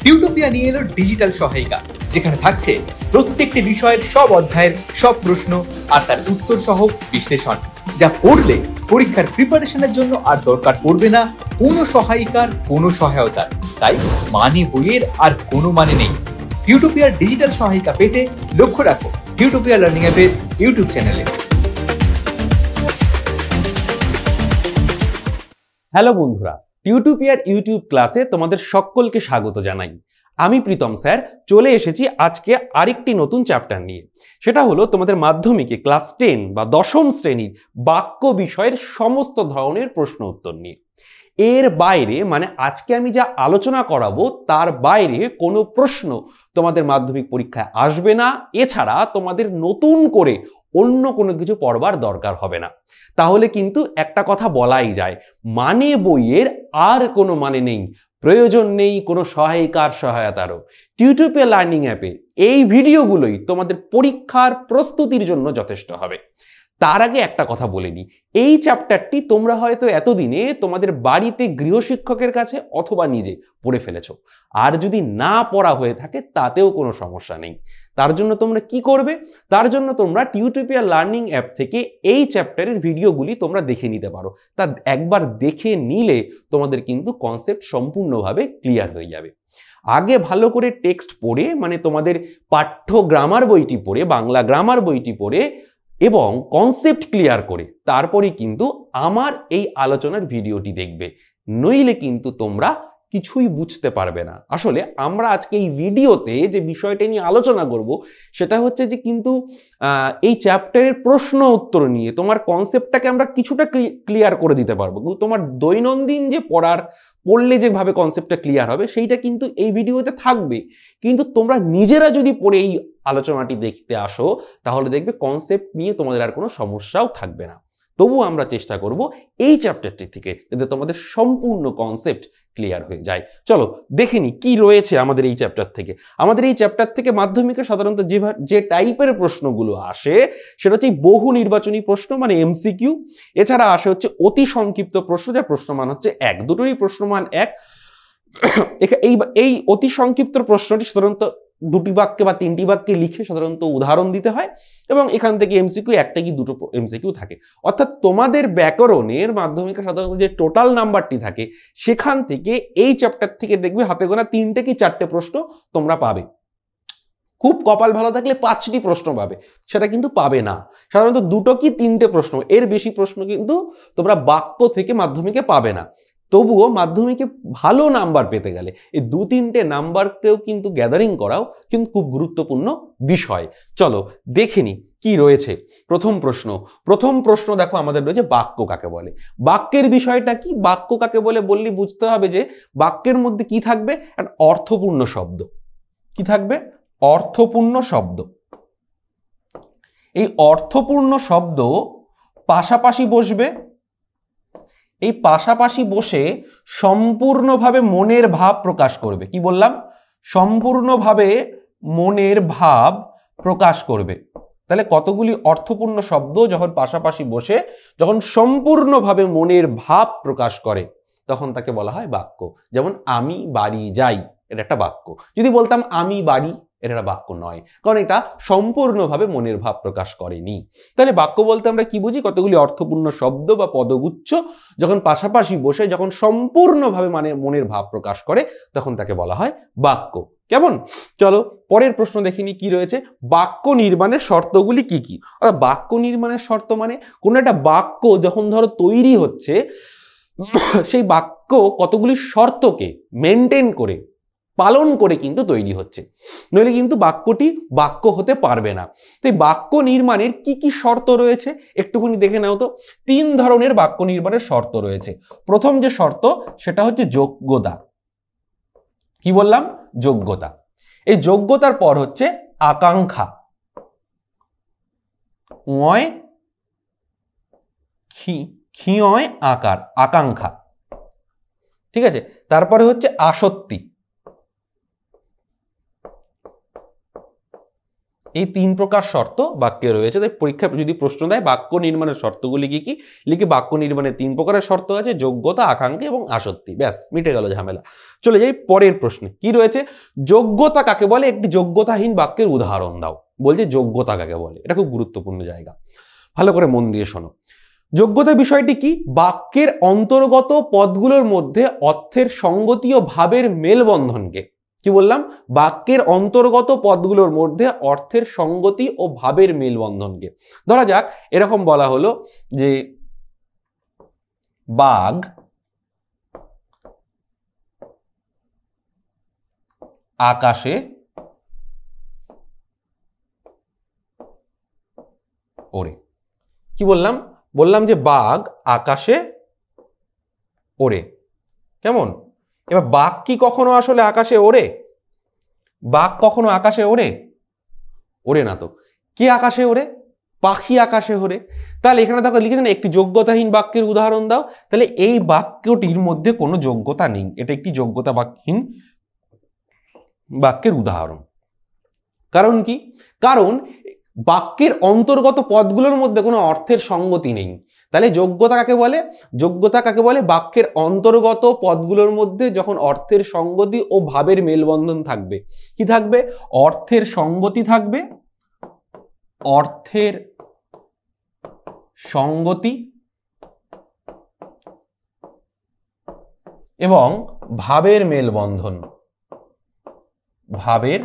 টিউটোপিয়া নিয়ে এলো ডিজিটাল সহায়িকা, যেখানে থাকছে প্রত্যেকটি বিষয়ের সব অধ্যায়ের সব প্রশ্ন আর তার উত্তর সহ বিশ্লেষণ, যা পড়লে পরীক্ষার প্রিপারেশনের জন্য আর দরকার পড়বে না কোনো সহায়িকার, কোনো সহায়তার। তাই মানে বইয়ের আর কোনো মানে নেই। টিউটোপিয়ার ডিজিটাল সহায়িকা পেতে লক্ষ্য রাখো টিউটোপিয়া লার্নিং অ্যাপের ইউটিউব চ্যানেলে। হ্যালো বন্ধুরা, টিউটোপিয়ার ইউটিউব ক্লাসে তোমাদের সকলকে স্বাগত জানাই। আমি প্রীতম স্যার চলে এসেছি আজকে আরেকটি নতুন চ্যাপ্টার নিয়ে। সেটা হলো তোমাদের মাধ্যমিকে ক্লাস 10 বা দশম শ্রেণীর বাক্য বিষয়ের সমস্ত ধরনের প্রশ্ন উত্তর নিয়ে। এর বাইরে মানে আজকে আমি যা আলোচনা করাবো তার বাইরে কোনো প্রশ্ন তোমাদের মাধ্যমিক পরীক্ষায় আসবে না। এছাড়া তোমাদের নতুন করে অন্য কোনো কিছু পড়বার দরকার হবে না। তাহলে কিন্তু একটা কথা বলাই যায়, মানে বইয়ের আর কোনো মানে নেই, প্রয়োজন নেই কোনো সহায়িকার সহায়তারও। টিউটোপিয়া লার্নিং অ্যাপে এই ভিডিওগুলোই তোমাদের পরীক্ষার প্রস্তুতির জন্য যথেষ্ট হবে। তার আগে একটা কথা বলে নিই, এই চ্যাপ্টারটি তোমরা হয়তো এতদিনে তোমাদের বাড়িতে গৃহশিক্ষকের কাছে অথবা নিজে পড়ে ফেলেছো। আর যদি না পড়া হয়ে থাকে তাতেও কোনো সমস্যা নেই। তার জন্য তোমরা কি করবে? তার জন্য তোমরা টিউটোপিয়া লার্নিং অ্যাপ থেকে এই চ্যাপ্টারের ভিডিওগুলি তোমরা দেখে নিতে পারো। তা একবার দেখে নিলে তোমাদের কিন্তু কনসেপ্ট সম্পূর্ণভাবে ক্লিয়ার হয়ে যাবে। আগে ভালো করে টেক্সট পড়ে, মানে তোমাদের পাঠ্য গ্রামার বইটি পড়ে, বাংলা গ্রামার বইটি পড়ে এবং কনসেপ্ট ক্লিয়ার করে তারপরে কিন্তু আমার এই আলোচনার ভিডিওটি দেখবে, নইলে কিন্তু তোমরা কিছুই বুঝতে পারবে না। আসলে আমরা আজকে এই ভিডিওতে যে বিষয়টা নিয়ে আলোচনা করব সেটা হচ্ছে যে কিন্তু এই চ্যাপ্টারের প্রশ্ন উত্তর নিয়ে তোমার কনসেপ্টটাকে আমরা কিছুটা ক্লিয়ার করে দিতে পারবো। তোমার দৈনন্দিন যে পড়লে যেভাবে কনসেপ্টটা ক্লিয়ার হবে সেইটা কিন্তু এই ভিডিওতে থাকবে, কিন্তু তোমরা নিজেরা যদি পড়ে এই আলোচনাটি দেখতে আসো তাহলে দেখবে কনসেপ্ট নিয়ে তোমাদের আর কোনো সমস্যাও থাকবে না। তবুও আমরা চেষ্টা করব এই চ্যাপ্টারটি থেকে যাতে তোমাদের সম্পূর্ণ কনসেপ্ট ক্লিয়ার হয়ে যায়। চলো দেখে নি কি রয়েছে আমাদের এই চ্যাপ্টার থেকে। আমাদের এই চ্যাপ্টার থেকে মাধ্যমিকে সাধারণত যে টাইপের প্রশ্নগুলো আসে সেটা হচ্ছে বহু নির্বাচনী প্রশ্ন, মানে এমসিকিউ। এছাড়া আসে হচ্ছে অতি সংক্ষিপ্ত প্রশ্ন, যার প্রশ্নমান হচ্ছে 1, দুটোরই প্রশ্নমান 1। এই অতি সংক্ষিপ্ত প্রশ্নটি সাধারণত 2টি বাক্যে বা 3টি বাক্যে লিখে সাধারণত উদাহরণ দিতে হয় এবং এখান থেকে এমসিকিউ 1টা কি 2টো এমসিকিউ থাকে। অর্থাৎ তোমাদের ব্যাকরণের মাধ্যমিকে সাধারণত যে টোটাল নাম্বারটি থাকে সেখান থেকে এই চ্যাপ্টার থেকে দেখবে হাতে গোনা 3টে কি 4টে প্রশ্ন তোমরা পাবে। খুব কপাল ভালো থাকলে 5টি প্রশ্ন পাবে, সেটা কিন্তু পাবে না। সাধারণত 2টো কি 3টে প্রশ্ন, এর বেশি প্রশ্ন কিন্তু তোমরা বাক্য থেকে মাধ্যমিকে পাবে না। তবুও মাধ্যমিকে ভালো নাম্বার পেতে গেলে এই 2-3টে নাম্বারকেও কিন্তু গ্যাদারিং করাও কিন্তু খুব গুরুত্বপূর্ণ বিষয়। চলো দেখে নি কি রয়েছে। প্রথম প্রশ্ন দেখো আমাদের রয়েছে বাক্য কাকে বলে। বাক্যের বিষয়টা কি? বাক্য কাকে বলে বললে বুঝতে হবে যে বাক্যের মধ্যে কি থাকবে, একটা অর্থপূর্ণ শব্দ। কি থাকবে? অর্থপূর্ণ শব্দ। এই অর্থপূর্ণ শব্দ পাশাপাশি বসবে। এই পাশাপাশি বসে সম্পূর্ণভাবে মনের ভাব প্রকাশ করবে। কি বললাম? সম্পূর্ণভাবে মনের ভাব প্রকাশ করবে। তাহলে কতগুলি অর্থপূর্ণ শব্দ যখন পাশাপাশি বসে যখন সম্পূর্ণভাবে মনের ভাব প্রকাশ করে তখন তাকে বলা হয় বাক্য। যেমন আমি বাড়ি যাই, এটা একটা বাক্য। যদি বলতাম আমি বাড়ি, এটা একটা বাক্য নয়, কারণ এটা সম্পূর্ণভাবে মনের ভাব প্রকাশ করেনি। তাহলে বাক্য বলতে আমরা কি বুঝি? কতগুলি অর্থপূর্ণ শব্দ বা পদগুচ্ছ যখন পাশাপাশি বসে যখন সম্পূর্ণভাবে মানে মনের ভাব প্রকাশ করে তখন তাকে বলা হয় বাক্য। কেমন? চলো পরের প্রশ্ন দেখিনি কি রয়েছে। বাক্য নির্মাণের শর্তগুলি কি কি? বাক্য নির্মাণের শর্ত মানে কোনো একটা বাক্য যখন ধরো তৈরি হচ্ছে সেই বাক্য কতগুলি শর্তকে মেনটেন করে পালন করে কিন্তু তৈরি হচ্ছে, নইলে কিন্তু বাক্যটি বাক্য হতে পারবে না। তাই বাক্য নির্মাণের কি কি শর্ত রয়েছে একটুখানি দেখে নাও তো। 3 ধরনের বাক্য নির্মাণের শর্ত রয়েছে। প্রথম যে শর্ত সেটা হচ্ছে যোগ্যতা। কি বললাম? যোগ্যতা। এই যোগ্যতার পর হচ্ছে আকাঙ্ক্ষা। আকার, আকাঙ্ক্ষা। ঠিক আছে? তারপরে হচ্ছে আসক্তি। এই 3 প্রকার শর্ত বাক্যে রয়েছে। তাই পরীক্ষা যদি প্রশ্ন দেয় বাক্য নির্মাণের শর্তগুলি কি কি, লিখে বাক্য নির্মাণের 3 প্রকারের শর্ত আছে, যোগ্যতা, আকাঙ্ক্ষা এবং আসক্তি। ব্যাস, মিটে গেল ঝামেলা। চলে যাই পরের প্রশ্নে। কি রয়েছে? যোগ্যতা কাকে বলে? একটি যোগ্যতাহীন বাক্যের উদাহরণ দাও। বলছে যোগ্যতা কাকে বলে। এটা খুব গুরুত্বপূর্ণ জায়গা, ভালো করে মন দিয়ে শোনো। যোগ্যতা বিষয়টি কি? বাক্যের অন্তর্গত পদগুলোর মধ্যে অর্থের সঙ্গতি ও ভাবের মেলবন্ধনকে, কি বললাম, বাক্যের অন্তর্গত পদগুলোর মধ্যে অর্থের সঙ্গতি ও ভাবের মেলবন্ধনকে। ধরা যাক এরকম বলা হলো যে বাঘ আকাশে ওড়ে। কি বললাম? বললাম যে বাঘ আকাশে ওড়ে। কেমন? এবার বাঘ কি কখনো আসলে আকাশে ওড়ে? বাঘ কখনো আকাশে ওড়ে? ওড়ে না তো। কে আকাশে ওড়ে? পাখি আকাশে ওড়ে। তাহলে এখানে দেখো লিখেছেন একটি যোগ্যতাহীন বাক্যের উদাহরণ দাও। তাহলে এই বাক্যটির মধ্যে কোনো যোগ্যতা নেই, এটা একটি যোগ্যতাহীন বাক্যের উদাহরণ। কারণ কি? কারণ বাক্যের অন্তর্গত পদগুলোর মধ্যে কোনো অর্থের সঙ্গতি নেই। তাহলে যোগ্যতা কাকে বলে? যোগ্যতা কাকে বলে? বাক্যের অন্তর্গত পদগুলোর মধ্যে যখন অর্থের সঙ্গতি ও ভাবের মেলবন্ধন থাকবে। কি থাকবে? অর্থের সঙ্গতি থাকবে, অর্থের সঙ্গতি এবং ভাবের মেলবন্ধন, ভাবের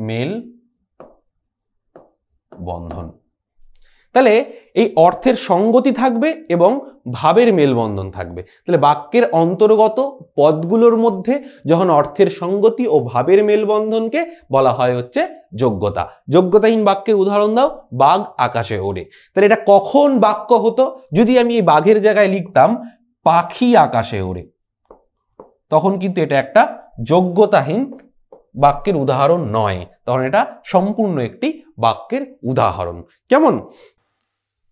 মেল বন্ধন। তাহলে এই অর্থের সঙ্গতি থাকবে এবং ভাবের মেলবন্ধন থাকবে। তাহলে বাক্যের অন্তর্গত পদগুলোর মধ্যে যখন অর্থের সঙ্গতি ও ভাবের মেলবন্ধনকে বলা হয় হচ্ছে যোগ্যতা। যোগ্যতাহীন বাক্যের উদাহরণ দাও। বাঘ আকাশে ওড়ে। তাহলে এটা কখন বাক্য হতো? যদি আমি এই বাঘের জায়গায় লিখতাম পাখি আকাশে ওড়ে, তখন কিন্তু এটা একটা যোগ্যতাহীন বাক্যের উদাহরণ নয়, তখন এটা সম্পূর্ণ একটি বাক্যের উদাহরণ। কেমন?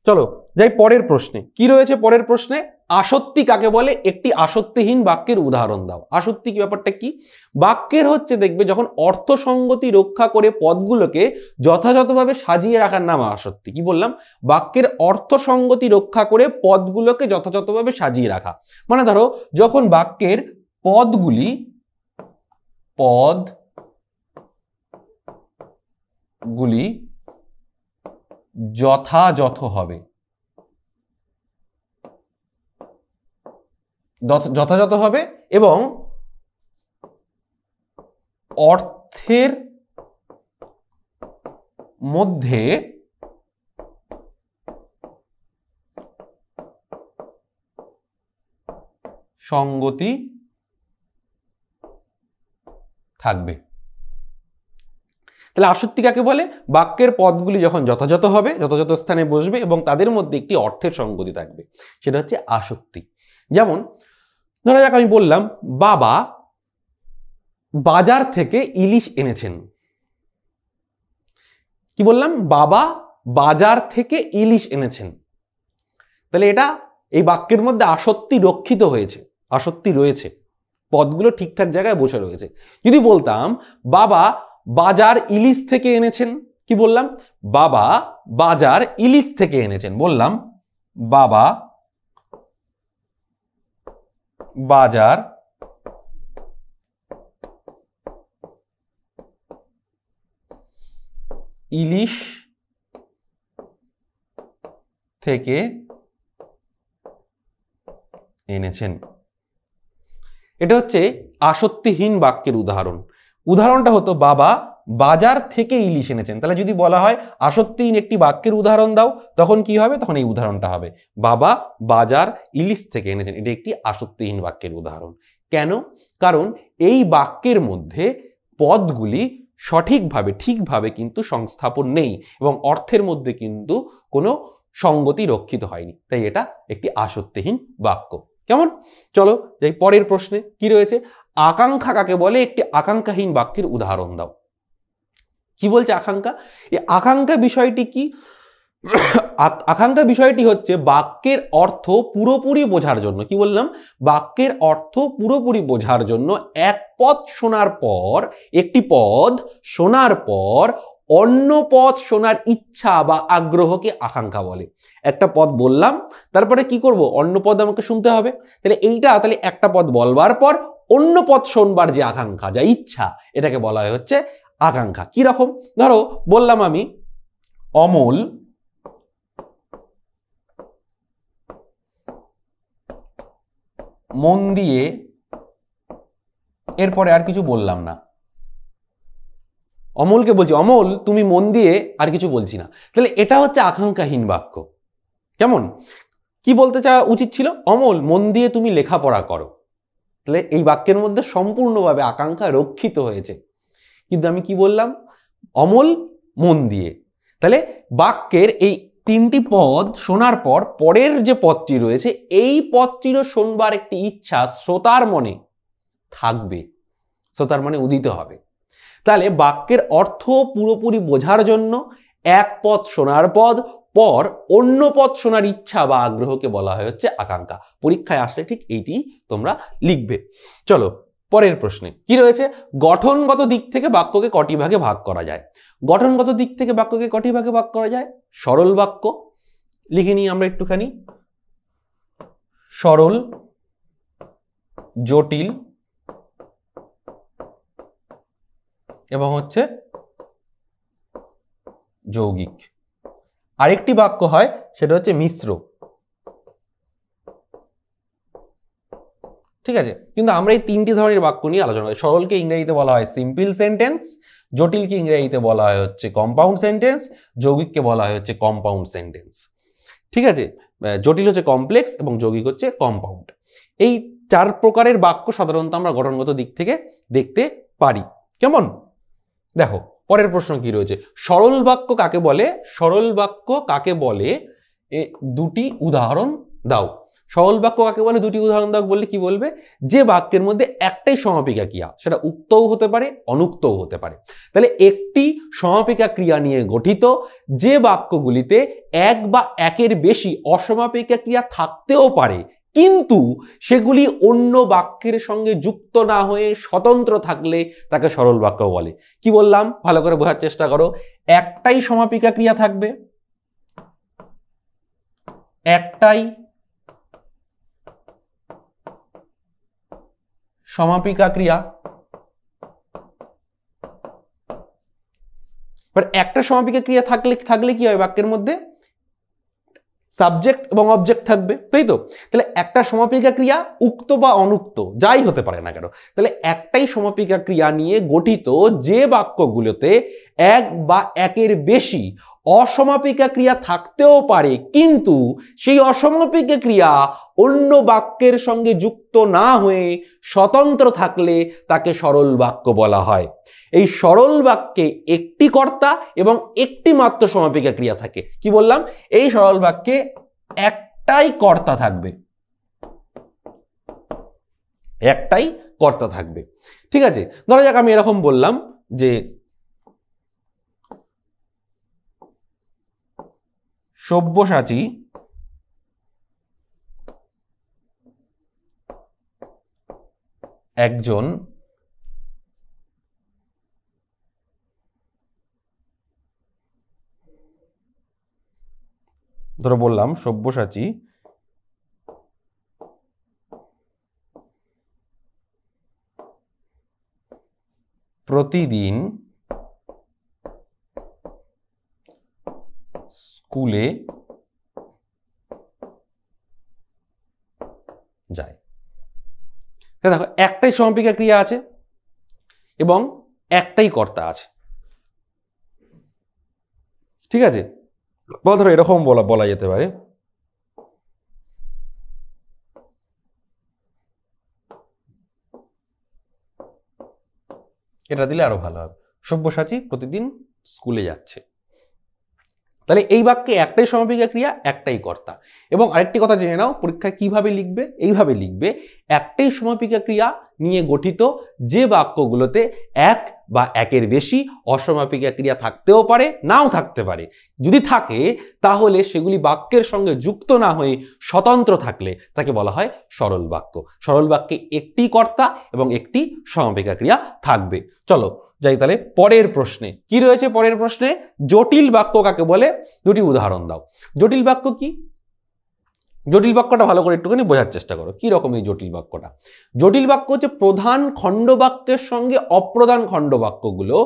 চলো যাই পরের প্রশ্নে। কি রয়েছে পরের প্রশ্নে? আসক্তি কাকে বলে? একটি আসক্তিহীন বাক্যের উদাহরণ দাও। আসক্তি কি, ব্যাপারটা কি? বাক্যের হচ্ছে দেখবে যখন অর্থ সঙ্গতি রক্ষা করে পদগুলোকে যথাযথভাবে সাজিয়ে রাখার নাম আসক্তি। কি বললাম? বাক্যের অর্থ সঙ্গতি রক্ষা করে পদগুলোকে যথাযথভাবে সাজিয়ে রাখা। মানে ধরো যখন বাক্যের পদগুলি যথাযথ হবে, যথাযথ হবে এবং অর্থের মধ্যে সঙ্গতি থাকবে। তাহলে আসক্তি কাকে বলে? বাক্যের পদগুলি যখন যথাযথ হবে, যথাযথ স্থানে বসবে এবং তাদের মধ্যে একটি অর্থের সঙ্গতি থাকবে, সেটা হচ্ছে আসক্তি। যেমন ধরা যাক আমি বললাম বাবা বাজার থেকে ইলিশ এনেছেন। কি বললাম? বাবা বাজার থেকে ইলিশ এনেছেন। তাহলে এটা এই বাক্যের মধ্যে আসক্তি রক্ষিত হয়েছে, আসক্তি রয়েছে, পদগুলো ঠিকঠাক জায়গায় বসে রয়েছে। যদি বলতাম বাবা বাজার ইলিশ থেকে এনেছেন, কি বললাম? বাবা বাজার ইলিশ থেকে এনেছেন। বললাম বাবা বাজার ইলিশ থেকে এনেছেন। এটা হচ্ছে আসক্তিহীন বাক্যের উদাহরণ। উদাহরণটা হতো বাবা বাজার থেকে ইলিশ এনেছেন। তাহলে যদি বলা হয় আসক্তিহীন একটি বাক্যের উদাহরণ দাও, তখন কি হবে? তখন এই উদাহরণটা হবে বাবা বাজার ইলিশ থেকে এনেছেন। এটা একটি আসক্তিহীন বাক্যের উদাহরণ। কেন? কারণ এই বাক্যের মধ্যে পদগুলি ঠিকভাবে কিন্তু সংস্থাপন নেই এবং অর্থের মধ্যে কিন্তু কোনো সঙ্গতি রক্ষিত হয়নি, তাই এটা একটি আসক্তিহীন বাক্য। কেমন? চলো যাই পরের প্রশ্নে। কি রয়েছে? আকাঙ্ক্ষা কাকে বলে? একটি আকাঙ্ক্ষাহীন বাক্যের উদাহরণ দাও। কি বলছে আকাঙ্ক্ষা? এই আকাঙ্ক্ষা বিষয়টি কি? আকাঙ্ক্ষা বিষয়টি হচ্ছে বাক্যের অর্থ পুরোপুরি বোঝার জন্য, কি বললাম, বাক্যের অর্থ পুরোপুরি বোঝার জন্য এক পদ শোনার পর, একটি পদ শোনার পর অন্য পদ শোনার ইচ্ছা বা আগ্রহকে আকাঙ্ক্ষা বলে। একটা পদ বললাম, তারপরে কি করব, অন্য পদ আমাকে শুনতে হবে। তাহলে একটা পদ বলবার পর অন্য পদ শোনবার যে আকাঙ্ক্ষা, যা ইচ্ছা, এটাকে বলা হচ্ছে আকাঙ্ক্ষা। কি রকম, ধরো বললাম আমি অমল মন দিয়ে, এরপরে আর কিছু বললাম না, অমলকে বলছি অমল তুমি মন দিয়ে, আর কিছু বলছি না। তাহলে এটা হচ্ছে আকাঙ্ক্ষাহীন বাক্য। কেমন, কি বলতে চাওয়া উচিত ছিল, অমল মন দিয়ে তুমি লেখাপড়া করো। তাহলে এই বাক্যের মধ্যে সম্পূর্ণভাবে আকাঙ্ক্ষা রক্ষিত হয়েছে। কিন্তু আমি কি বললাম, অমল মন দিয়ে। তাহলে বাক্যের এই তিনটি পদ শোনার পর পরের যে পদটি রয়েছে, এই পদটিরও শোনবার একটি ইচ্ছা শ্রোতার মনে থাকবে, শ্রোতার মনে উদিত হবে। তাহলে বাক্যের অর্থ পুরোপুরি বোঝার জন্য এক পদ শোনার পর অন্য পদ শোনার ইচ্ছা বা আগ্রহকে বলা হয় হচ্ছে আকাঙ্ক্ষা। পরীক্ষায় আসলে ঠিক এইটি তোমরা লিখবে। চলো পরের প্রশ্নে কি রয়েছে, গঠনগত দিক থেকে বাক্যকে কটি ভাগে ভাগ করা যায়। গঠনগত দিক থেকে বাক্যকে কটি ভাগে ভাগ করা যায়, সরল বাক্য লিখে নিই আমরা একটুখানি, সরল, জটিল এবং হচ্ছে যৌগিক। আরেকটি বাক্য হয় সেটা হচ্ছে মিশ্র। ঠিক আছে, কিন্তু আমরা এই তিনটি ধরনের বাক্য নিয়ে আলোচনা করি। সরলকে ইংরেজিতে বলা হয় সিম্পল সেন্টেন্স, জটিলকে ইংরেজিতে বলা হয় হচ্ছে কম্পাউন্ড সেন্টেন্স, যৌগিককে বলা হয় হচ্ছে কম্পাউন্ড সেন্টেন্স। ঠিক আছে, জটিল হচ্ছে কমপ্লেক্স এবং যৌগিক হচ্ছে কম্পাউন্ড। এই চার প্রকারের বাক্য সাধারণত আমরা গঠনগত দিক থেকে দেখতে পারি। কেমন, দেখো পরের প্রশ্ন কি রয়েছে, সরল বাক্য কাকে বলে, সরল বাক্য কাকে বলে দুটি উদাহরণ দাও। সরল বাক্য কাকে বলে দুটি উদাহরণ দাও বললে কি বলবে, যে বাক্যের মধ্যে একটাই সমাপিকা ক্রিয়া, সেটা উক্তও হতে পারে অনুক্তও হতে পারে। তাহলে একটি সমাপিকা ক্রিয়া নিয়ে গঠিত যে বাক্যগুলিতে এক বা একের বেশি অসমাপিকা ক্রিয়া থাকতেও পারে, কিন্তু সেগুলি অন্য বাক্যের সঙ্গে যুক্ত না হয়ে স্বতন্ত্র থাকলে তাকে সরল বাক্য বলে। কি বললাম ভালো করে বোঝার চেষ্টা করো, একটাই সমাপিকা ক্রিয়া থাকবে, একটাই সমাপিকা ক্রিয়া, এবার একটা সমাপিকা ক্রিয়া থাকলে কি হয়, বাক্যের মধ্যে সাবজেক্ট এবং অবজেক্ট থাকবে, তাই তো। তাহলে একটা সমাপিকা ক্রিয়া উক্ত বা অনুক্ত যাই হতে পারে না কেন, তাহলে একটাই সমাপিকা ক্রিয়া নিয়ে গঠিত যে বাক্যগুলোতে এক বা একের বেশি অসমাপিকা ক্রিয়া থাকতেও পারে, কিন্তু সেই অসমাপিকা ক্রিয়া অন্য বাক্যের সঙ্গে যুক্ত না হয়ে স্বতন্ত্র থাকলে তাকে সরল বাক্য বলা হয়। এই সরল বাক্যে একটি কর্তা এবং একটি মাত্র সমাপিকা ক্রিয়া থাকে। কি বললাম, এই সরল বাক্যে একটাই কর্তা থাকবে, একটাই কর্তা থাকবে। ঠিক আছে, ধরা যাক আমি এরকম বললাম যে সব্যসাচী একজন ধরো বললাম সব্যসাচী প্রতিদিন স্কুলে যায়। দেখো একটাই সমাপিকা ক্রিয়া আছে এবং একটাই কর্তা আছে। ঠিক আছে, ধরো এরকম বলা যেতে পারে, এটা দিলে আরো ভালো হবে, সব্যসাচী প্রতিদিন স্কুলে যাচ্ছে। তাহলে এই বাক্যে একটাই সমাপিকা ক্রিয়া, একটাই কর্তা। এবং আরেকটি কথা জেনে নাও, পরীক্ষায় কিভাবে লিখবে, এইভাবে লিখবে, একটাই সমাপিকা ক্রিয়া নিয়ে গঠিত যে বাক্যগুলোতে এক বা একের বেশি অসমাপিকা ক্রিয়া থাকতেও পারে, নাও থাকতে পারে। যদি থাকে তাহলে সেগুলি বাক্যের সঙ্গে যুক্ত না হয়ে স্বতন্ত্র থাকলে তাকে বলা হয় সরল বাক্য। সরল বাক্যে একটি কর্তা এবং একটি সমাপিকা ক্রিয়া থাকবে। চলো যাই তাহলে পরের প্রশ্নে। কি রয়েছে পরের প্রশ্নে? জটিল বাক্য কাকে বলে? দুটি উদাহরণ দাও। জটিল বাক্য কি? জটিল বাক্যটা ভালো করে একটুখানি বোঝার চেষ্টা করো, কি রকম এই জটিল বাক্যটা। জটিল বাক্য হচ্ছে প্রধান খণ্ডবাক্যের সঙ্গে অপ্রধান খণ্ডবাক্যগুলো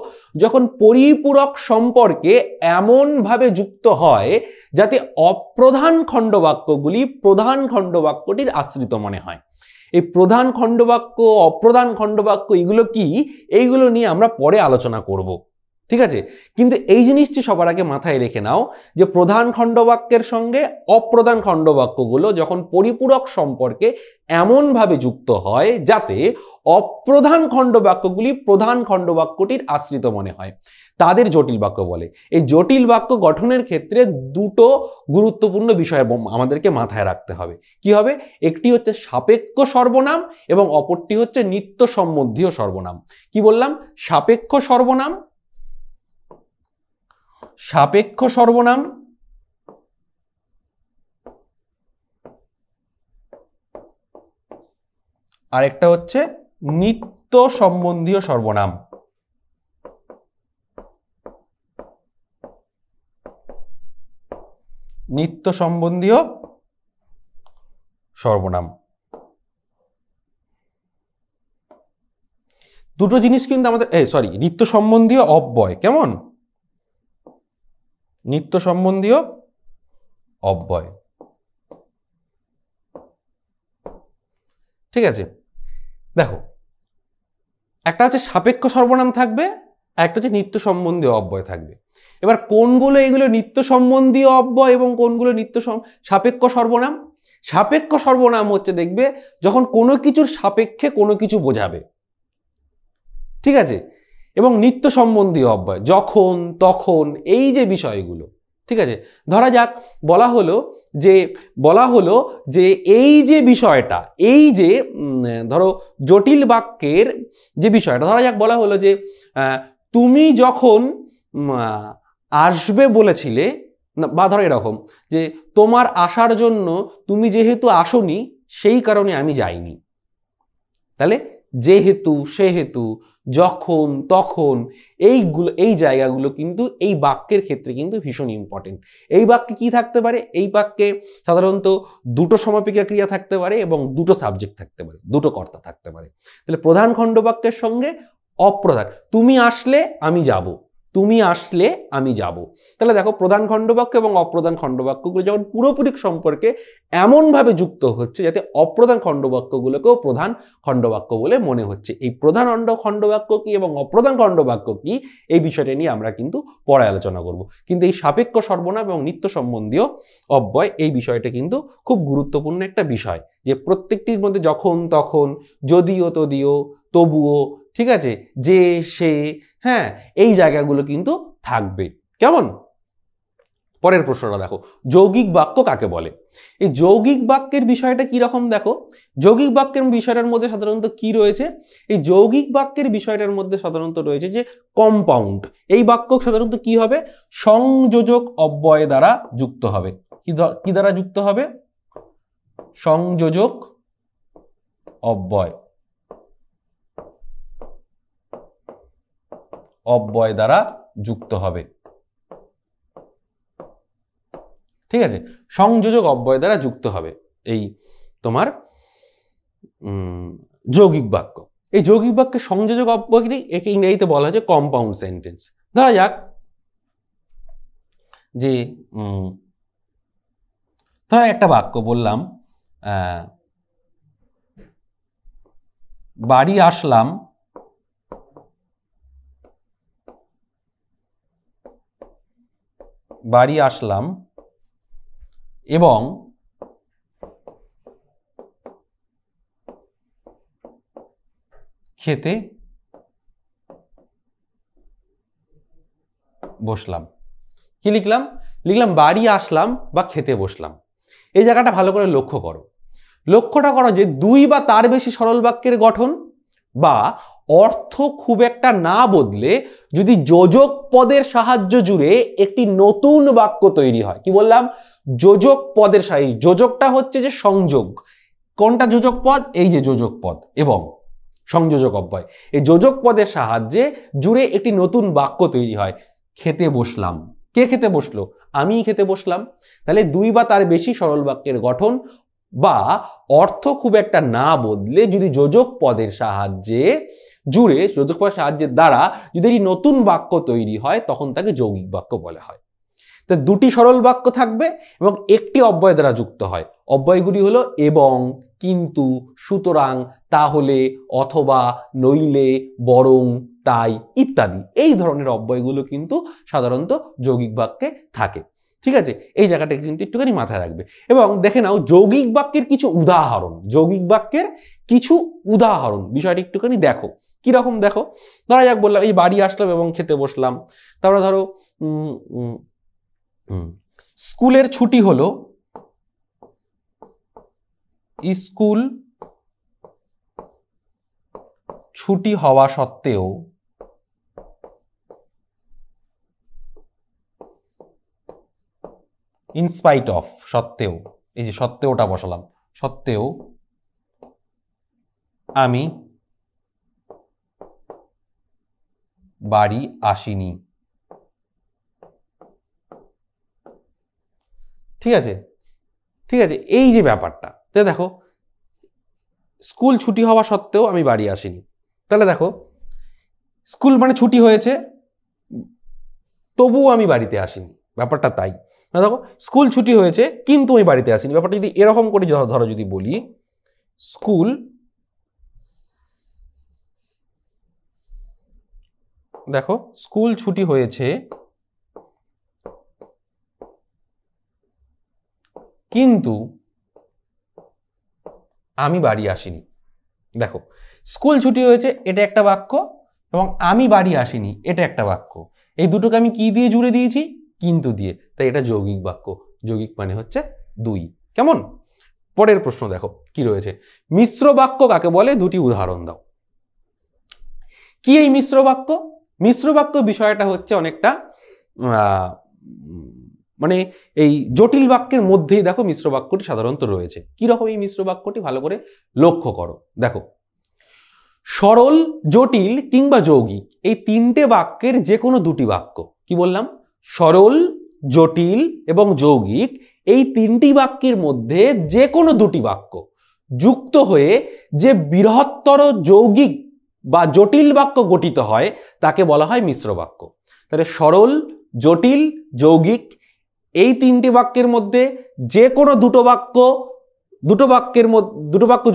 যখন পরিপূরক সম্পর্কে এমনভাবে যুক্ত হয় যাতে অপ্রধান খণ্ডবাক্যগুলি প্রধান খণ্ডবাক্যটির আশ্রিত মনে হয়। এই প্রধান খণ্ডবাক্য, অপ্রধান খণ্ডবাক্য, এগুলো কি, এইগুলো নিয়ে আমরা পরে আলোচনা করব, ঠিক আছে? কিন্তু এই জিনিসটি সবার আগে মাথায় রেখে নাও যে প্রধান খণ্ডবাক্যের সঙ্গে অপ্রধান খণ্ডবাক্যগুলো যখন পরিপূরক সম্পর্কে এমনভাবে যুক্ত হয় যাতে অপ্রধান খণ্ডবাক্যগুলি প্রধান খণ্ডবাক্যটির আশ্রিত মনে হয়, তাদের জটিল বাক্য বলে। এই জটিল বাক্য গঠনের ক্ষেত্রে দুটো গুরুত্বপূর্ণ বিষয় আমাদেরকে মাথায় রাখতে হবে। কি হবে? একটি হচ্ছে সাপেক্ষ সর্বনাম এবং অপরটি হচ্ছে নিত্য সম্বন্ধীয় সর্বনাম। কি বললাম? সাপেক্ষ সর্বনাম, সাপেক্ষ সর্বনাম আর একটা হচ্ছে নিত্য সম্বন্ধীয় সর্বনাম। নিত্য সম্বন্ধীয় সর্বনাম দুটো জিনিস কিন্তু আমাদের, নিত্য সম্বন্ধীয় অব্যয়। কেমন? নিত্য সম্বন্ধীয় অব্যয়, ঠিক আছে? দেখো, একটা হচ্ছে সাপেক্ষ সর্বনাম থাকবে, আর একটা হচ্ছে নিত্য সম্বন্ধীয় অব্যয় থাকবে। এবার কোনগুলো এগুলো নিত্য সম্বন্ধীয় অব্যয় এবং কোনগুলো সাপেক্ষ সর্বনাম? সাপেক্ষ সর্বনাম হচ্ছে, দেখবে, যখন কোনো কিছুর সাপেক্ষে কোনো কিছু বোঝাবে, ঠিক আছে? এবং নিত্য সম্বন্ধীয় অব্যয় যখন, তখন, এই যে বিষয়গুলো, ঠিক আছে? ধরা যাক বলা হলো যে এই যে বিষয়টা, এই যে ধরো জটিল বাক্যের যে বিষয়টা, ধরা যাক বলা হলো যে তুমি যখন আসবে বলেছিলে, বা ধরো এরকম যে তোমার আসার জন্য তুমি যেহেতু আসোনি সেই কারণে আমি যাইনি। তাহলে যেহেতু, সেহেতু, যখন, তখন, এই জায়গাগুলো কিন্তু এই বাক্যের ক্ষেত্রে কিন্তু ভীষণ ইম্পর্টেন্ট। এই বাক্যে কি থাকতে পারে? এই বাক্যে সাধারণত দুটো সমাপিকা ক্রিয়া থাকতে পারে এবং দুটো সাবজেক্ট থাকতে পারে, দুটো কর্তা থাকতে পারে। তাহলে প্রধান খণ্ডবাক্যের সঙ্গে অপ্রধান, তুমি আসলে আমি যাব, তুমি আসলে আমি যাব। তাহলে দেখো, প্রধান খণ্ডবাক্য এবং অপ্রধান খণ্ডবাক্যগুলো যখন পুরোপুরি সম্পর্কে এমনভাবে যুক্ত হচ্ছে যাতে অপ্রধান খণ্ডবাক্যগুলোকেও প্রধান খণ্ডবাক্য বলে মনে হচ্ছে। এই প্রধান খণ্ডবাক্য কি এবং অপ্রধান খণ্ডবাক্য কি, এই বিষয়টা নিয়ে আমরা কিন্তু পরে আলোচনা করব। কিন্তু এই সাপেক্ষ সর্বনাম এবং নিত্য সম্বন্ধীয় অব্যয়, এই বিষয়টা কিন্তু খুব গুরুত্বপূর্ণ একটা বিষয়, যে প্রত্যেকটির মধ্যে যখন, তখন, যদিও, তদিও, তবুও, ঠিক আছে, যে, সে, হ্যাঁ, এই জায়গাগুলো কিন্তু থাকবে। কেমন? পরের প্রশ্নটা দেখো, যৌগিক বাক্য কাকে বলে? এই যৌগিক বাক্যের বিষয়টা কি রকম দেখো। যৌগিক বাক্যের বিষয়টার মধ্যে সাধারণত কি রয়েছে? এই যৌগিক বাক্যের বিষয়টার মধ্যে সাধারণত রয়েছে যে কম্পাউন্ড। এই বাক্য সাধারণত কি হবে? সংযোজক অব্যয় দ্বারা যুক্ত হবে। কি দ্বারা যুক্ত হবে? সংযোজক অব্যয়, অব্যয় দ্বারা যুক্ত হবে, ঠিক আছে? সংযোজক অব্যয় দ্বারা যুক্ত হবে এই তোমার যৌগিক বাক্য। এই যৌগিক বাক্যের সংযোজক অব্যয়টি একে ইংরেজিতে বলা হচ্ছে কম্পাউন্ড সেন্টেন্স। ধরা যাক যে ধরা একটা বাক্য বললাম, বাড়ি আসলাম, বাড়ি আসলাম এবং খেতে বসলাম। কি লিখলাম? লিখলাম বাড়ি আসলাম বা খেতে বসলাম। এই জায়গাটা ভালো করে লক্ষ্য করো, লক্ষ্যটা করো যে দুই বা তার বেশি সরল বাক্যের গঠন বা অর্থ খুব একটা না বদলে যদি যোজক পদের সাহায্য জুড়ে একটি নতুন বাক্য তৈরি হয়। কি বললাম? যোজক পদের সাহায্যে, যোজকটা হচ্ছে যে সংযোগ। কোনটা যোজক পদ? এই যে যোজক পদ এবং সংযোজক অব্যয়। এই যোজক পদের সাহায্যে জুড়ে একটি নতুন বাক্য তৈরি হয়। খেতে বসলাম, কে খেতে বসলো? আমিই খেতে বসলাম। তাহলে দুই বা তার বেশি সরল বাক্যের গঠন বা অর্থ খুব একটা না বদলে যদি যোজক পদের সাহায্যে জুড়ে, যোজক পদের সাহায্যের দ্বারা যদি এই নতুন বাক্য তৈরি হয় তখন তাকে যৌগিক বাক্য বলা হয়। তো দুটি সরল বাক্য থাকবে এবং একটি অব্যয় দ্বারা যুক্ত হয়। অব্যয়গুলি হলো এবং, কিন্তু, সুতরাং, তাহলে, অথবা, নইলে, বরং, তাই ইত্যাদি। এই ধরনের অব্যয়গুলো কিন্তু সাধারণত যৌগিক বাক্যে থাকে। ঠিক আছে, এই জায়গাটা কিন্তু একটুখানি মাথায় রাখবে। এবং দেখে নাও যৌগিক বাক্যের কিছু উদাহরণ, যৌগিক বাক্যের কিছু উদাহরণ, বিষয়টা একটুখানি দেখো কিরকম। দেখো, ধরা যাক বললাম এই বাড়ি আসলাম এবং খেতে বসলাম। তারপরে ধরো স্কুলের ছুটি হলো, স্কুল ছুটি হওয়া সত্ত্বেও ইনস্পাইট অফ, সত্ত্বেও, এই যে সত্ত্বেওটা বসালাম, সত্ত্বেও আমি বাড়ি আসিনি। ঠিক আছে, ঠিক আছে, এই যে ব্যাপারটা, তাহলে দেখো স্কুল ছুটি হওয়া সত্ত্বেও আমি বাড়ি আসিনি। তাহলে দেখো স্কুল মানে ছুটি হয়েছে, তবুও আমি বাড়িতে আসিনি, ব্যাপারটা তাই। না দেখো স্কুল ছুটি হয়েছে কিন্তু আমি বাড়িতে আসিনি, ব্যাপারটা যদি এরকম করে ধরো, যদি বলি স্কুল, দেখো স্কুল ছুটি হয়েছে কিন্তু আমি বাড়ি আসিনি। দেখো স্কুল ছুটি হয়েছে এটা একটা বাক্য এবং আমি বাড়ি আসিনি এটা একটা বাক্য। এই দুটোকে আমি কি দিয়ে জুড়ে দিয়েছি? কিন্তু দিয়ে। তাই এটা যৌগিক বাক্য। যৌগিক মানে হচ্ছে দুই। কেমন? পরের প্রশ্ন দেখো কি রয়েছে, মিশ্র বাক্য কাকে বলে? দুটি উদাহরণ দাও। কি এই মিশ্র বাক্য? মিশ্র বাক্য বিষয়টা হচ্ছে অনেকটা মানে এই জটিল বাক্যের মধ্যেই দেখো মিশ্র বাক্যটি সাধারণত রয়েছে। কি রকম এই মিশ্র বাক্যটি? ভালো করে লক্ষ্য করো। দেখো সরল, জটিল কিংবা যৌগিক এই তিনটে বাক্যের যে কোনো দুটি বাক্য, কি বললাম? সরল, জটিল এবং যৌগিক এই তিনটি বাক্যের মধ্যে যে কোনো দুটি বাক্য যুক্ত হয়ে যে বৃহত্তর যৌগিক বা জটিল বাক্য গঠিত হয় তাকে বলা হয় মিশ্র বাক্য। তাহলে সরল, জটিল, যৌগিক এই তিনটি বাক্যের মধ্যে যে কোনো দুটো বাক্য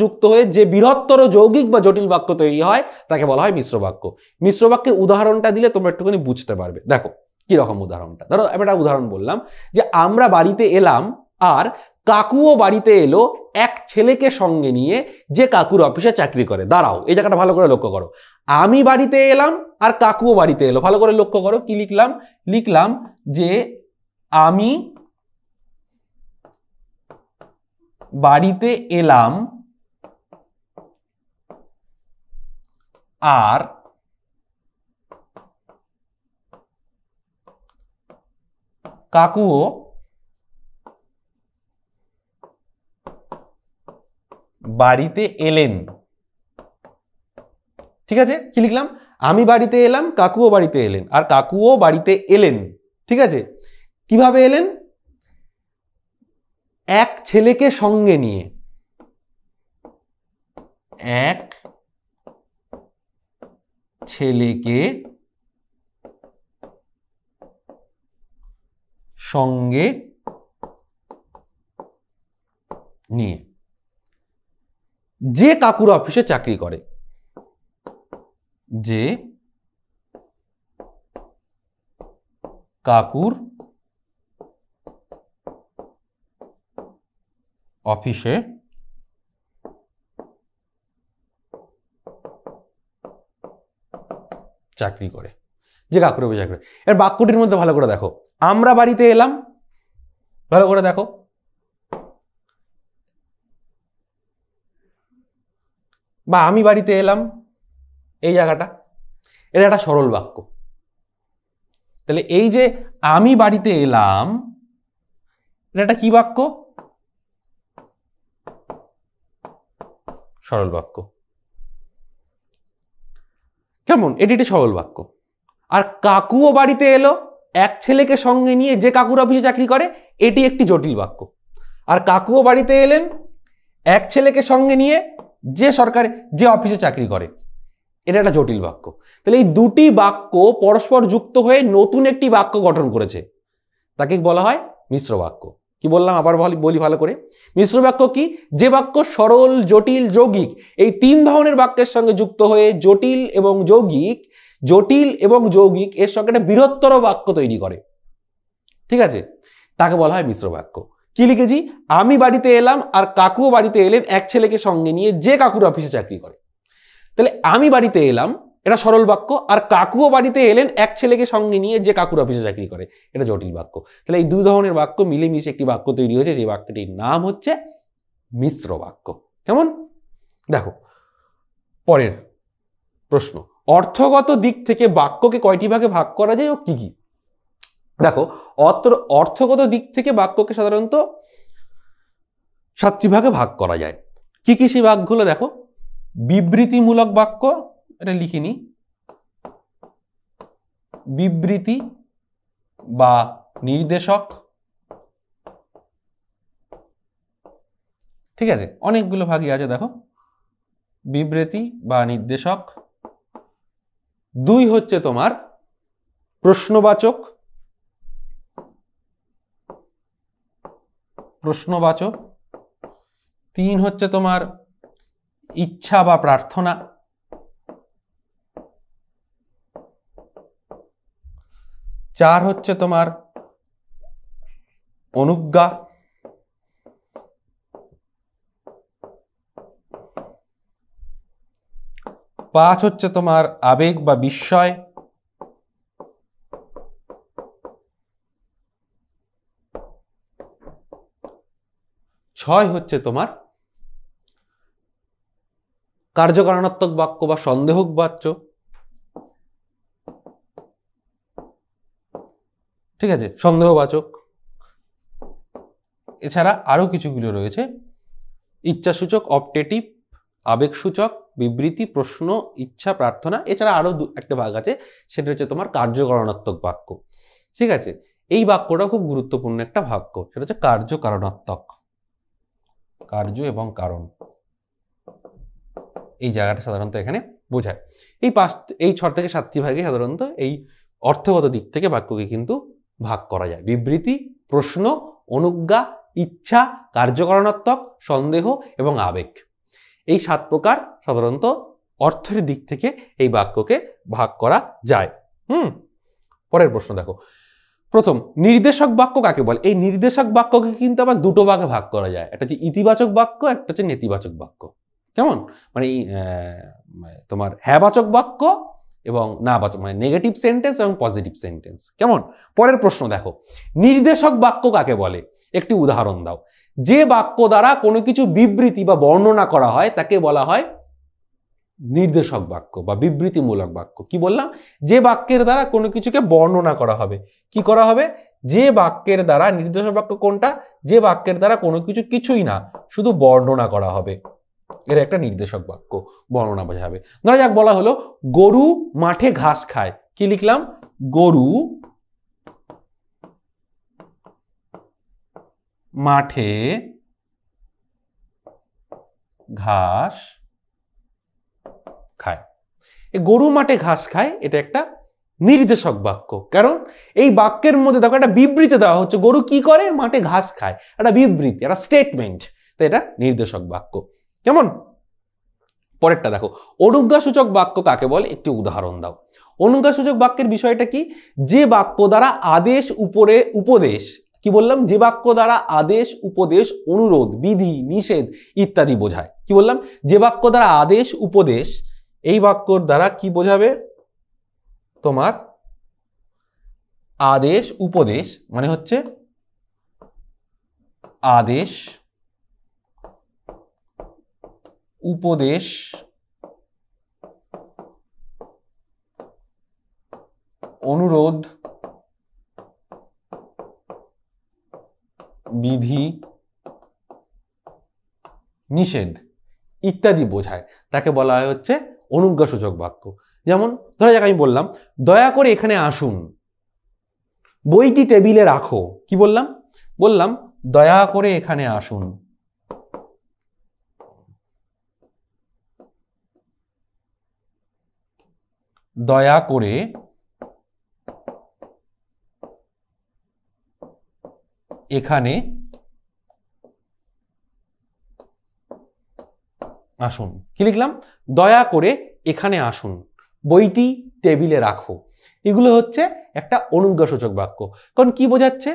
যুক্ত হয়ে যে বৃহত্তর যৌগিক বা জটিল বাক্য তৈরি হয় তাকে বলা হয় মিশ্র বাক্য। মিশ্র বাক্যের উদাহরণটা দিলে তোমরা একটুখানি বুঝতে পারবে। দেখো কি রকম উদাহরণটা, ধরো একটা উদাহরণ বললাম যে আমরা বাড়িতে এলাম আর কাকুও বাড়িতে এলো এক ছেলেকে সঙ্গে নিয়ে যে কাকুর অফিসে চাকরি করে। দাঁড়াও, এই জায়গাটা ভালো করে লক্ষ্য করো। আমি বাড়িতে এলাম আর কাকুও বাড়িতে এলো। ভালো করে লক্ষ্য করো কি লিখলাম? লিখলাম যে আমি বাড়িতে এলাম আর কাকুও বাড়িতে এলেন। ঠিক আছে, কি লিখলাম? আমি বাড়িতে এলাম, কাকুও বাড়িতে এলেন আর কাকুও বাড়িতে এলেন। ঠিক আছে, কিভাবে এলেন? এক ছেলেকে সঙ্গে নিয়ে, এক ছেলেকে সঙ্গে নিয়ে যে কাকুর অফিসে চাকরি করে, যে কাকুর অফিসে চাকরি করে, যে কাকুর অফিসে চাকরি করে। এর বাক্যটির মধ্যে ভালো করে দেখো, আমরা বাড়িতে এলাম ভালো করে দেখো, বা আমি বাড়িতে এলাম, এই জায়গাটা এটা একটা সরল বাক্য। তাহলে এই যে আমি বাড়িতে এলাম, এটা একটা কি বাক্য? সরল বাক্য। কেমন? এটি একটি সরল বাক্য। আর কাকুও বাড়িতে এলো, এক ছেলেকে সঙ্গে নিয়ে, যে কাকুর অফিসে চাকরি করে, এটি একটি জটিল বাক্য। আর কাকুও বাড়িতে এলেন এক ছেলেকে সঙ্গে নিয়ে, যে সরকারি যে অফিসে চাকরি করে, এটা একটা জটিল বাক্য। তাহলে এই দুটি বাক্য পরস্পর যুক্ত হয়ে নতুন একটি বাক্য গঠন করেছে, তাকে বলা হয় মিশ্র বাক্য। কি বললাম আবার বলি ভালো করে। মিশ্র বাক্য কি? যে বাক্য সরল, জটিল, যৌগিক এই তিন ধরনের বাক্যের সঙ্গে যুক্ত হয়ে জটিল এবং যৌগিক এর সঙ্গে একটা বৃহত্তর বাক্য তৈরি করে, ঠিক আছে, তাকে বলা হয় মিশ্র বাক্য। কি লিখেছি? আমি বাড়িতে এলাম আর কাকুও বাড়িতে এলেন এক ছেলেকে সঙ্গে নিয়ে, যে কাকুর অফিসে চাকরি করে। তাহলে আমি বাড়িতে এলাম, এটা সরল বাক্য, আর কাকুও বাড়িতে এলেন এক ছেলেকে সঙ্গে নিয়ে, যে কাকুর অফিসে চাকরি করে, এটা জটিল বাক্য। তাহলে এই দুই ধরনের বাক্য মিলেমিশে একটি বাক্য তৈরি হয়েছে, যে বাক্যটির নাম হচ্ছে মিশ্র বাক্য। কেমন? দেখো পরের প্রশ্ন, অর্থগত দিক থেকে বাক্যকে কয়টি ভাগে ভাগ করা যায় ও কি কি? দেখো, অর্থগত দিক থেকে বাক্যকে সাধারণত 7টি ভাগে ভাগ করা যায়। কি কি সেই ভাগগুলো দেখো। বিবৃতিমূলক বাক্য, এটা লিখিনি, বিবৃতি বা নির্দেশক, ঠিক আছে, অনেকগুলো ভাগই আছে দেখো, বিবৃতি বা নির্দেশক। 2 হচ্ছে তোমার প্রশ্নবাচক, প্রশ্নবাচক। 3 হচ্ছে তোমার ইচ্ছা বা প্রার্থনা। 4 হচ্ছে তোমার অনুজ্ঞা। 5 হচ্ছে তোমার আবেগ বা বিস্ময়। 6 হচ্ছে তোমার কার্যকারণাত্মক বাক্য বা সন্দেহক বাচ্য, ঠিক আছে, সন্দেহবাচক। এছাড়া আরো কিছুগুলো রয়েছে, ইচ্ছাসূচক, অপটেটিভ, আবেগসূচক, বিবৃতি, প্রশ্ন, ইচ্ছা, প্রার্থনা। এছাড়া আরো একটা ভাগ আছে, সেটা হচ্ছে তোমার কার্যকারণাত্মক বাক্য, ঠিক আছে। এই বাক্যটা খুব গুরুত্বপূর্ণ একটা বাক্য, সেটা হচ্ছে কার্যকারণাত্মক, কার্য এবং কারণ, এই জায়গাটা সাধারণত এখানে বোঝায়। এই 6 থেকে 7টি ভাগে সাধারণত এই অর্থগত দিক থেকে বাক্যকে কিন্তু ভাগ করা যায়। বিবৃতি, প্রশ্ন, অনুজ্ঞা, ইচ্ছা, কার্যকারণাত্মক, সন্দেহ এবং আবেগ, এই 7 প্রকার সাধারণত অর্থের দিক থেকে এই বাক্যকে ভাগ করা যায়। পরের প্রশ্ন দেখো, প্রথম, নির্দেশক বাক্য কাকে বলে? এই নির্দেশক বাক্যকে কিন্তু আবার 2টো ভাগে ভাগ করা যায়, একটা হচ্ছে ইতিবাচক বাক্য, একটা হচ্ছে নেতিবাচক বাক্য। কেমন? মানে তোমার হ্যাঁবাচক বাক্য এবং নাবাচক, মানে নেগেটিভ সেন্টেন্স এবং পজিটিভ সেন্টেন্স। কেমন? পরের প্রশ্ন দেখো, নির্দেশক বাক্য কাকে বলে? একটি উদাহরণ দাও। যে বাক্য দ্বারা কোনো কিছু বিবৃতি বা বর্ণনা করা হয় তাকে বলা হয় নির্দেশক বাক্য বা বিবৃতিমূলক বাক্য। কি বললাম? যে বাক্যের দ্বারা কোনো কিছুকে বর্ণনা করা হবে। কি করা হবে? যে বাক্যের দ্বারা, নির্দেশক বাক্য কোনটা? যে বাক্যের দ্বারা কোনো কিছু কিছুই না, শুধু বর্ণনা করা হবে, এর একটা নির্দেশক বাক্য, বর্ণনা বোঝাবে। ধরা যাক বলা হলো গরু মাঠে ঘাস খায়। কি লিখলাম? গরু মাঠে ঘাস খায়। এই গরু মাঠে ঘাস খায়, এটা একটা নির্দেশক বাক্য। কারণ এই বাক্যের মধ্যে দেখো একটা বিবৃতি দেওয়া হচ্ছে, গরু কি করে? মাঠে ঘাস খায়, একটা বিবৃতি, একটা স্টেটমেন্ট, তো এটা নির্দেশক বাক্য। কেমন? পরেরটা দেখো, অনুজ্ঞাসূচক বাক্য কাকে বলে? একটি উদাহরণ দাও। অনুজ্ঞাসূচক বাক্যের বিষয়টা কি? যে বাক্য দ্বারা আদেশ, উপদেশ, কি বললাম? যে বাক্য দ্বারা আদেশ, উপদেশ, অনুরোধ, বিধি, নিষেধ ইত্যাদি বোঝায়। কি বললাম? যে বাক্য দ্বারা আদেশ, উপদেশ, এই বাক্যর দ্বারা কি বোঝাবে? তোমার আদেশ, উপদেশ মানে হচ্ছে আদেশ, উপদেশ, অনুরোধ, বিধি, নিষেধ ইত্যাদি বোঝায়, তাকে বলা হয় হচ্ছে অনুজ্ঞাসূচক বাক্য। যেমন ধরা যাক আমি বললাম দয়া করে এখানে আসুন, বইটি টেবিলে রাখো। কি বললাম? বললাম দয়া করে এখানে আসুন। দয়া করে এখানে আসুন। কি লিখলাম? দয়া করে এখানে আসুন, বইটি টেবিলে রাখো। এগুলো হচ্ছে একটা অনুজ্ঞাসূচক বাক্য। কারণ কি বোঝাচ্ছে?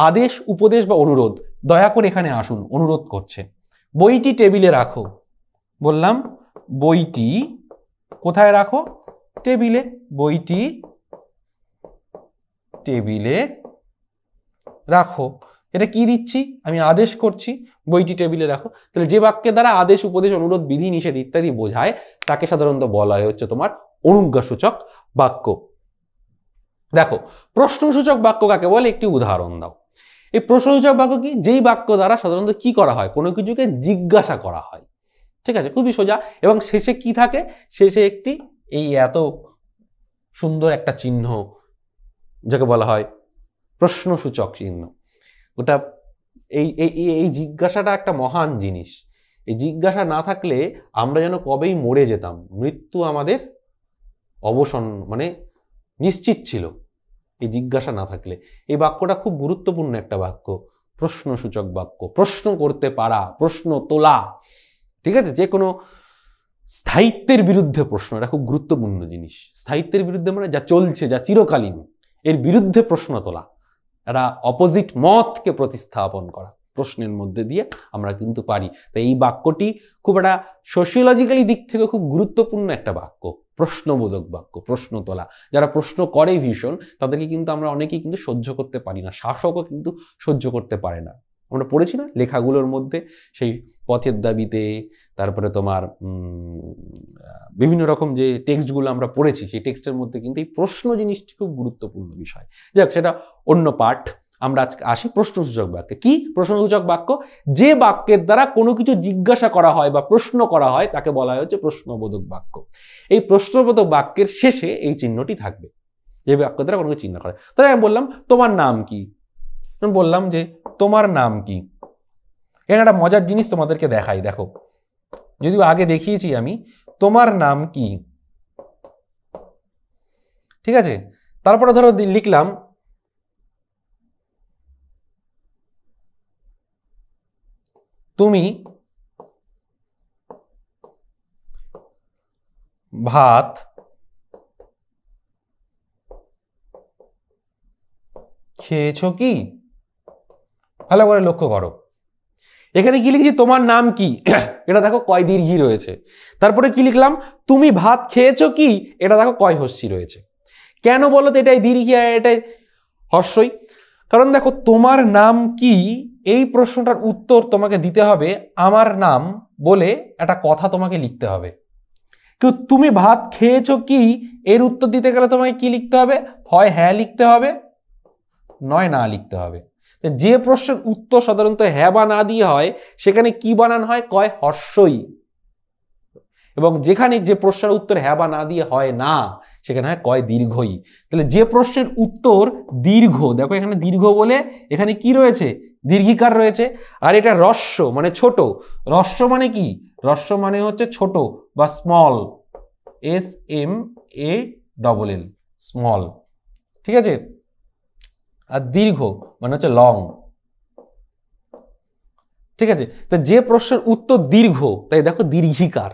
আদেশ, উপদেশ বা অনুরোধ। দয়া করে এখানে আসুন, অনুরোধ করছে। বইটি টেবিলে রাখো, বললাম বইটি কোথায় রাখো? টেবিলে। বইটি টেবিলে রাখো। এটা কি দিচ্ছি? আমি আদেশ করছি বইটি টেবিলে রাখো। তাহলে যে বাক্যের দ্বারা আদেশ, উপদেশ, অনুরোধ, বিধি, নিষেধ ইত্যাদি বোঝায় তাকে সাধারণত বলা হয় হচ্ছে তোমার অনুজ্ঞাসূচক বাক্য। দেখো প্রশ্নসূচক বাক্য কাকে বলে? একটি উদাহরণ দাও। এই প্রশ্নসূচক বাক্য কি? যেই বাক্য দ্বারা সাধারণত কি করা হয়? কোনো কিছুকে জিজ্ঞাসা করা হয়। ঠিক আছে, খুবই সোজা। এবং শেষে কি থাকে? শেষে একটি এই এত সুন্দর একটা চিহ্ন, যাকে বলা হয় প্রশ্নসূচক চিহ্ন। ওটা এই জিজ্ঞাসাটা একটা মহান জিনিস। এই জিজ্ঞাসা না থাকলে আমরা যেন কবেই মরে যেতাম, মৃত্যু আমাদের অবসান মানে নিশ্চিত ছিল এই জিজ্ঞাসা না থাকলে। এই বাক্যটা খুব গুরুত্বপূর্ণ একটা বাক্য, প্রশ্নসূচক বাক্য। প্রশ্ন করতে পারা, প্রশ্ন তোলা। ঠিক আছে, যে কোনো স্থায়িত্বের বিরুদ্ধে প্রশ্ন, এটা খুব গুরুত্বপূর্ণ জিনিস। স্থায়িত্বের বিরুদ্ধে মানে যা চলছে, যা চিরকালীন, এর বিরুদ্ধে প্রশ্ন তোলা, একটা অপোজিট মতকে প্রতিস্থাপন করা প্রশ্নের মধ্যে দিয়ে আমরা কিন্তু পারি। তাই এই বাক্যটি খুব একটা সোশিওলজিক্যালি দিক থেকে খুব গুরুত্বপূর্ণ একটা বাক্য, প্রশ্নবোধক বাক্য, প্রশ্ন তোলা। যারা প্রশ্ন করে ভীষণ, তাদেরকে কিন্তু আমরা অনেকেই কিন্তু সহ্য করতে পারি না, শাসকও কিন্তু সহ্য করতে পারে না। আমরা পড়েছি না লেখাগুলোর মধ্যে, সেই পথের দাবিতে, তারপরে তোমার বিভিন্ন রকম যে টেক্সটগুলো আমরা পড়েছি, সেই টেক্সটের মধ্যে কিন্তু এই প্রশ্ন জিনিসটি খুব গুরুত্বপূর্ণ বিষয়। যাক, সেটা অন্য পাঠ। আমরা আজকে আসি প্রশ্নসূচক বাক্যে। কি প্রশ্নসূচক বাক্য? যে বাক্যের দ্বারা কোনো কিছু জিজ্ঞাসা করা হয় বা প্রশ্ন করা হয় তাকে বলা হয় হচ্ছে প্রশ্নবোধক বাক্য। এই প্রশ্নবোধক বাক্যের শেষে এই চিহ্নটি থাকবে, যে বাক্য দ্বারা কোনো কিছু চিহ্ন করে। তাহলে আমি বললাম তোমার নাম কি? আমি বললাম যে তোমার নাম কি? এখানে একটা মজার জিনিস তোমাদেরকে দেখাই, দেখো, যদিও আগে দেখিয়েছি আমি। তোমার নাম কি? ঠিক আছে, তারপরে ধরো লিখলাম তুমি ভাত খেয়েছো কি? ভালো করে লক্ষ্য করো, এখানে কি লিখেছি? তোমার নাম কি? এটা দেখো কয় দীর্ঘী রয়েছে। তারপরে কি লিখলাম? তুমি ভাত খেয়েছো কি? এটা দেখো কয় হস্যি রয়েছে। কেন বলো তো এটাই দীর্ঘী আর এটাই হস্যই? কারণ দেখো তোমার নাম কি, এই প্রশ্নটার উত্তর তোমাকে দিতে হবে আমার নাম বলে একটা কথা তোমাকে লিখতে হবে। কিন্তু তুমি ভাত খেয়েছো কি এর উত্তর দিতে গেলে তোমাকে কি লিখতে হবে? হয় হ্যাঁ লিখতে হবে, নয় না লিখতে হবে। যে প্রশ্নের উত্তর সাধারণত হ্যাঁ বা না দিয়ে হয়, সেখানে কি বানান হয়? কয় হর্ষই। এবং যেখানে যে প্রশ্নের উত্তর হ্যাঁ বা না দিয়ে হয় না, সেখানে হয় কয় দীর্ঘই। তাহলে যে প্রশ্নের উত্তর দীর্ঘ, দেখো এখানে দীর্ঘ বলে এখানে কি রয়েছে? দীর্ঘিকার রয়েছে। আর এটা হ্রস্ব মানে ছোট। হ্রস্ব মানে কি? হ্রস্ব মানে হচ্ছে ছোট বা স্মল, SMALL, স্মল। ঠিক আছে, আর দীর্ঘ মানে হচ্ছে লং। ঠিক আছে, তা যে প্রশ্নের উত্তর দীর্ঘ, তাই দেখো দীর্ঘিকার।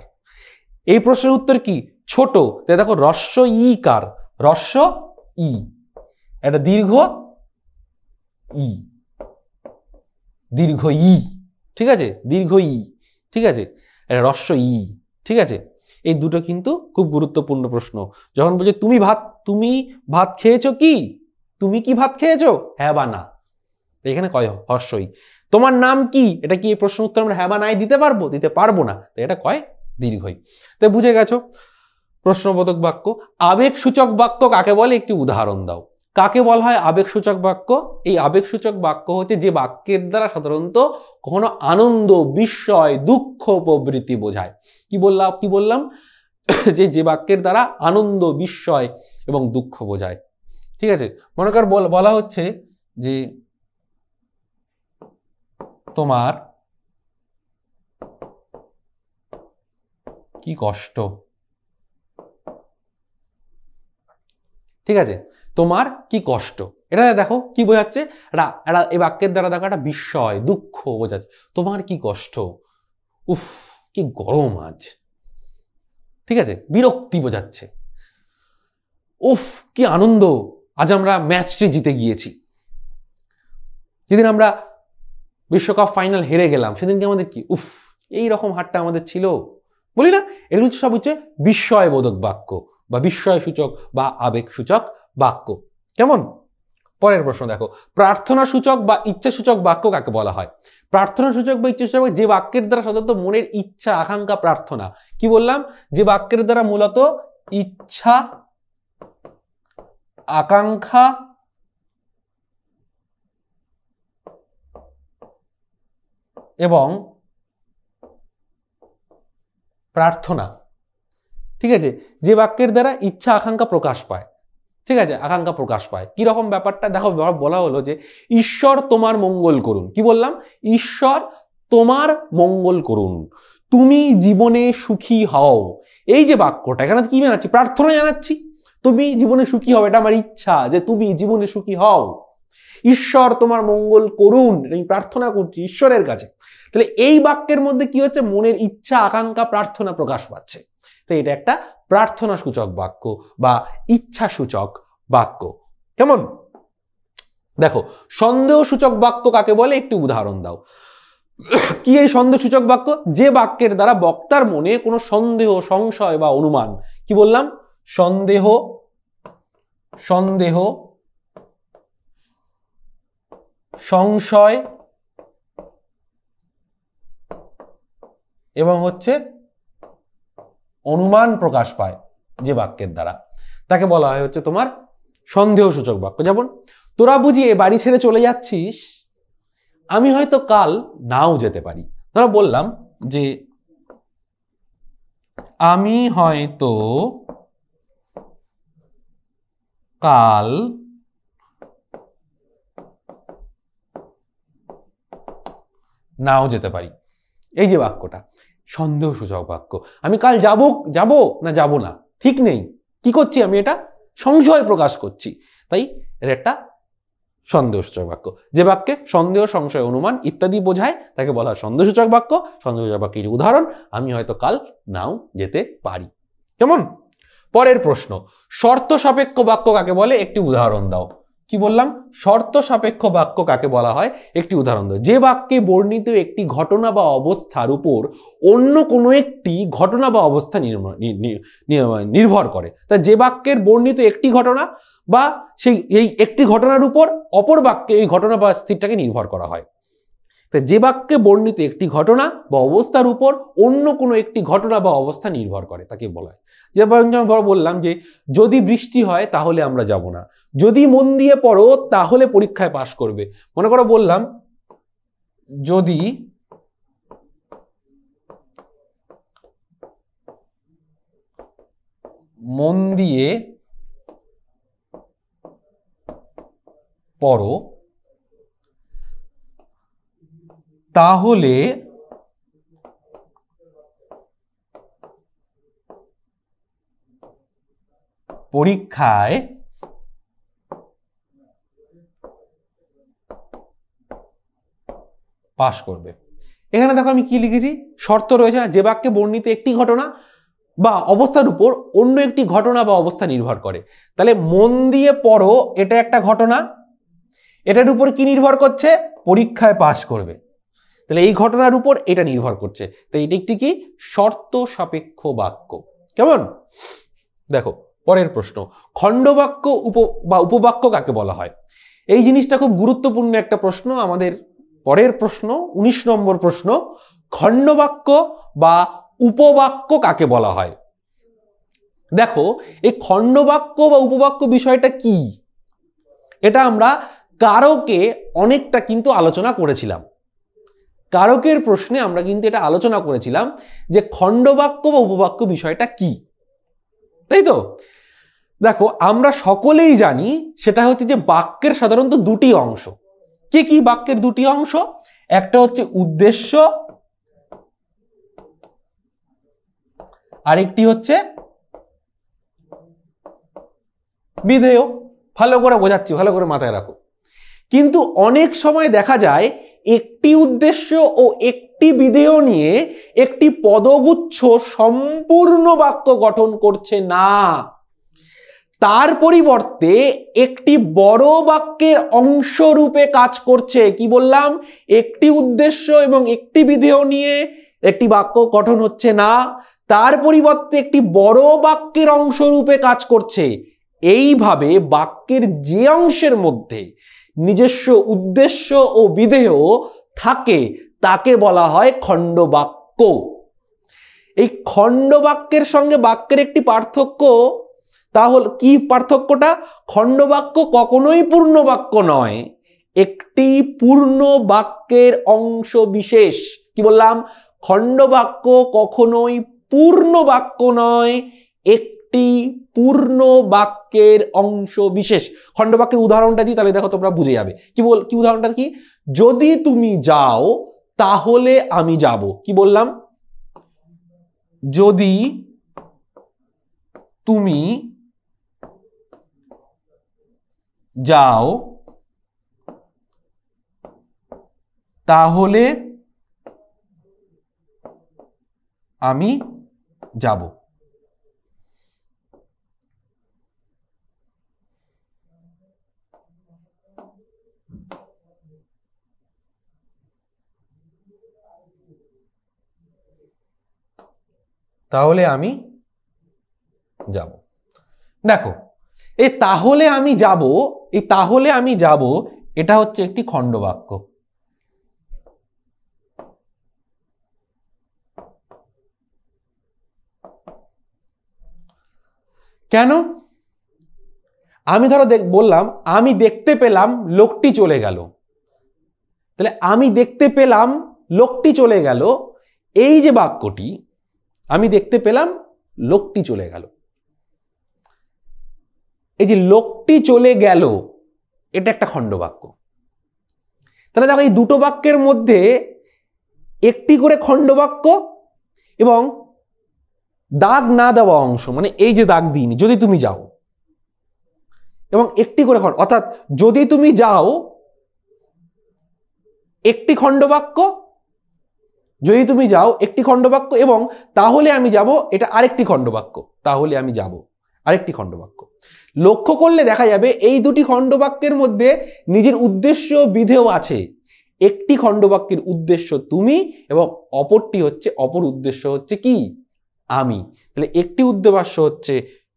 এই প্রশ্নের উত্তর কি? ছোট, তাই দেখো হ্রস্ব ই কার, হ্রস্ব ই। এটা দীর্ঘ ই, দীর্ঘ ই। ঠিক আছে, দীর্ঘ ই। ঠিক আছে, এটা হ্রস্ব ই। ঠিক আছে, এই দুটো কিন্তু খুব গুরুত্বপূর্ণ প্রশ্ন। যখন বলছে তুমি ভাত খেয়েছো কি, তুমি কি ভাত খেয়েছো, হ্যাঁ বা না, এখানে কয় হর্ষই। তোমার নাম কি, এটা কি এই প্রশ্ন উত্তর আমরা হ্যাঁ বা নাই দিতে পারবো? দিতে পারবো না, তো এটা কয় দীর্ঘই। তো বুঝে গেছো প্রশ্নবোধক বাক্য। আবেগসূচক বাক্য কাকে বলে একটি উদাহরণ দাও। কাকে বলা হয় আবেগসূচক বাক্য? এই আবেগসূচক বাক্য হচ্ছে যে বাক্যের দ্বারা সাধারণত কখনো আনন্দ, বিস্ময়, দুঃখ প্রবৃত্তি বোঝায়। কি বললাম যে বাক্যের দ্বারা আনন্দ, বিস্ময় এবং দুঃখ বোঝায়। ঠিক আছে, মনে কর বলা হচ্ছে যে তোমার কি কষ্ট। ঠিক আছে, তোমার কি কষ্ট, এটা দেখো কি বোঝাচ্ছে, এই বাক্যের দ্বারা দেখো একটা বিস্ময়, দুঃখ বোঝাচ্ছে। তোমার কি কষ্ট, উফ কি গরম আজ। ঠিক আছে, বিরক্তি বোঝাচ্ছে। উফ কি আনন্দ, আজ আমরা ম্যাচটি জিতে গিয়েছি। যেদিন আমরা বিশ্বকাপ ফাইনাল হেরে গেলাম সেদিনকে আমাদের কি উফ এই রকম হারটা আমাদের ছিল, বলি না? এগুলো সব হচ্ছে বিস্ময়বোধক বাক্য বা বিস্ময়সূচক বা আবেগসূচক বাক্য। কেমন? পরের প্রশ্ন দেখো, প্রার্থনা সূচক বা ইচ্ছাসূচক বাক্য কাকে বলা হয়? প্রার্থনা সূচক বা ইচ্ছাসূচক যে বাক্যের দ্বারা সাধারণত মনের ইচ্ছা, আকাঙ্ক্ষা, প্রার্থনা, কি বললাম, যে বাক্যের দ্বারা মূলত ইচ্ছা, আকাঙ্ক্ষা এবং প্রার্থনা, ঠিক আছে, যে বাক্যের দ্বারা ইচ্ছা আকাঙ্ক্ষা প্রকাশ পায়। ঠিক আছে, আকাঙ্ক্ষা প্রকাশ পায়। কিরকম ব্যাপারটা দেখো, বলা হলো যে ঈশ্বর তোমার মঙ্গল করুন। কি বললাম? ঈশ্বর তোমার মঙ্গল করুন, তুমি জীবনে সুখী হও। এই যে বাক্যটা, এখানে কি জানাচ্ছি? প্রার্থনা জানাচ্ছি। তুমি জীবনে সুখী হও, এটা আমার ইচ্ছা যে তুমি জীবনে সুখী হও। ঈশ্বর তোমার মঙ্গল করুন, আমি প্রার্থনা করছি ঈশ্বরের কাছে। তাহলে এই বাক্যের মধ্যে কি হচ্ছে? মনের ইচ্ছা, আকাঙ্ক্ষা, প্রার্থনা প্রকাশ পাচ্ছে। তো এটা একটা প্রার্থনা সূচক বাক্য বা ইচ্ছা সূচক বাক্য। কেমন? দেখো, সন্দেহ সূচক বাক্য কাকে বলে একটি উদাহরণ দাও। কি এই সন্দেহ সূচক বাক্য? যে বাক্যের দ্বারা বক্তার মনে কোনো সন্দেহ, সংশয় বা অনুমান, কি বললাম, সন্দেহ, সংশয় এবং হচ্ছে অনুমান প্রকাশ পায় যে বাক্যের দ্বারা, তাকে বলা হয় হচ্ছে তোমার সন্দেহসূচক বাক্য। যেমন, তোরা বুঝি এ বাড়ি ছেড়ে চলে যাচ্ছিস, আমি হয়তো কাল নাও যেতে পারি। ধরো বললাম যে আমি হয়তো কাল নাও যেতে পারি। এই যে বাক্যটা সন্দেহসূচক বাক্য। আমি কাল যাব না যাব না ঠিক নেই, কি করছি আমি? এটা সংশয় প্রকাশ করছি। তাই এর একটা সন্দেহসূচক বাক্য। যে বাক্যে সন্দেহ, সংশয়, অনুমান ইত্যাদি বোঝায় তাকে বলা হয় সন্দেহসূচক বাক্য। সন্দেহসূচক বাক্যের উদাহরণ, আমি হয়তো কাল নাও যেতে পারি। কেমন? পরের প্রশ্ন, শর্ত সাপেক্ষ বাক্য কাকে বলে একটি উদাহরণ দাও। কি বললাম? শর্ত সাপেক্ষ বাক্য কাকে বলা হয় একটি উদাহরণ দাও। যে বাক্যে বর্ণিত একটি ঘটনা বা অবস্থার উপর অন্য কোনো একটি ঘটনা বা অবস্থা নির্ভর করে। তা যে বাক্যের বর্ণিত একটি ঘটনা বা এই একটি ঘটনার উপর অপর বাক্যে এই ঘটনা বা স্থিরটাকে নির্ভর করা হয়। যে বাক্যে বর্ণিত একটি ঘটনা বা অবস্থার উপর অন্য কোনো একটি ঘটনা বা অবস্থা নির্ভর করে তাকে বলা হয়। যেমন বললাম যে যদি বৃষ্টি হয় তাহলে আমরা যাব না, যদি মন দিয়ে পড়ো তাহলে পরীক্ষায় পাশ করবে। মনে করো বললাম যদি মন দিয়ে পড়ো তাহলে পরীক্ষায় পাশ করবে। এখানে দেখো আমি কি লিখেছি, শর্ত রয়েছে না, যে বাক্যে বর্ণিত একটি ঘটনা বা অবস্থার উপর অন্য একটি ঘটনা বা অবস্থা নির্ভর করে। তাহলে মন দিয়ে পড়ো এটা একটা ঘটনা, এটার উপর কি নির্ভর করছে? পরীক্ষায় পাশ করবে। তাহলে এই ঘটনার উপর এটা নির্ভর করছে। তাই এটি একটি কি শর্ত সাপেক্ষ বাক্য। কেমন? দেখো পরের প্রশ্ন, খণ্ডবাক্য বা উপবাক্য কাকে বলা হয়? এই জিনিসটা খুব গুরুত্বপূর্ণ একটা প্রশ্ন আমাদের পরের প্রশ্ন 19 নম্বর প্রশ্ন, খণ্ডবাক্য বা উপবাক্য কাকে বলা হয়? দেখো, এই খণ্ডবাক্য বা উপবাক্য বিষয়টা কি, এটা আমরা কারকে অনেকটা কিন্তু আলোচনা করেছিলাম। কারকের প্রশ্নে আমরা কিন্তু এটা আলোচনা করেছিলাম যে খণ্ডবাক্য বা উপবাক্য বিষয়টা কি, তাই তো? দেখো, আমরা সকলেই জানি সেটা হচ্ছে যে বাক্যের সাধারণত দুটি অংশ। কি কি বাক্যের দুটি অংশ? একটা হচ্ছে উদ্দেশ্য, আরেকটি হচ্ছে বিধেয়। ভালো করে বোঝাচ্ছি, ভালো করে মাথায় রাখো। কিন্তু অনেক সময় দেখা যায় একটি উদ্দেশ্য ও একটি বিধেয় নিয়ে একটি পদগুচ্ছ সম্পূর্ণ বাক্য গঠন করছে না, তার পরিবর্তে একটি বড় বাক্যের অংশ রূপে কাজ করছে। কি বললাম? একটি উদ্দেশ্য এবং একটি বিধেয় নিয়ে একটি বাক্য গঠন হচ্ছে না, তার পরিবর্তে একটি বড় বাক্যের অংশ রূপে কাজ করছে। এইভাবে বাক্যের যে অংশের মধ্যে নিজস্ব উদ্দেশ্য ও বিধেয় থাকে তাকে বলা হয় খণ্ডবাক্য। এই খণ্ডবাক্যের সঙ্গে বাক্যের একটি পার্থক্য, তাহলে কি পার্থক্যটা? খণ্ডবাক্য কখনোই পূর্ণ বাক্য নয়, একটি পূর্ণ বাক্যের অংশ বিশেষ। কি বললাম? খণ্ডবাক্য কখনোই পূর্ণ বাক্য নয়, একটি পূর্ণ বাক্যের অংশ বিশেষ। খণ্ডবাক্যের উদাহরণটা দিই, তাহলে দেখো তোমরা বুঝে যাবে। কি উদাহরণটা কি? যদি তুমি যাও তাহলে আমি যাব। কি বললাম? যদি তুমি যাও তাহলে আমি যাব। তাহলে আমি যাব। দেখো, এই তাহলে আমি যাব, এই তাহলে আমি যাব, এটা হচ্ছে একটি খণ্ডবাক্য। কেন? আমি ধরো বললাম আমি দেখতে পেলাম লোকটি চলে গেল, তাহলে আমি দেখতে পেলাম লোকটি চলে গেল, এই যে বাক্যটি, আমি দেখতে পেলাম লোকটি চলে গেল, এই যে লোকটি চলে গেল, এটা একটা খণ্ডবাক্য। তাহলে দেখো, এই দুটো বাক্যের মধ্যে একটি করে খণ্ডবাক্য এবং দাগ না দেওয়া অংশ, মানে এই যে দাগ দিইনি, যদি তুমি যাও, এবং একটি করে অর্থাৎ যদি তুমি যাও একটি খণ্ডবাক্য, যদি তুমি যাও একটি খণ্ডবাক্য, এবং তাহলে আমি যাব এটা আরেকটি খণ্ডবাক্য, তাহলে আমি যাব আরেকটি খণ্ডবাক্য। লক্ষ্য করলে দেখা যাবে এই দুটি খণ্ডবাক্যের মধ্যে নিজের উদ্দেশ্য বিধেয় আছে। একটি খণ্ডবাক্যের উদ্দেশ্য তুমি এবং অপর উদ্দেশ্য হচ্ছে কি? আমি। তাহলে একটি উদ্দেশ্য হচ্ছে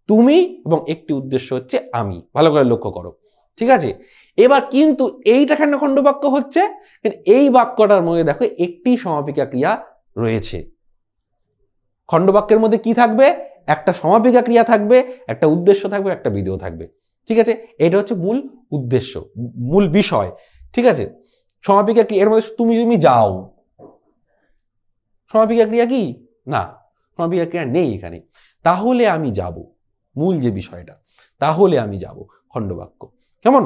তুমি এবং একটি উদ্দেশ্য হচ্ছে আমি। ভালো করে লক্ষ্য করো, ঠিক আছে? এবার কিন্তু এইটা কেন খণ্ডবাক্য হচ্ছে? এই বাক্যটার মধ্যে দেখো একটি সমাপিকা ক্রিয়া রয়েছে। খণ্ডবাক্যের মধ্যে কি থাকবে? একটা সমাপিকা ক্রিয়া থাকবে, একটা উদ্দেশ্য থাকবে, একটা বিধেয় থাকবে, ঠিক আছে? এটা হচ্ছে মূল উদ্দেশ্য, মূল বিষয়, ঠিক আছে? সমাপিকা ক্রিয়া এর মধ্যে তুমি যাও, সমাপিকা ক্রিয়া কি? না, সমাপিকা ক্রিয়া নেই এখানে। তাহলে আমি যাব, মূল যে বিষয়টা, তাহলে আমি যাব, খণ্ডবাক্য। কেমন?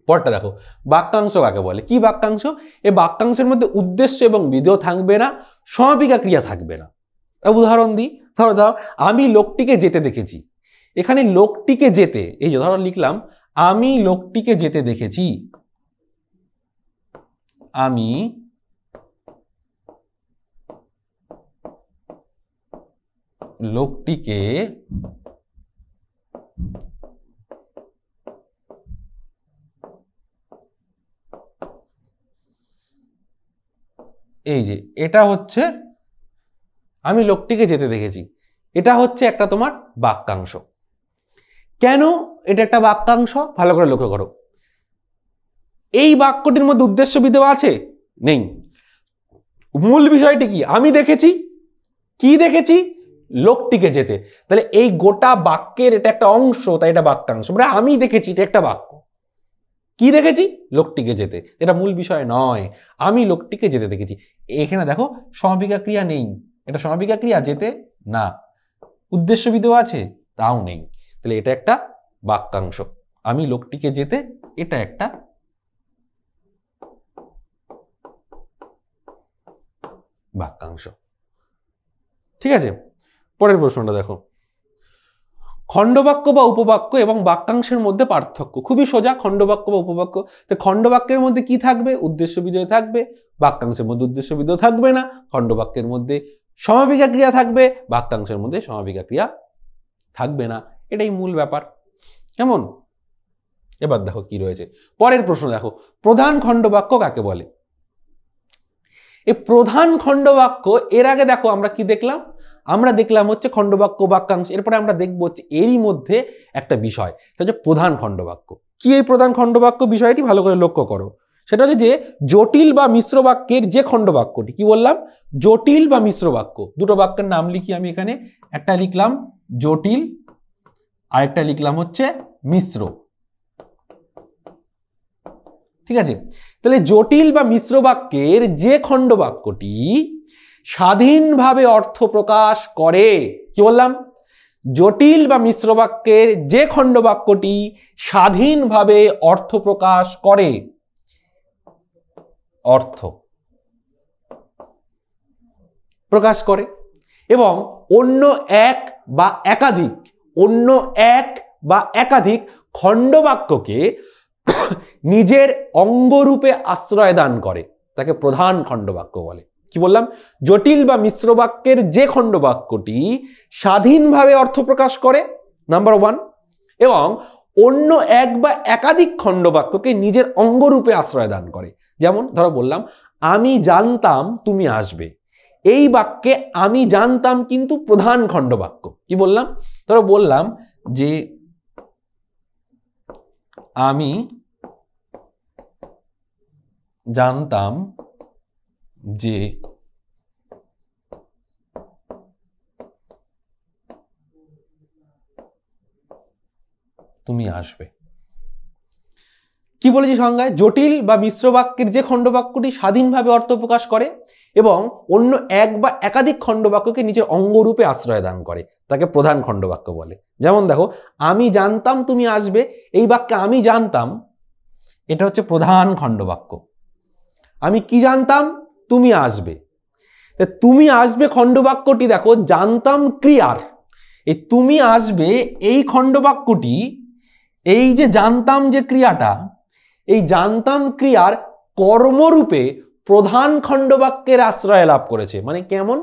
পরটা দেখো, বাক্যাংশ কাকে বলে? কি বাক্যাংশ? এই বাক্যাংশের মধ্যে উদ্দেশ্য এবং বিধেয় থাকবে না, সমাপিকা ক্রিয়া থাকবে না। উদাহরণ দিই, ধরো আমি লোকটিকে যেতে দেখেছি। এখানে লোকটিকে যেতে, এই যে ধরো লিখলাম আমি লোকটিকে যেতে দেখেছি, আমি লোকটিকে এই যে এটা হচ্ছে আমি লোকটিকে যেতে দেখেছি, এটা হচ্ছে একটা তোমার বাক্যাংশ। কেন এটা একটা বাক্যাংশ? ভালো করে লক্ষ্য করো, এই বাক্যটির মধ্যে উদ্দেশ্যবি দেওয়া আছে? নেই। মূল বিষয়টি কি? আমি দেখেছি, কি দেখেছি? লোকটিকে যেতে। তাহলে এই গোটা বাক্যের এটা একটা অংশ, তাই এটা বাক্যাংশ। মানে আমি দেখেছি, এটা একটা বাক্য। কি দেখেছি? লোকটিকে যেতে। এটা মূল বিষয় নয়। আমি লোকটিকে যেতে দেখেছি। এখানে দেখো সমাপিকা ক্রিয়া নেই। এটা সমাপিকা ক্রিয়া যেতে না। উদ্দেশ্যবি দেওয়া আছে? তাও নেই। তাহলে এটা একটা বাক্যাংশ। আমি লোকটিকে যেতে, এটা একটা বাক্যাংশ। ঠিক আছে, পরের প্রশ্নটা দেখো। খণ্ডবাক্য বা উপবাক্য এবং বাক্যাংশের মধ্যে পার্থক্য। খুবই সোজা। খণ্ডবাক্য বা উপবাক্য, তো খণ্ডবাক্যের মধ্যে কি থাকবে? উদ্দেশ্য বিধেয় থাকবে। বাক্যাংশের মধ্যে উদ্দেশ্য বিধেয় থাকবে না। খণ্ডবাক্যের মধ্যে সমাপিকা ক্রিয়া থাকবে, বাক্যাংশের মধ্যে সমাপিকা ক্রিয়া থাকবে না। এটাই মূল ব্যাপার। কেমন? এবার দেখো কি রয়েছে পরের প্রশ্ন। দেখো, প্রধান খণ্ডবাক্য কাকে বলে? এই প্রধান খণ্ডবাক্য, এর আগে দেখো আমরা কি দেখলাম? আমরা দেখলাম হচ্ছে খণ্ডবাক্য, বাক্যাংশ। এরপরে আমরা দেখবো হচ্ছে এরই মধ্যে একটা বিষয়, সেটা হচ্ছে প্রধান খণ্ডবাক্য। কি এই প্রধান খণ্ডবাক্য বিষয়টি ভালো করে লক্ষ্য করো। সেটা হচ্ছে যে জটিল বা মিশ্র বাক্যের যে খণ্ডবাক্যটি, কি বললাম? জটিল বা মিশ্র বাক্য। দুটো বাক্যের নাম লিখি আমি এখানে। একটা লিখলাম জটিল, আরেকটা লিখলাম হচ্ছে মিশ্র। ঠিক আছে, তাহলে জটিল বা মিশ্র বাক্যের যে খণ্ডবাক্যটি স্বাধীনভাবে অর্থ প্রকাশ করে, কি বললাম? জটিল বা মিশ্র বাক্যের যে খণ্ডবাক্যটি স্বাধীনভাবে অর্থ প্রকাশ করে, অর্থ প্রকাশ করে, এবং অন্য এক বা একাধিক খণ্ডবাক্যকে নিজের অঙ্গরূপে আশ্রয় দান করে, তাকে প্রধান খণ্ডবাক্য বলে। কি বললাম? জটিল বা মিশ্র বাক্যের যে খণ্ডবাক্যটি স্বাধীনভাবে অর্থ প্রকাশ করে, নাম্বার 1, এবং অন্য এক বা একাধিক খণ্ডবাক্যকে নিজের অঙ্গরূপে আশ্রয় দান করে। যেমন ধরো বললাম, আমি জানতাম তুমি আসবে। এই বাক্যে আমি জানতাম কিন্তু প্রধান খণ্ডবাক্য। কি বললাম? ধরো বললাম যে আমি জানতাম যে তুমি আসবে। কি বলেছি সংজ্ঞায়? জটিল বা মিশ্র বাক্যের যে খণ্ডবাক্যটি স্বাধীনভাবে অর্থ প্রকাশ করে এবং অন্য এক বা একাধিক খণ্ডবাক্যকে নিজের অঙ্গরূপে আশ্রয় দান করে, তাকে প্রধান খণ্ডবাক্য বলে। যেমন দেখো, আমি জানতাম তুমি আসবে, এই বাক্যে আমি জানতাম, এটা হচ্ছে প্রধান খণ্ডবাক্য। আমি কি জানতাম? তুমি আসবে। তুমি আসবে খণ্ডবাক্যটি দেখো জানতাম ক্রিয়ার, এই তুমি আসবে এই খণ্ডবাক্যটি, এই যে জানতাম যে ক্রিয়াটা, এই জানতাম ক্রিয়ার কর্মরূপে প্রধান খণ্ডবাক্যের আশ্রয় লাভ করেছে। মানে কেমন?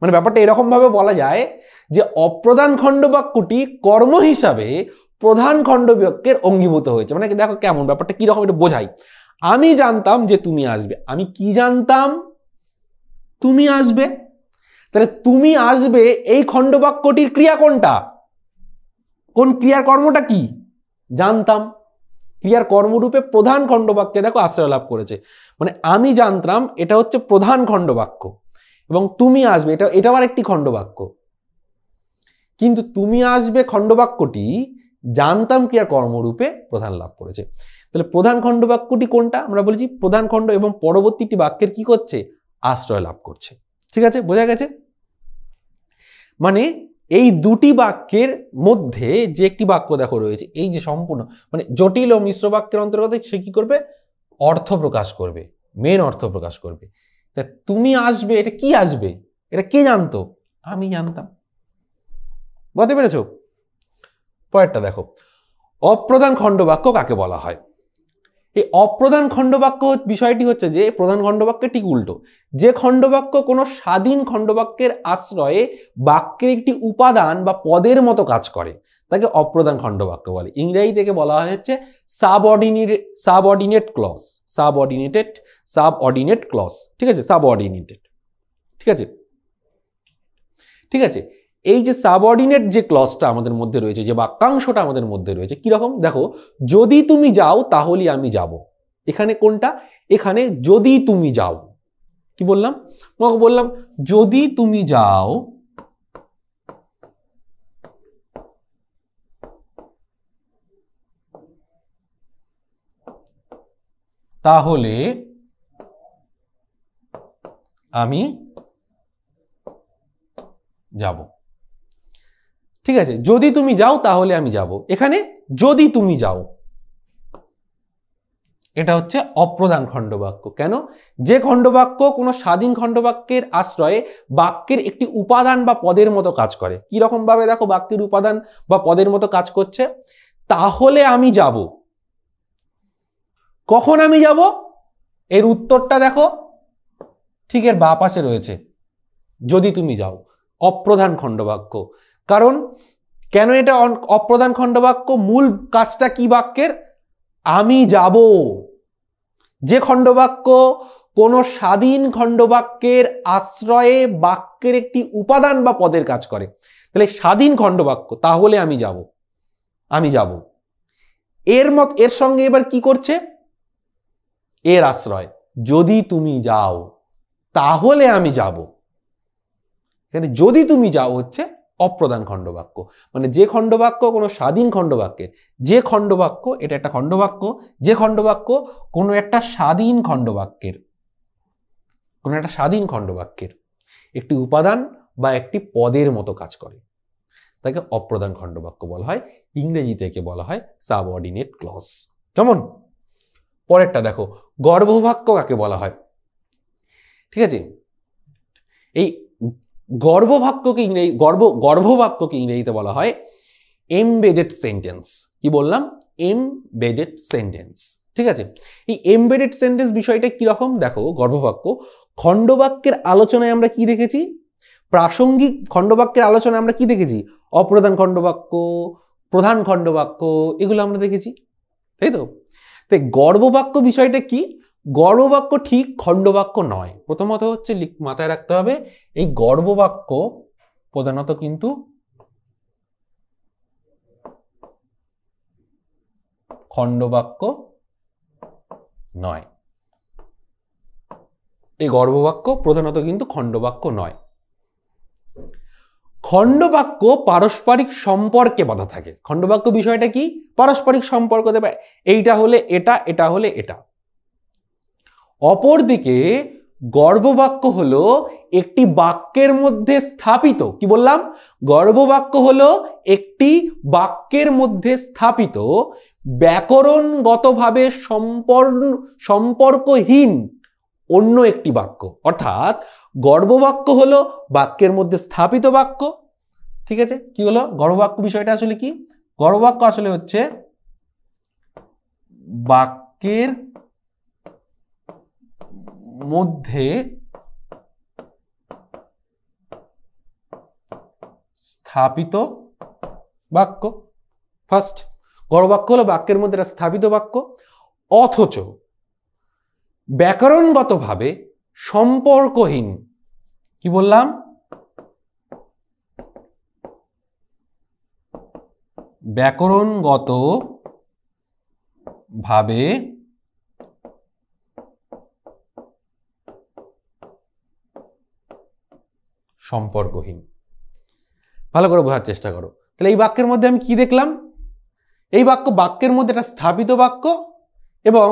মানে ব্যাপারটা এরকম ভাবে বলা যায় যে অপ্রধান খণ্ডবাক্যটি কর্ম হিসাবে প্রধান খণ্ডবাক্যের অঙ্গীভূত হয়েছে। মানে দেখো কেমন ব্যাপারটা, কি রকম, এটা বোঝাই। আমি জানতাম যে তুমি আসবে। আমি কি জানতাম? তুমি আসবে। তাহলে তুমি আসবে এই খণ্ডবাক্যটির ক্রিয়া কোনটা? কোন ক্রিয়ার কর্মটা কি? জানতাম। ক্রিয়ার কর্মরূপে প্রধান খণ্ডবাক্যে দেখো আশ্রয় লাভ করেছে। মানে আমি জানতাম এটা হচ্ছে প্রধান খণ্ডবাক্য, এবং তুমি আসবে এটা আবার একটি খণ্ডবাক্য। কিন্তু তুমি আসবে খণ্ডবাক্যটি জানতাম ক্রিয়ার কর্মরূপে প্রধান লাভ করেছে। তাহলে প্রধান খণ্ডবাক্যটি কোনটা? আমরা বলেছি প্রধান খণ্ড এবং পরবর্তীটি বাক্যের কি করছে? আশ্রয় লাভ করছে। ঠিক আছে, বোঝা গেছে? মানে এই দুটি বাক্যের মধ্যে যে একটি বাক্য দেখো রয়েছে, এই যে সম্পূর্ণ মানে জটিল ও মিশ্র বাক্যের অন্তর্গত, সে কি করবে? অর্থ প্রকাশ করবে, মেন অর্থ প্রকাশ করবে। তা তুমি আসবে, এটা কি আসবে? এটা কে জানতো? আমি জানতাম। বুঝতে পেরেছো? পরেরটা দেখো, অপ্রধান খণ্ডবাক্য কাকে বলা হয়? এই অপ্রধান খণ্ডবাক্য বিষয়টি হচ্ছে যে প্রধান খণ্ডবাক্যের ঠিক উল্টো। যে খণ্ডবাক্য কোনো স্বাধীন খণ্ডবাক্যের আশ্রয়ে বাক্যের একটি উপাদান বা পদের মতো কাজ করে, তাকে অপ্রধান খণ্ডবাক্য বলে। ইংরেজি থেকে বলা হচ্ছে সাবঅর্ডিনেট ক্লজ। Subordinate clause. ঠিক আছে, সাবঅর্ডিনেটেড। ঠিক আছে, ঠিক আছে। এই যে সাবঅর্ডিনেট যে ক্লজটা আমাদের মধ্যে রয়েছে, যে বাক্যাংশটা আমাদের মধ্যে রয়েছে, কিরকম দেখো, যদি তুমি যাও তাহলে আমি যাব, এখানে কোনটা? এখানে যদি তুমি যাও। কি বললাম? তোমাকে বললাম যদি তুমি যাও তাহলে আমি যাব। ঠিক আছে, যদি তুমি যাও তাহলে আমি যাব। এখানে যদি তুমি যাও, এটা হচ্ছে অপ্রধান খণ্ডবাক্য। কেন? যে খণ্ডবাক্য কোনো স্বাধীন খণ্ডবাক্যের আশ্রয়ে বাক্যের একটি উপাদান বা পদের মতো কাজ করে। কি রকম ভাবে দেখো বাক্যের উপাদান বা পদের মতো কাজ করছে? তাহলে আমি যাব। কখন আমি যাব? এর উত্তরটা দেখো, ঠিক এর বাঁ পাশে রয়েছে, যদি তুমি যাও, অপ্রধান খণ্ডবাক্য। কারণ কেন এটা অপ্রধান খণ্ডবাক্য? মূল কাজটা কি বাক্যের? আমি যাব। যে খণ্ডবাক্য কোনো স্বাধীন খণ্ডবাক্যের আশ্রয়ে বাক্যের একটি উপাদান বা পদের কাজ করে, তাহলে স্বাধীন খণ্ডবাক্য তাহলে আমি যাব, আমি যাব। এর সঙ্গে এবার কি করছে? এর আশ্রয়, যদি তুমি যাও তাহলে আমি যাব। এখানে যদি তুমি যাও হচ্ছে অপ্রধান খণ্ডবাক্য। মানে যে খণ্ডবাক্য কোনো স্বাধীন খণ্ডবাক্যের, যে খণ্ডবাক্য, এটা একটা খণ্ডবাক্য, যে খণ্ডবাক্য কোনো একটা স্বাধীন খণ্ডবাক্যের, কোনো একটা স্বাধীন খণ্ডবাক্যের একটি উপাদান বা একটি পদের মতো কাজ করে, তাকে অপ্রধান খণ্ডবাক্য বলা হয়। ইংরেজিতে একে বলা হয় সাবঅর্ডিনেট ক্লজ। কেমন? পরেরটা দেখো, গর্ভবাক্য কাকে বলা হয়? ঠিক আছে, এই গর্ভবাক্যকে ইংরেজিতে বলা হয় এমবেডেড সেন্টেন্স। কি বললাম? Embedded sentence. ঠিক আছে, এই এমবেডেড সেন্টেন্স বিষয়টা কিরকম দেখো। গর্ভবাক্য খণ্ডবাক্যের আলোচনায় আমরা কি দেখেছি? প্রাসঙ্গিক খণ্ডবাক্যের আলোচনায় আমরা কি দেখেছি? অপ্রধান খণ্ডবাক্য, প্রধান খণ্ডবাক্য, এগুলো আমরা দেখেছি, তাই তো? তাই গর্ভবাক্য বিষয়টা কি? গর্ভবাক্য ঠিক খণ্ডবাক্য নয়। প্রথমত হচ্ছে মাথায় রাখতে হবে, এই গর্ভবাক্য প্রধানত কিন্তু খণ্ডবাক্য নয়। এই গর্ভবাক্য প্রধানত কিন্তু খণ্ডবাক্য নয়। খণ্ডবাক্য পারস্পরিক সম্পর্কে বাঁধা থাকে। খণ্ডবাক্য বিষয়টা কি? পারস্পরিক সম্পর্ক দেবে, এইটা হলে এটা, এটা হলে এটা। অপরদিকে গর্ভবাক্য হলো একটি বাক্যের মধ্যে স্থাপিত, কি বললাম? গর্ভবাক্য হলো একটি বাক্যের মধ্যে স্থাপিত ব্যাকরণগতভাবে সম্পর্কহীন অন্য একটি বাক্য। অর্থাৎ গর্ভবাক্য হলো বাক্যের মধ্যে স্থাপিত বাক্য। ঠিক আছে, কি হলো গর্ভবাক্য বিষয়টা? আসলে কি গর্ভবাক্য? আসলে হচ্ছে বাক্যের মধ্যে স্থাপিত বাক্য। ফার্স্ট, গর্ভবাক্য হলো বাক্যের মধ্যে স্থাপিত বাক্য, অথচ ব্যাকরণগতভাবে সম্পর্কহীন। কি বললাম? ব্যাকরণগত ভাবে সম্পর্কহীন। ভালো করে বোঝার চেষ্টা করো। তাহলে এই বাক্যের মধ্যে আমি কি দেখলাম? এই বাক্যের মধ্যে একটা স্থাপিত বাক্য এবং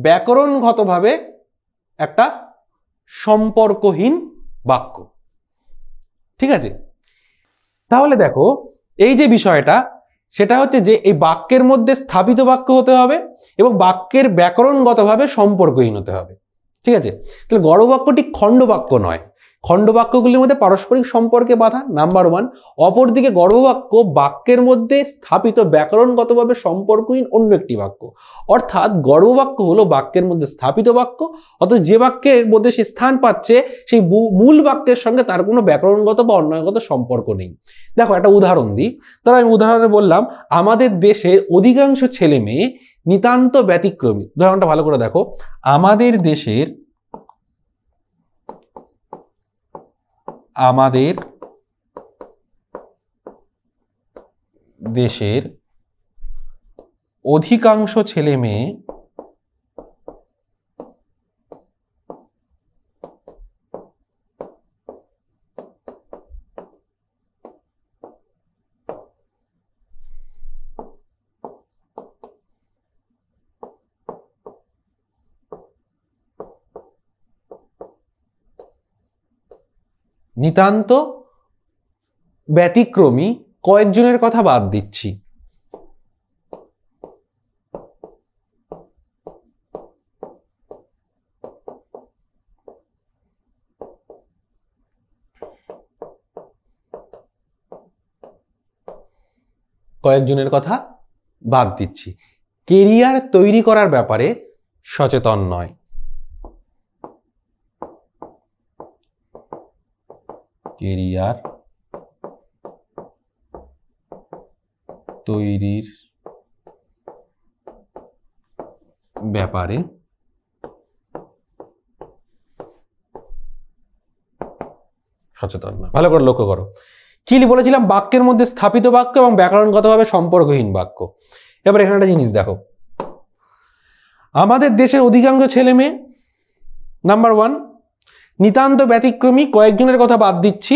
ব্যাকরণগতভাবে একটা সম্পর্কহীন বাক্য। ঠিক আছে, তাহলে দেখো এই যে বিষয়টা, সেটা হচ্ছে যে এই বাক্যের মধ্যে স্থাপিত বাক্য হতে হবে এবং বাক্যের ব্যাকরণগতভাবে সম্পর্কহীন হতে হবে। ঠিক আছে, তাহলে গর্ভবাক্যটি খণ্ডবাক্য নয়। খণ্ডবাক্যগুলির মধ্যে পারস্পরিক সম্পর্কে বাঁধা, নাম্বার ওয়ান। অপরদিকে গর্ভবাক্য বাক্যের মধ্যে স্থাপিত ব্যাকরণগতভাবে সম্পর্কহীন অন্য একটি বাক্য। অর্থাৎ গর্ভবাক্য হলো বাক্যের মধ্যে স্থাপিত বাক্য, অথচ যে বাক্যের মধ্যে সে স্থান পাচ্ছে সেই মূল বাক্যের সঙ্গে তার কোনো ব্যাকরণগত বা অন্যগত সম্পর্ক নেই। দেখো একটা উদাহরণ দিই। ধরো আমি উদাহরণে বললাম আমাদের দেশের অধিকাংশ ছেলে মেয়ে নিতান্ত ব্যতিক্রমী। উদাহরণটা ভালো করে দেখো, আমাদের দেশের অধিকাংশ ছেলে মেয়ে নিতান্ত ব্যতিক্রমী কয়েকজনের কথা বাদ দিচ্ছি। কয়েকজনের কথা বাদ দিচ্ছি। কেরিয়ার তৈরি করার ব্যাপারে সচেতন নয়। কেরিয়ার তৈরির ব্যাপারে সচেতন নয়। ভালো করে লক্ষ্য করো, কি বলেছিলাম? বাক্যের মধ্যে স্থাপিত বাক্য এবং ব্যাকরণগতভাবে সম্পর্কহীন বাক্য। এবার এখানে একটা জিনিস দেখো, আমাদের দেশের অধিকাংশ ছেলে মেয়ে, নাম্বার 1, নিতান্ত ব্যতিক্রমী কয়েকজনের কথা বাদ দিচ্ছি,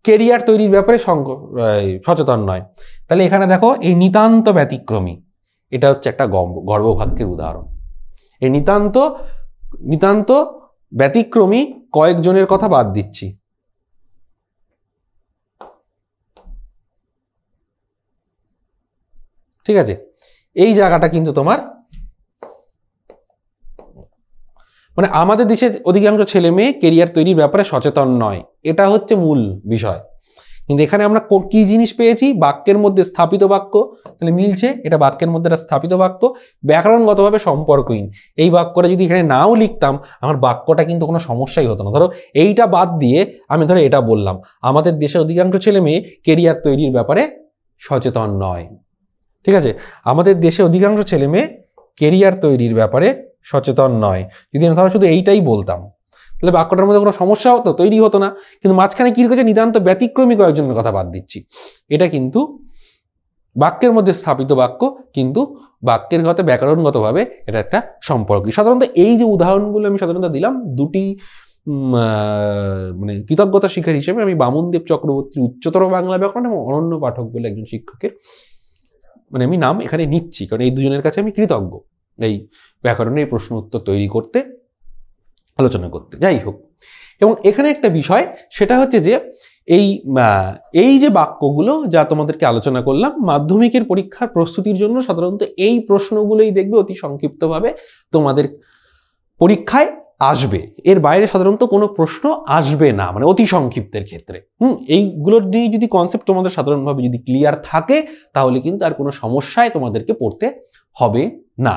কেরিয়ার তৈরির ব্যাপারে সচেতন নয়। তাহলে এখানে দেখো, এই নিতান্ত ব্যতিক্রমী, এটা হচ্ছে একটা গর্ববাক্যের উদাহরণ। এই নিতান্ত ব্যতিক্রমী কয়েকজনের কথা বাদ দিচ্ছি। ঠিক আছে, এই জায়গাটা কিন্তু তোমার, মানে আমাদের দেশের অধিকাংশ ছেলে মেয়ে কেরিয়ার তৈরির ব্যাপারে সচেতন নয়, এটা হচ্ছে মূল বিষয়। কিন্তু এখানে আমরা কি জিনিস পেয়েছি? বাক্যের মধ্যে স্থাপিত বাক্য, তাহলে মিলছে, এটা বাক্যের মধ্যে একটা স্থাপিত বাক্য, ব্যাকরণগতভাবে সম্পর্কহীন। এই বাক্যটা যদি এখানে নাও লিখতাম, আমার বাক্যটা কিন্তু কোনো সমস্যাই হতো না। ধরো এইটা বাদ দিয়ে আমি ধরো এটা বললাম, আমাদের দেশের অধিকাংশ ছেলে মেয়ে কেরিয়ার তৈরির ব্যাপারে সচেতন নয়। ঠিক আছে, আমাদের দেশে অধিকাংশ ছেলে মেয়ে কেরিয়ার তৈরির ব্যাপারে সচেতন নয়। যদি আমি ধরো শুধু এইটাই বলতাম, তাহলে বাক্যটার মধ্যে কোনো সমস্যা হতো, তৈরি হতো না। কিন্তু মাঝখানে কি লিখেছে? নিতান্ত ব্যতিক্রমী কয়েকজনের কথা বাদ দিচ্ছি। এটা কিন্তু বাক্যের মধ্যে স্থাপিত বাক্য, কিন্তু বাক্যের গত ব্যাকরণগতভাবে এটা একটা সম্পর্ক। সাধারণত এই যে উদাহরণগুলো আমি সাধারণত দিলাম, দুটি মানে কৃতজ্ঞতা শিক্ষার হিসেবে আমি বামনদেব চক্রবর্তীর উচ্চতর বাংলা ব্যাকরণ এবং অনন্য পাঠক বলে একজন শিক্ষকের মানে আমি নাম এখানে নিচ্ছি, কারণ এই দুজনের কাছে আমি কৃতজ্ঞ এই ব্যাকরণের প্রশ্ন উত্তর তৈরি করতে, আলোচনা করতে। যাই হোক, এবং এখানে একটা বিষয়, সেটা হচ্ছে যে এই যে বাক্যগুলো যা তোমাদেরকে আলোচনা করলাম, মাধ্যমিকের পরীক্ষার প্রস্তুতির জন্য সাধারণত এই প্রশ্নগুলোই দেখবে অতি সংক্ষিপ্তভাবে তোমাদের পরীক্ষায় আসবে। এর বাইরে সাধারণত কোনো প্রশ্ন আসবে না, মানে অতি সংক্ষিপ্তের ক্ষেত্রে। এইগুলোর নিয়ে যদি কনসেপ্ট তোমাদের সাধারণভাবে যদি ক্লিয়ার থাকে, তাহলে কিন্তু আর কোনো সমস্যায় তোমাদেরকে পড়তে হবে না।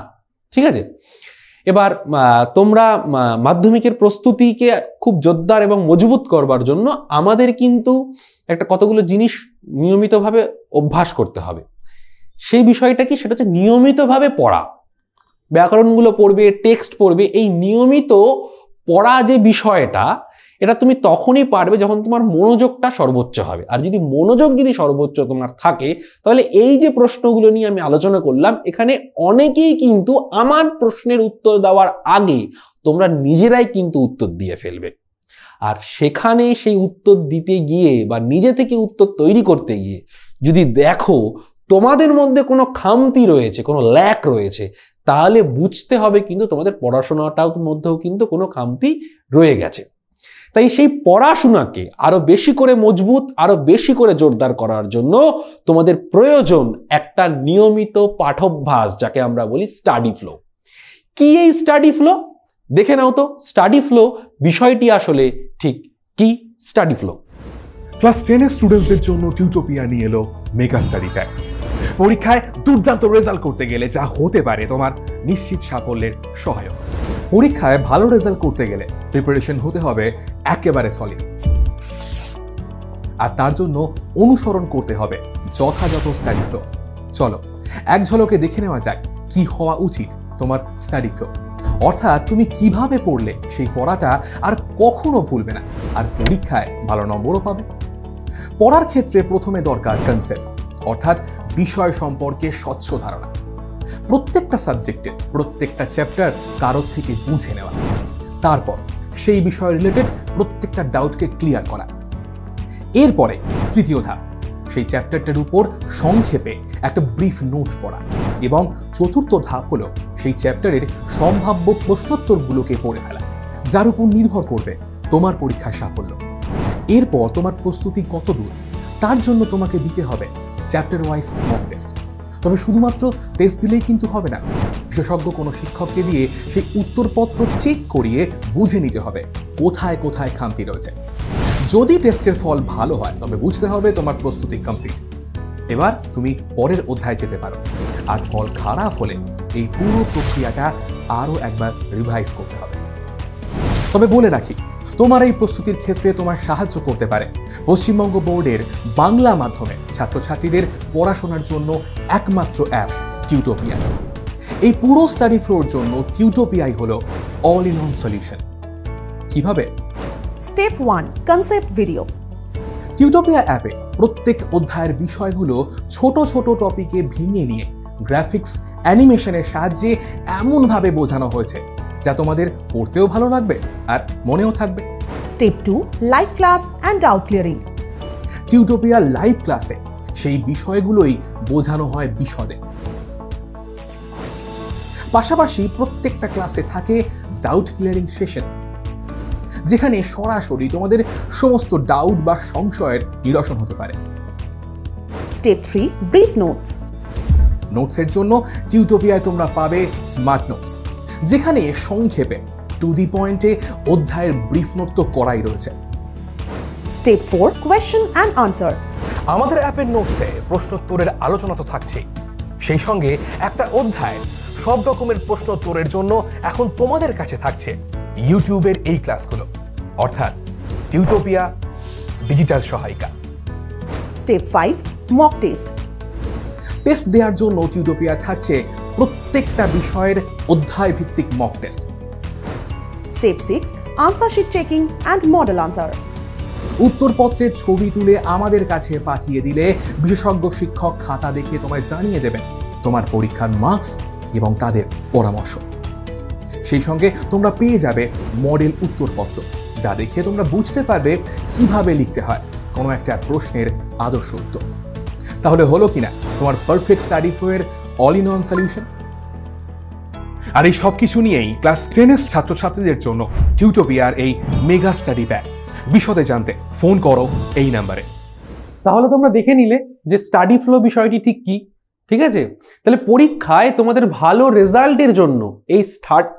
ঠিক আছে, এবার তোমরা মাধ্যমিকের প্রস্তুতিকে খুব জোরদার এবং মজবুত করবার জন্য আমাদের কিন্তু একটা কতগুলো জিনিস নিয়মিতভাবে অভ্যাস করতে হবে। সেই বিষয়টা কি? সেটা হচ্ছে নিয়মিতভাবে পড়া। ব্যাকরণগুলো পড়বে, টেক্সট পড়বে। এই নিয়মিত পড়া যে বিষয়টা, এটা তুমি তখনই পারবে যখন তোমার মনোযোগটা সর্বোচ্চ হবে। আর যদি মনোযোগ সর্বোচ্চ তোমার থাকে, তাহলে এই যে প্রশ্নগুলো নিয়ে আমি আলোচনা করলাম, এখানে অনেকেই কিন্তু আমার প্রশ্নের উত্তর দেওয়ার আগে তোমরা নিজেরাই কিন্তু উত্তর দিয়ে ফেলবে। আর সেখানে সেই উত্তর দিতে গিয়ে বা নিজে থেকে উত্তর তৈরি করতে গিয়ে যদি দেখো তোমাদের মধ্যে কোনো খামতি রয়েছে, কোনো ল্যাক রয়েছে, তাহলে বুঝতে হবে কিন্তু তোমাদের পড়াশোনাটার মধ্যেও কিন্তু কোনো খামতি রয়ে গেছে। তাই সেই পড়াশোনাকে আরো বেশি করে মজবুত, আরো বেশি করে জোরদার করার জন্য তোমাদের প্রয়োজন একটা নিয়মিত পাঠ্যাভ্যাস, যাকে আমরা বলি স্টাডি ফ্লো। কি এই স্টাডি ফ্লো? দেখে নাও তো স্টাডি ফ্লো বিষয়টি আসলে ঠিক কি। স্টাডি ফ্লো ক্লাস 10 এর স্টুডেন্টসদের জন্য টিউটোপিয়া নিয়ে এলো মেগা স্টাডি প্যাক। পরীক্ষায় দুর্দান্ত রেজাল্ট করতে গেলে যা হতে পারে তোমার নিশ্চিত সাফল্যের সহায়ক। পরীক্ষায় ভালো রেজাল্ট করতে গেলে প্রিপারেশন হতে হবে একেবারে সলিড, আর তার জন্য অনুসরণ করতে হবে যথাযথ স্টাডি ফ্লো। চলো এক ঝলকে দেখে নেওয়া যাক কি হওয়া উচিত তোমার স্টাডি ফ্লো, অর্থাৎ তুমি কিভাবে পড়লে সেই পড়াটা আর কখনো ভুলবে না, আর পরীক্ষায় ভালো নম্বরও পাবে। পড়ার ক্ষেত্রে প্রথমে দরকার কনসেপ্ট, অর্থাৎ বিষয় সম্পর্কে স্বচ্ছ ধারণা। প্রত্যেকটা সাবজেক্টের প্রত্যেকটা চ্যাপ্টার কারোর থেকে বুঝে নেওয়া, তারপর সেই বিষয় রিলেটেড প্রত্যেকটা ডাউটকে ক্লিয়ার করা। এরপরে তৃতীয় ধাপ, সেই চ্যাপ্টারটার উপর সংক্ষেপে একটা ব্রিফ নোট পড়া, এবং চতুর্থ ধাপ হলো সেই চ্যাপ্টারের সম্ভাব্য প্রশ্নোত্তরগুলোকে পড়ে ফেলা, যার উপর নির্ভর করবে তোমার পরীক্ষার সাফল্য। এরপর তোমার প্রস্তুতি কত দূর তার জন্য তোমাকে দিতে হবে চ্যাপ্টার ওয়াইজ মক টেস্ট। তবে শুধুমাত্র টেস্ট দিলেই কিন্তু হবে না, বিশেষজ্ঞ কোনো শিক্ষককে দিয়ে সেই উত্তরপত্র চেক করিয়ে বুঝে নিতে হবে কোথায় কোথায় খামতি রয়েছে। যদি টেস্টের ফল ভালো হয় তবে বুঝতে হবে তোমার প্রস্তুতি কমপ্লিট। এবার তুমি পরের অধ্যায়ে যেতে পারো। আর ফল খারাপ হলে এই পুরো প্রক্রিয়াটা আরও একবার রিভাইজ করতে হবে। তবে বলে রাখি, তোমার এই প্রস্তুতির ক্ষেত্রে তোমার সাহায্য করতে পারে পশ্চিমবঙ্গ বোর্ডের বাংলা মাধ্যমে ছাত্রছাত্রীদের পড়াশোনার জন্য একমাত্র অ্যাপ টিউটোপিয়া। এই পুরো স্টাডি ফ্লোর জন্য টিউটোপিয়াই হলো অল ইন ওয়ান সলিউশন। কিভাবে? Step 1, concept video. টিউটোপিয়া অ্যাপে প্রত্যেক অধ্যায়ের বিষয়গুলো ছোট ছোট টপিকে ভেঙে নিয়ে গ্রাফিক্স অ্যানিমেশনের সাহায্যে এমনভাবে বোঝানো হয়েছে যা তোমাদের পড়তেও ভালো লাগবে আর মনেও থাকবে। Step 2, live class and doubt clearing. Tutopia live ক্লাসে সেই বিষয়গুলোই বোঝানো হয় বিশদে। পাশাপাশি প্রত্যেকটা ক্লাসে থাকে ডাউট ক্লিয়ারিং সেশন, যেখানে সরাসরি তোমাদের সমস্ত ডাউট বা সংশয়ের নিরসন হতে পারে। Step 3, brief notes. নোটসের জন্য টিউটোপিয়ায় তোমরা পাবে স্মার্ট নোটস, যেখানে সংক্ষেপে টু দি পয়েন্টে অধ্যায়ের ব্রিফ নোট তো করাই রয়েছে। Step 4, question and answer. আমাদের অ্যাপের নোটসে প্রশ্নোত্তরের আলোচনা তো থাকছেই, সেই সঙ্গে একটা অধ্যায় সব রকমের প্রশ্নোত্তরের জন্য এখন তোমাদের কাছে থাকছে ইউটিউবের এই ক্লাসগুলো, অর্থাৎ টিউটোপিয়া ডিজিটাল সহায়িকা। Step 5, mock test. টেস্ট দেওয়ার জন্য টিউটোপিয়া থাকছে প্রত্যেকটা বিষয়ের অধ্যায় ভিত্তিক mock test. Step 6, answer sheet checking and model answer. উত্তরপত্রের ছবি তুলে আমাদের কাছে পাঠিয়ে দিলে বিশেষজ্ঞ শিক্ষক খাতা দেখে তোমায় জানিয়ে দেবেন তোমার পরীক্ষার মার্কস এবং তাদের পরামর্শ। সেই সঙ্গে তোমরা পেয়ে যাবে মডেল উত্তরপত্র, যা দেখে তোমরা বুঝতে পারবে কিভাবে লিখতে হয় কোনো একটা প্রশ্নের আদর্শ উত্তর। তাহলে হলো কিনা তোমার পারফেক্ট স্টাডি ফ্লো এর অল ইন ওয়ান সলিউশন। আর এই সব কিছু নিয়েই ক্লাস 10 ছাত্রছাত্রীদের জন্য টিউটোপিয়ার এই মেগা স্টাডি প্যাক। বিশদে জানতে ফোন করো এই নাম্বারে। তাহলে তোমরা দেখে নিলে যে স্টাডি ফ্লো বিষয়টি ঠিক কি, ঠিক আছে? তাহলে পরীক্ষায় তোমাদের ভালো রেজাল্টের জন্য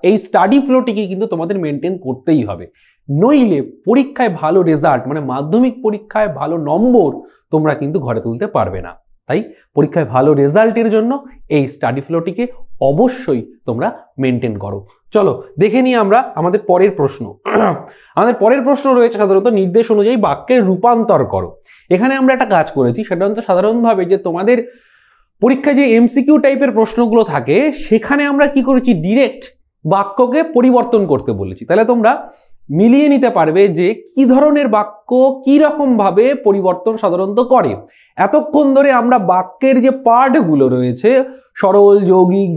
এই স্টাডি ফ্লোটিকে কিন্তু তোমাদের মেনটেন করতেই হবে, নইলে পরীক্ষায় ভালো রেজাল্ট মানে মাধ্যমিক পরীক্ষায় ভালো নম্বর তোমরা কিন্তু ঘরে তুলতে পারবে না। তাই পরীক্ষায় ভালো রেজাল্টের জন্য এই স্টাডি ফ্লোটিকে অবশ্যই তোমরা মেনটেন করো। চলো দেখে নিই আমরা আমাদের পরের প্রশ্ন। আমাদের পরের প্রশ্ন রয়েছে সাধারণত নির্দেশ অনুযায়ী বাক্যের রূপান্তর করো। এখানে আমরা একটা কাজ করেছি, সেটা হচ্ছে সাধারণভাবে যে তোমাদের পরীক্ষায় যে এমসিকিউ টাইপের প্রশ্নগুলো থাকে সেখানে আমরা কি করেছি, ডিরেক্ট বাক্যকে পরিবর্তন করতে বলেছি। তাহলে তোমরা মিলিয়ে নিতে পারবে যে কি ধরনের বাক্য কি রকম ভাবে পরিবর্তন সাধারণত করে। এতক্ষণ ধরে আমরা বাক্যের যে পার্টগুলো রয়েছে, সরল, যৌগিক,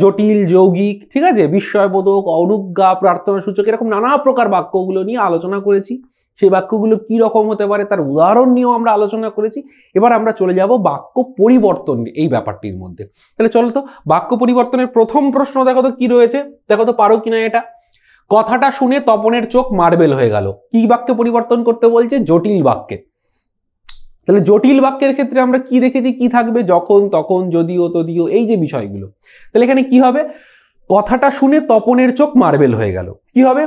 জটিল, যৌগিক, ঠিক আছে, বিস্ময়বোধক, অনুজ্ঞা, প্রার্থনা সূচক, এরকম নানা প্রকার বাক্যগুলো নিয়ে আলোচনা করেছি। সেই বাক্যগুলো কি রকম হতে পারে তার উদাহরণ নিয়েও আমরা আলোচনা করেছি। এবার আমরা চলে যাব বাক্য পরিবর্তন এই ব্যাপারটির মধ্যে। তাহলে চলো তো বাক্য পরিবর্তনের প্রথম প্রশ্ন দেখো তো কি রয়েছে, দেখো তো পারো কিনা এটা। কথাটা শুনে তপনের চোখ মার্বেল হয়ে গেল। কি বাক্যে পরিবর্তন করতে বলছে? জটিল বাক্যে। তাহলে জটিল বাক্যের ক্ষেত্রে আমরা কি দেখেছি, কি থাকবে? যখন, তখন, যদিও, তদিও, এই যে বিষয়গুলো। তাহলে এখানে কি হবে? কথাটা শুনে তপনের চোখ মার্বেল হয়ে গেল। কি হবে?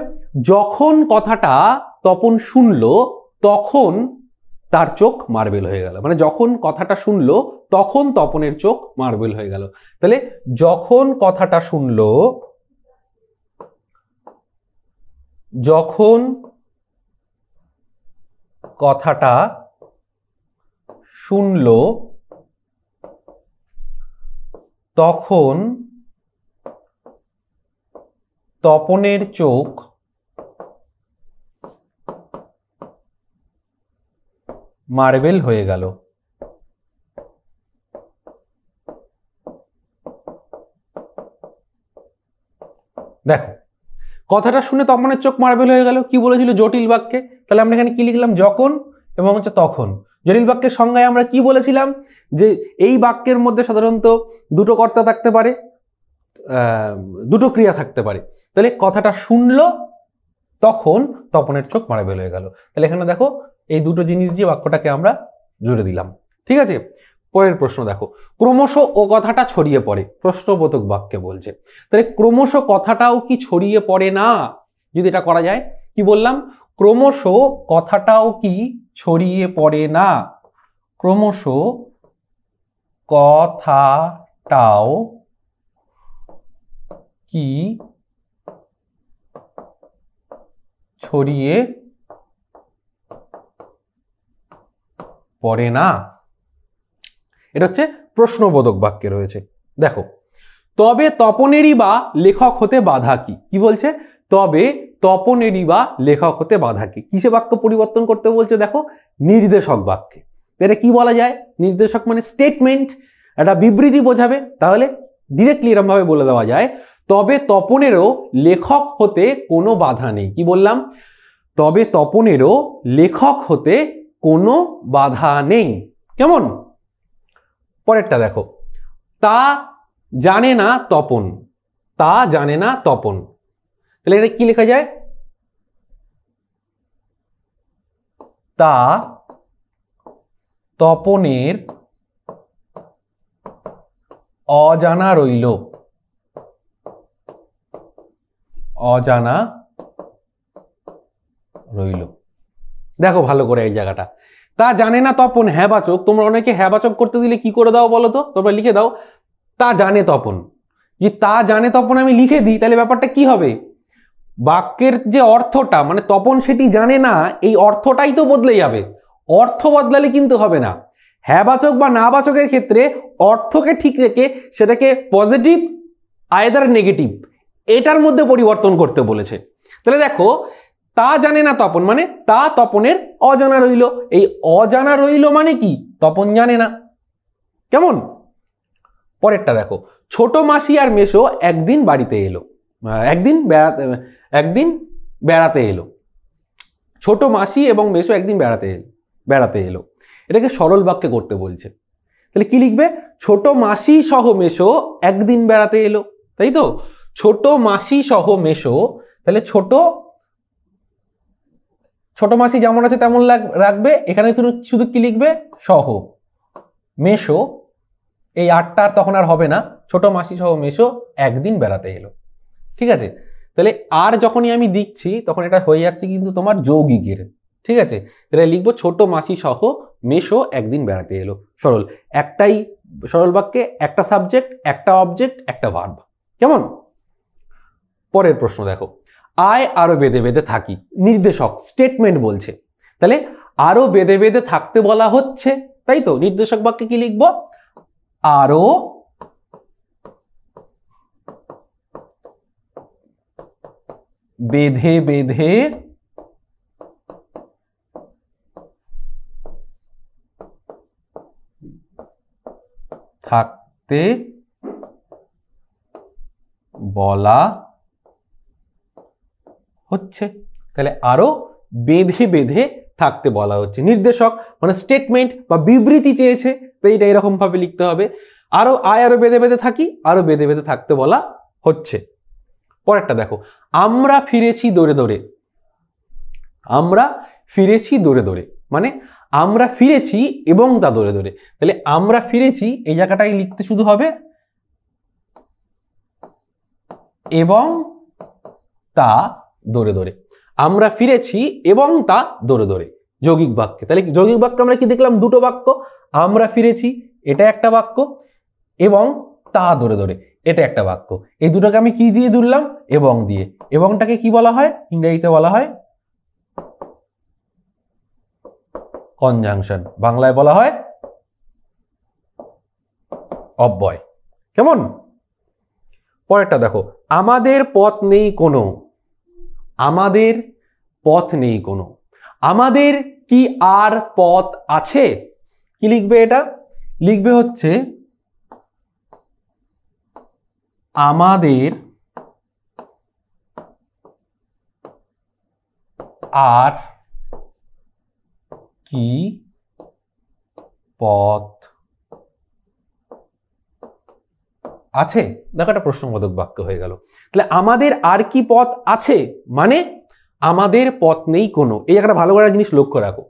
যখন কথাটা তপন শুনলো তখন তার চোখ মার্বেল হয়ে গেল। মানে যখন কথাটা শুনলো তখন তপনের চোখ মার্বেল হয়ে গেল। তাহলে যখন কথাটা শুনলো, যখন কথাটা শুনলো তখন তপনের চোখ মার্বেল হয়ে গেল। দেখো, কথাটা শুনে তপনের চোখ মার্বেল হয়ে গেল, কি বলেছিল? জটিল বাক্যে। তাহলে আমরা এখানে কি লিখলাম? যখন এবং হচ্ছে তখন। জটিল বাক্যের সংজ্ঞায় আমরা কি বলেছিলাম? যে এই বাক্যের মধ্যে সাধারণত দুটো কর্তা থাকতে পারে, দুটো ক্রিয়া থাকতে পারে। তাহলে কথাটা শুনলো তখন তপনের চোখ মার্বেল হয়ে গেল। তাহলে এখানে দেখো এই দুটো জিনিস দিয়ে বাক্যটাকে আমরা জুড়ে দিলাম। ঠিক আছে, পরের প্রশ্ন দেখো, ক্রমশ ও কথাটা ছড়িয়ে পড়ে, প্রশ্নবোধক বাক্যে বলছে। তাহলে ক্রমশ কথাটাও কি ছড়িয়ে পড়ে না? যদি এটা করা যায়, কি বললাম, ক্রমশ কথাটাও কি ছড়িয়ে পড়ে না? ক্রমশ কথাটাও কি ছড়িয়ে পড়ে না? এটা হচ্ছে প্রশ্নবোধক বাক্যে রয়েছে। দেখো, তবে তপনেরই বা লেখক হতে বাধা কি? কি বলছে? তবে তপনেরই বা লেখক হতে বাধা কি? কিসে বাক্য পরিবর্তন করতে বলছে? দেখো, নির্দেশক বাক্যে। এটা কি বলা যায়? নির্দেশক মানে স্টেটমেন্ট, একটা বিবৃতি বোঝাবে। তাহলে ডিরেক্টলি এরকম ভাবে বলে দেওয়া যায়, তবে তপনেরও লেখক হতে কোনো বাধা নেই। কি বললাম? তবে তপনেরও লেখক হতে কোনো বাধা নেই। কেমন? পরেরটা দেখো, তা জানে না তপন, তা জানে না তপন। তাহলে এটা কি লেখা যায়? তা তপনের অজানা রইল, অজানা রইল। দেখো ভালো করে এই জায়গাটা, তা জানে না তপন হ্যাঁ বাচক। তোমরা অনেকে হ্যাঁ বাচক করতে দিলে কি করে দাও বলো তো? তোমরা লিখে দাও তা জানে তপন। যে তা জানে তপন আমি লিখে দিই, তাহলে ব্যাপারটা কি হবে? বাক্যের যে অর্থটা, মানে তপন সেটি জানে না, এই অর্থটাই তো বদলে যাবে। অর্থ বদলালে কিন্তু হবে না। হ্যাঁ বাচক বা না বাচকের ক্ষেত্রে অর্থকে ঠিক রেখে সেটাকে পজিটিভ আইদার নেগেটিভ এটার মধ্যে পরিবর্তন করতে বলেছে। তাহলে দেখো, তা জানে না তপন মানে তা তপনের অজানা রইল। এই অজানা রইল মানে কি? তপন জানে না। কেমন? পরেরটা দেখো, ছোট মাসি আর মেসো একদিন বাড়িতে এলো, একদিন বেড়াতে এলো। ছোট মাসি এবং মেসো একদিন বেড়াতে এলো। এটাকে সরল বাক্যে করতে বলছে। তাহলে কি লিখবে? ছোট মাসি সহ মেসো একদিন বেড়াতে এলো, তাই তো? ছোট মাসি সহ মেসো, তাহলে ছোট মাসি যেমন আছে তেমন রাখবে। এখানে তুমি শুধু কি লিখবে? সহ। মেসো, এই আটটা তখন আর হবে না। ছোট মাসি সহ মেসো একদিন বেড়াতে এলো। ঠিক আছে, তাহলে আর যখনই আমি দিচ্ছি তখন এটা হয়ে যাচ্ছে কিন্তু তোমার যৌগিকের। ঠিক আছে, এটা লিখবো ছোট মাসি সহ মেসো একদিন বেড়াতে এলো। সরল, একটাই সরল বাক্যে একটা সাবজেক্ট, একটা অবজেক্ট, একটা ভার্ব। কেমন? পরের প্রশ্ন দেখো, আয় আরো বেঁধে বেঁধে থাকি, নির্দেশক স্টেটমেন্ট বলছে। তাহলে আরো বেঁধে বেঁধে থাকতে বলা হচ্ছে, তাই তো? নির্দেশক বাক্যে কি লিখবো? আরো বেঁধে বেঁধে থাকতে বলা হচ্ছে। তাহলে আরো বেঁধে বেঁধে থাকতে বলা হচ্ছে। নির্দেশক মানে স্টেটমেন্ট বা বিবৃতি চেয়েছে, তো এইটা এরকম ভাবে লিখতে হবে, আরো আরো বেঁধে বেঁধে থাকি, আরো বেঁধে বেঁধে থাকতে বলা হচ্ছে। পরেরটা দেখো, আমরা ফিরেছি দৌড়ে দৌড়ে। আমরা ফিরেছি দৌড়ে দৌড়ে মানে আমরা ফিরেছি এবং তা দৌড়ে দৌড়ে। তাহলে আমরা ফিরেছি এই জায়গাটাই লিখতে শুধু হবে এবং তা দৌড়ে দৌড়ে। আমরা ফিরেছি এবং তা দৌড়ে দৌড়ে, যৌগিক বাক্যে। তাহলে যৌগিক বাক্য আমরা কি দেখলাম? দুটো বাক্য। আমরা ফিরেছি এটা একটা বাক্য, এবং তা দৌড়ে দৌড়ে এটা একটা বাক্য। এই দুটোকে আমি কি দিয়ে জুড়লাম? এবং দিয়ে। এবংটাকে কি বলা হয়? ইংরেজিতে বলা হয় কনজাংশন, বাংলায় বলা হয় অব্যয়। কেমন? পরেরটা দেখো, আমাদের পথ নেই কোনো, আমাদের পথ নেই কোনো। আমাদের কি আর পথ আছে? কি লিখবে? এটা লিখবে হচ্ছে আমাদের আর কি পথ আছে। দেখো একটা প্রশ্নবোধক বাক্য হয়ে গেল। তাহলে আমাদের আর কি পথ আছে মানে আমাদের পথ নেই কোনো, এই একটা ভালো করে জিনিস লক্ষ্য রাখো।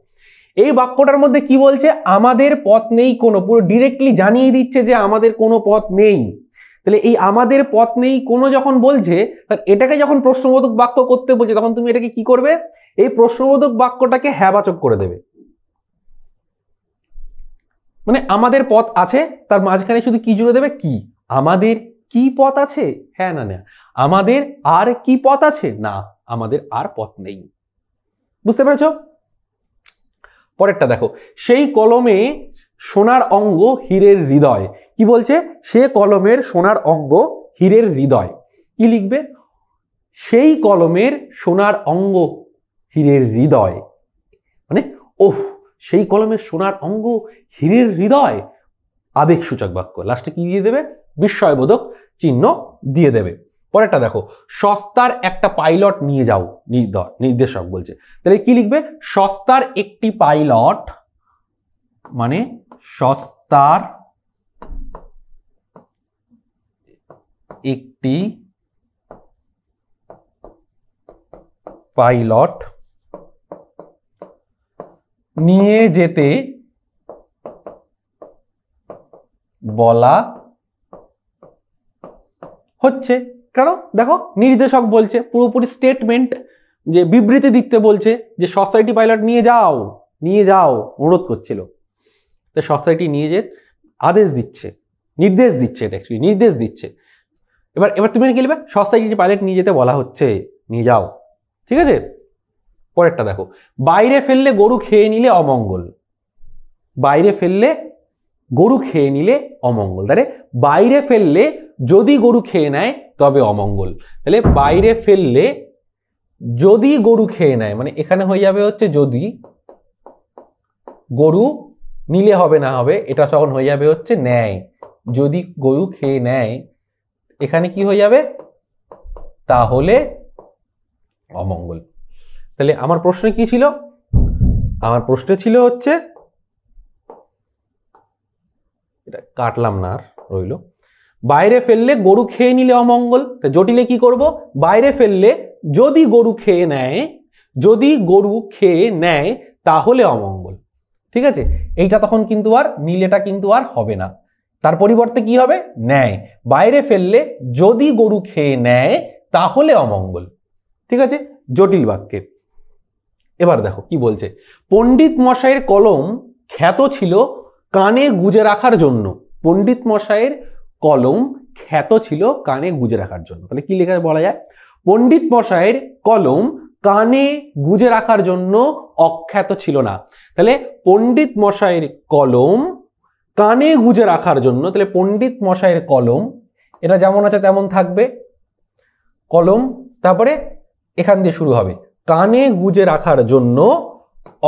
এই বাক্যটার মধ্যে কি বলছে? আমাদের পথ নেই কোনো, পুরো ডিরেক্টলি জানিয়ে দিচ্ছে যে আমাদের কোনো পথ নেই। তাহলে এই আমাদের পথ নেই কোনো যখন বলছে, তাহলে এটাকে যখন প্রশ্নবোধক বাক্য করতে বলছে তখন তুমি এটাকে কি করবে? এই প্রশ্নবোধক বাক্যটাকে হ্যাঁবাচক করে দেবে। মানে আমাদের পথ আছে, তার মাঝখানে শুধু কি জুড়ে দেবে? কি। আমাদের কি পথ আছে? হ্যাঁ না না। আমাদের আর কি পথ আছে? না, আমাদের আর পথ নেই। বুঝতে পেরেছ? পরেরটা দেখো, সেই কলমে সোনার অঙ্গ হীরের হৃদয়। কি বলছে? সে কলমের সোনার অঙ্গ হীরের হৃদয়। কি লিখবে? সেই কলমের সোনার অঙ্গ হীরের হৃদয়। মানে ওহ, সেই কলমের সোনার অঙ্গ হীরের হৃদয়, আবেগসূচক বাক্য। লাস্টে কি দিয়ে দেবে? বিস্ময়বোধক চিহ্ন দিয়ে দেবে। পরেরটা দেখো, সস্তার একটা পাইলট নিয়ে যাও, নির্দেশক বলছে। তাহলে কি লিখবে? সস্তার একটি পাইলট, মানে সস্তার একটি পাইলট নিয়ে যেতে বলা হচ্ছে। কেন? দেখো নির্দেশক বলছে, পুরোপুরি স্টেটমেন্ট, যে বিবৃতি দিতে বলছে যে সোসাইটি পাইলট নিয়ে যাও, নিয়ে যাও, অনুরোধ করছিল। তো সোসাইটি নিয়ে যে আদেশ দিচ্ছে, নির্দেশ দিচ্ছে, এটা অ্যাকচুয়ালি নির্দেশ দিচ্ছে। এবার তুমি কি লিখবে? সোসাইটি পাইলট নিয়ে যেতে বলা হচ্ছে, নিয়ে যাও। ঠিক আছে? পরেরটা দেখো, বাইরে ফেললে গরু খেয়ে নিলে অমঙ্গল। বাইরে ফেললে গরু খেয়ে নিলে অমঙ্গল। তাহলে বাইরে ফেললে যদি গরু খেয়ে নেয় তবে অমঙ্গল। তাহলে বাইরে ফেললে যদি গরু খেয়ে নেয়, মানে এখানে হয়ে যাবে হচ্ছে যদি, গরু নিলে হবে না, হবে এটা তখন হয়ে যাবে হচ্ছে নেয়। যদি গরু খেয়ে নেয়, এখানে কি হয়ে যাবে? তাহলে অমঙ্গল। তাহলে আমার প্রশ্ন কি ছিল? আমার প্রশ্ন ছিল হচ্ছে, এটা কাটলাম না, আর রইল, বাইরে ফেললে গরু খেয়ে নিলে অমঙ্গল। জটিলে কি করব? বাইরে ফেললে যদি গরু খেয়ে নেয়, যদি গরু খেয়ে নেয় তাহলে অমঙ্গল। ঠিক আছে? এইটা তখন কিন্তু আর নিলেটা কিন্তু আর হবে না, তার পরিবর্তে কি হবে? নেয়। বাইরে ফেললে যদি গরু খেয়ে নেয় তাহলে অমঙ্গল। ঠিক আছে? জটিল বাক্যে। এবার দেখো কি বলছে, পণ্ডিত মশাইয়ের কলম খ্যাত ছিল কানে গুজে রাখার জন্য। পণ্ডিত মশাইয়ের কলম খ্যাত ছিল কানে গুজে রাখার জন্য। তাহলে কি লেখা বলা যায়? পণ্ডিত মশাইয়ের কলম কানে গুজে রাখার জন্য অখ্যাত ছিল না। তাহলে পণ্ডিত মশাইয়ের কলম কানে গুজে রাখার জন্য, তাহলে পণ্ডিত মশাইয়ের কলম, এটা যেমন আছে তেমন থাকবে কলম, তারপরে এখান দিয়ে শুরু হবে, কানে গুজে রাখার জন্য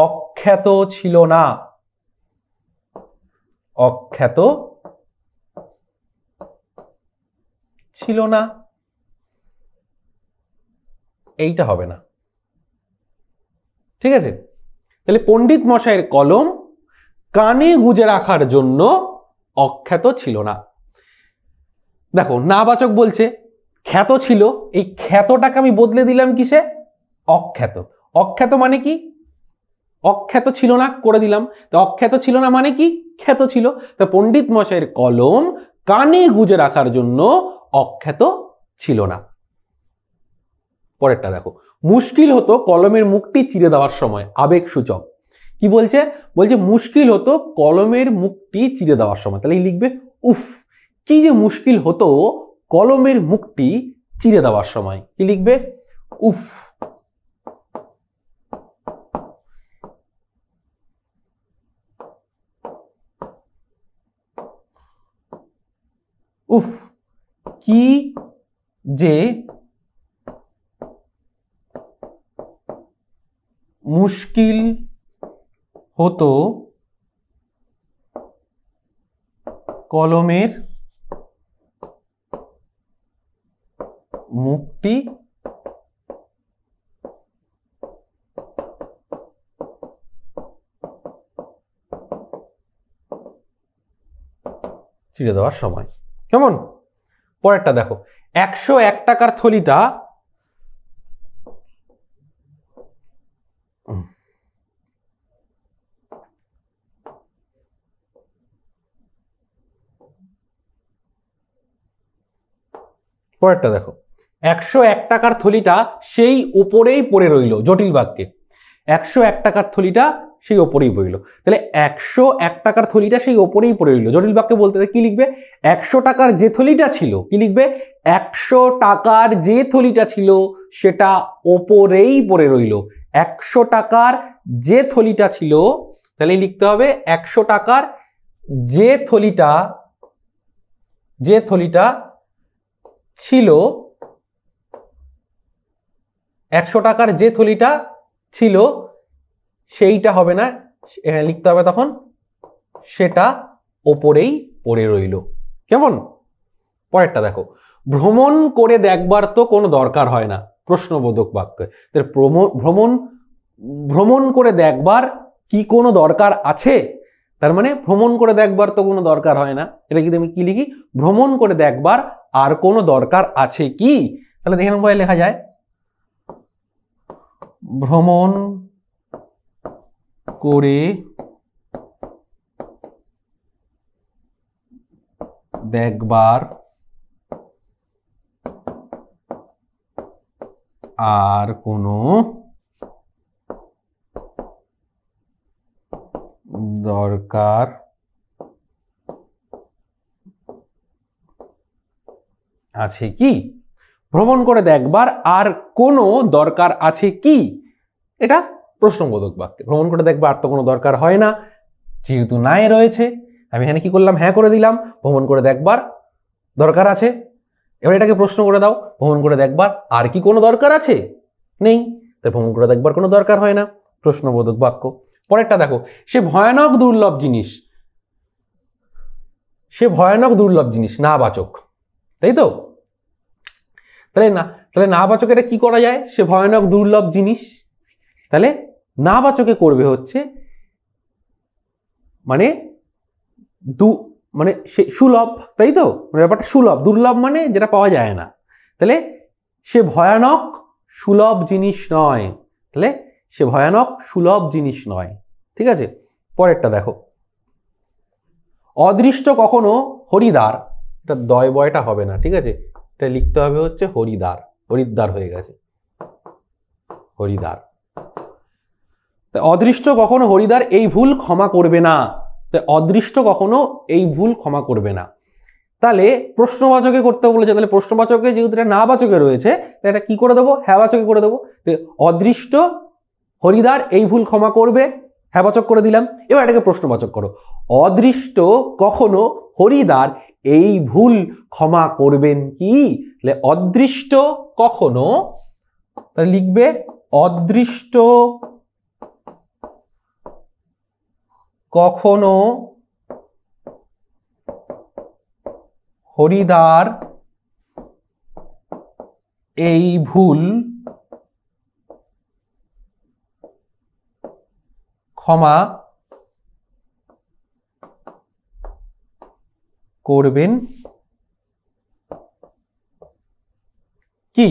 অখ্যাত ছিল না। অখ্যাত ছিল না, এইটা হবে না। ঠিক আছে? তাহলে পণ্ডিত মশাইয়ের কলম কানে গুজে রাখার জন্য অখ্যাত ছিল না। দেখো নাবাচক বলছে খ্যাত ছিল, এই খ্যাতটাকে আমি বদলে দিলাম কিসে? অখ্যাত। অখ্যাত মানে কি? অখ্যাত ছিল না করে দিলাম। তো অখ্যাত ছিল না মানে কি? খ্যাত ছিল। তো পণ্ডিত মশাইয়ের কলম কানে গুজে রাখার জন্য অখ্যাত ছিল না। পরেরটা দেখো, মুশকিল হতো কলমের মুখটি চিরে দেওয়ার সময়, আবেগসূচক। কি বলছে? বলছে মুশকিল হতো কলমের মুখটি চিরে দেওয়ার সময়। তাহলে লিখবে উফ, কি যে মুশকিল হতো কলমের মুখটি চিরে দেওয়ার সময়। কি লিখবে? উফ। উফ, কি যে মুশকিল হতো কলমের মুখটি চিড়ে দেওয়ার সময়। কেমন? পরেরটা দেখো, 101 টাকার থলিটা পরেরটা দেখো, 101 টাকার থলিটা সেই উপরেই পড়ে রইল, জটিল বাক্যে 101 টাকার থলিটা সেই ওপরেই পড়ে রইল। তাহলে 101 টাকার থলিটা সেই ওপরেই পড়ে রইল, জটিল বাক্যে বলতে কি লিখবে? 100 টাকার যে থলিটা ছিল, কি লিখবে? 100 টাকার যে থলিটা ছিল সেটা ওপরেই পড়ে রইল। 100 টাকার যে থলিটা ছিল, তাহলে লিখতে হবে 100 টাকার যে থলিটা ছিল, 100 টাকার যে থলিটা ছিল সেইটা হবে না, এখানে লিখতে হবে তখন সেটা ওপরেই পড়ে রইল। কেমন? পরেরটা দেখো, ভ্রমণ করে দেখবার তো কোনো দরকার হয় না, প্রশ্নবোধক বাক্য। তাহলে ভ্রমণ করে দেখবার কি কোনো দরকার আছে? তার মানে ভ্রমণ করে দেখবার তো কোনো দরকার হয় না, এটা কিন্তু আমি কি লিখি? ভ্রমণ করে দেখবার আর কোনো দরকার আছে কি? তাহলে দেখে নেবো, লেখা যায় ভ্রমণ করে দেখবার আর কোনো দরকার আছে কি? ভ্রমণ করে দেখবার আর কোনো দরকার আছে কি? এটা প্রশ্নবোধক বাক্য। ভ্রমণ করে দেখবার আর তো কোনো দরকার হয় না, যেহেতু নাই রয়েছে আমি এখানে কি করলাম? হ্যাঁ করে দিলাম। ভ্রমণ করে দেখবার দরকার আছে, এবার এটাকে প্রশ্ন করে দাও, ভ্রমণ করে দেখবার আর কি কোনো দরকার আছে? নেই, তাই ভ্রমণ করে দেখবার কোনো দরকার হয় না, প্রশ্নবোধক বাক্য। পরেরটা দেখো, সে ভয়ানক দুর্লভ জিনিস, না বাচক, তাই তো? তাহলে না বাচক এটা কি করা যায়? সে ভয়ানক দুর্লভ জিনিস, তাহলে না বাচকে করবে হচ্ছে মানে সে সুলভ, তাই তো? ব্যাপারটা সুলভ, দুর্লভ মানে যেটা পাওয়া যায় না। তাহলে সে ভয়ানক সুলভ জিনিস নয়, তাহলে সে ভয়ানক সুলভ জিনিস নয়, ঠিক আছে? পরেরটা দেখো, অদৃষ্ট কখনো হরিদ্বার, এটা দয় বয়টা হবে না, ঠিক আছে? এটা লিখতে হবে হচ্ছে হরিদ্বার হয়ে গেছে, হরিদ্বার। অদৃষ্ট কখনো হরিদ্বার এই ভুল ক্ষমা করবে না, অদৃষ্ট কখনো এই ভুল ক্ষমা করবে না। তাহলে প্রশ্নবাচকে করতে বলেছে, তাহলে প্রশ্নবাচকে যেহেতু এটা না বাচকে রয়েছে, তাহলে এটা কি করে দেবো? হ্যাঁ বাচকে করে দেবো। অদৃষ্ট হরিদ্বার এই ভুল ক্ষমা করবে, হ্যাঁ বাচক করে দিলাম। এবার এটাকে প্রশ্নবাচক করো, অদৃষ্ট কখনো হরিদ্বার এই ভুল ক্ষমা করবেন কি? তাহলে অদৃষ্ট কখনো, তাহলে লিখবে অদৃষ্ট কখনো হরিদ্বার এই ভুল ক্ষমা করবেন কি?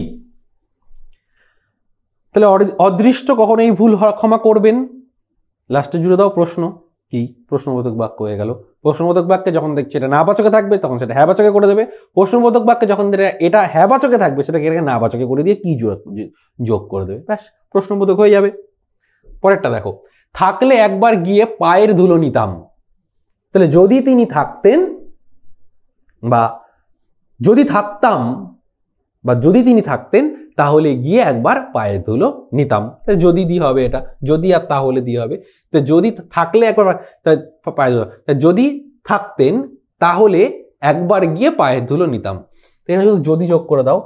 তাহলে অদৃষ্ট কখনো এই ভুল ক্ষমা করবেন, লাস্টে জুড়ে দাও প্রশ্ন, কি? প্রশ্নবোধক বাক্য হয়ে গেল। প্রশ্নবোধক বাক্যে যখন দেখছে এটা না বাচকে থাকবে তখন সেটা হ্যাঁ বাচকে করে দেবে। প্রশ্নবোধক বাক্যে যখন এটা হ্যাঁ বাচকে থাকবে সেটাকে এটাকে না বাচকে করে দিয়ে কি যোগ করে দেবে, ব্যাস প্রশ্নবোধক হয়ে যাবে। পরেরটা দেখো, থাকলে একবার গিয়ে পায়ের ধুলো নিতাম। তাহলে যদি তিনি থাকতেন বা যদি থাকতাম বা যদি তিনি থাকতেন তাহলে গিয়ে একবার পায়ের ধুলো নিতাম। যদি দিয়ে হবে, এটা যদি আর তাহলে দিয়ে হবে। তো যদি থাকলে একবার পায়ের ধুলো, যদি থাকতেন তাহলে একবার গিয়ে পায়ের ধুলো নিতাম। এখানে শুধু যদি যোগ করে দাও,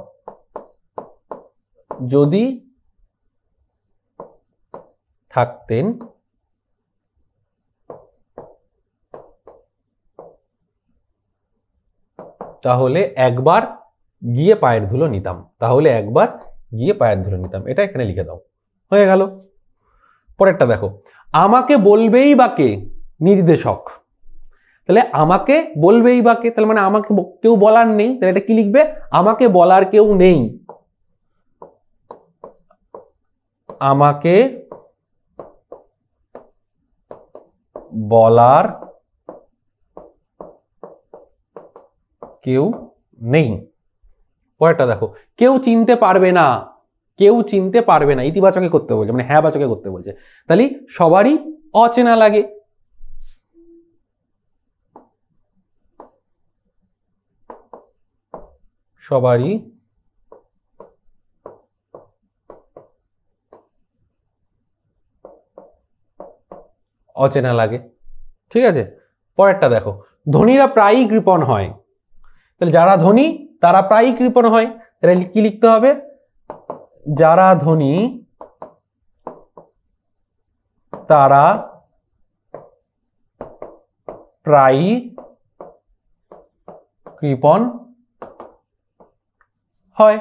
যদি থাকতেন তাহলে একবার গিয়ে পায়ের ধুলো নিতাম, তাহলে একবার গিয়ে পায়ের ধুলো নিতাম, এটা এখানে লিখে দাও, হয়ে গেল। পরেরটা দেখো, আমাকে বলবেই বা কে? নির্দেশক। তাহলে আমাকে বলবেই বা কে, তাহলে মানে আমাকে কেউ বলার নেই, তাহলে এটা কি লিখবে? আমাকে বলার কেউ নেই, আমাকে বলার কেউ নেই। পরেরটা দেখো, কেউ চিনতে পারবে না, কেউ চিনতে পারবে না, ইতিবাচকে করতে বলছে, মানে হ্যাঁ বাচকে করতে বলছে। তাহলে সবারই অচেনা লাগে। সবারই অচেনা লাগে। ঠিক আছে, পরেরটা দেখো, ধনীরা প্রায়ই কৃপণ হয়। তাহলে যারা ধনী তারা প্রায়ই কৃপণ হয়। তাহলে কি লিখতে হবে? যারা ধনী তারা প্রায়ই কৃপণ হয়।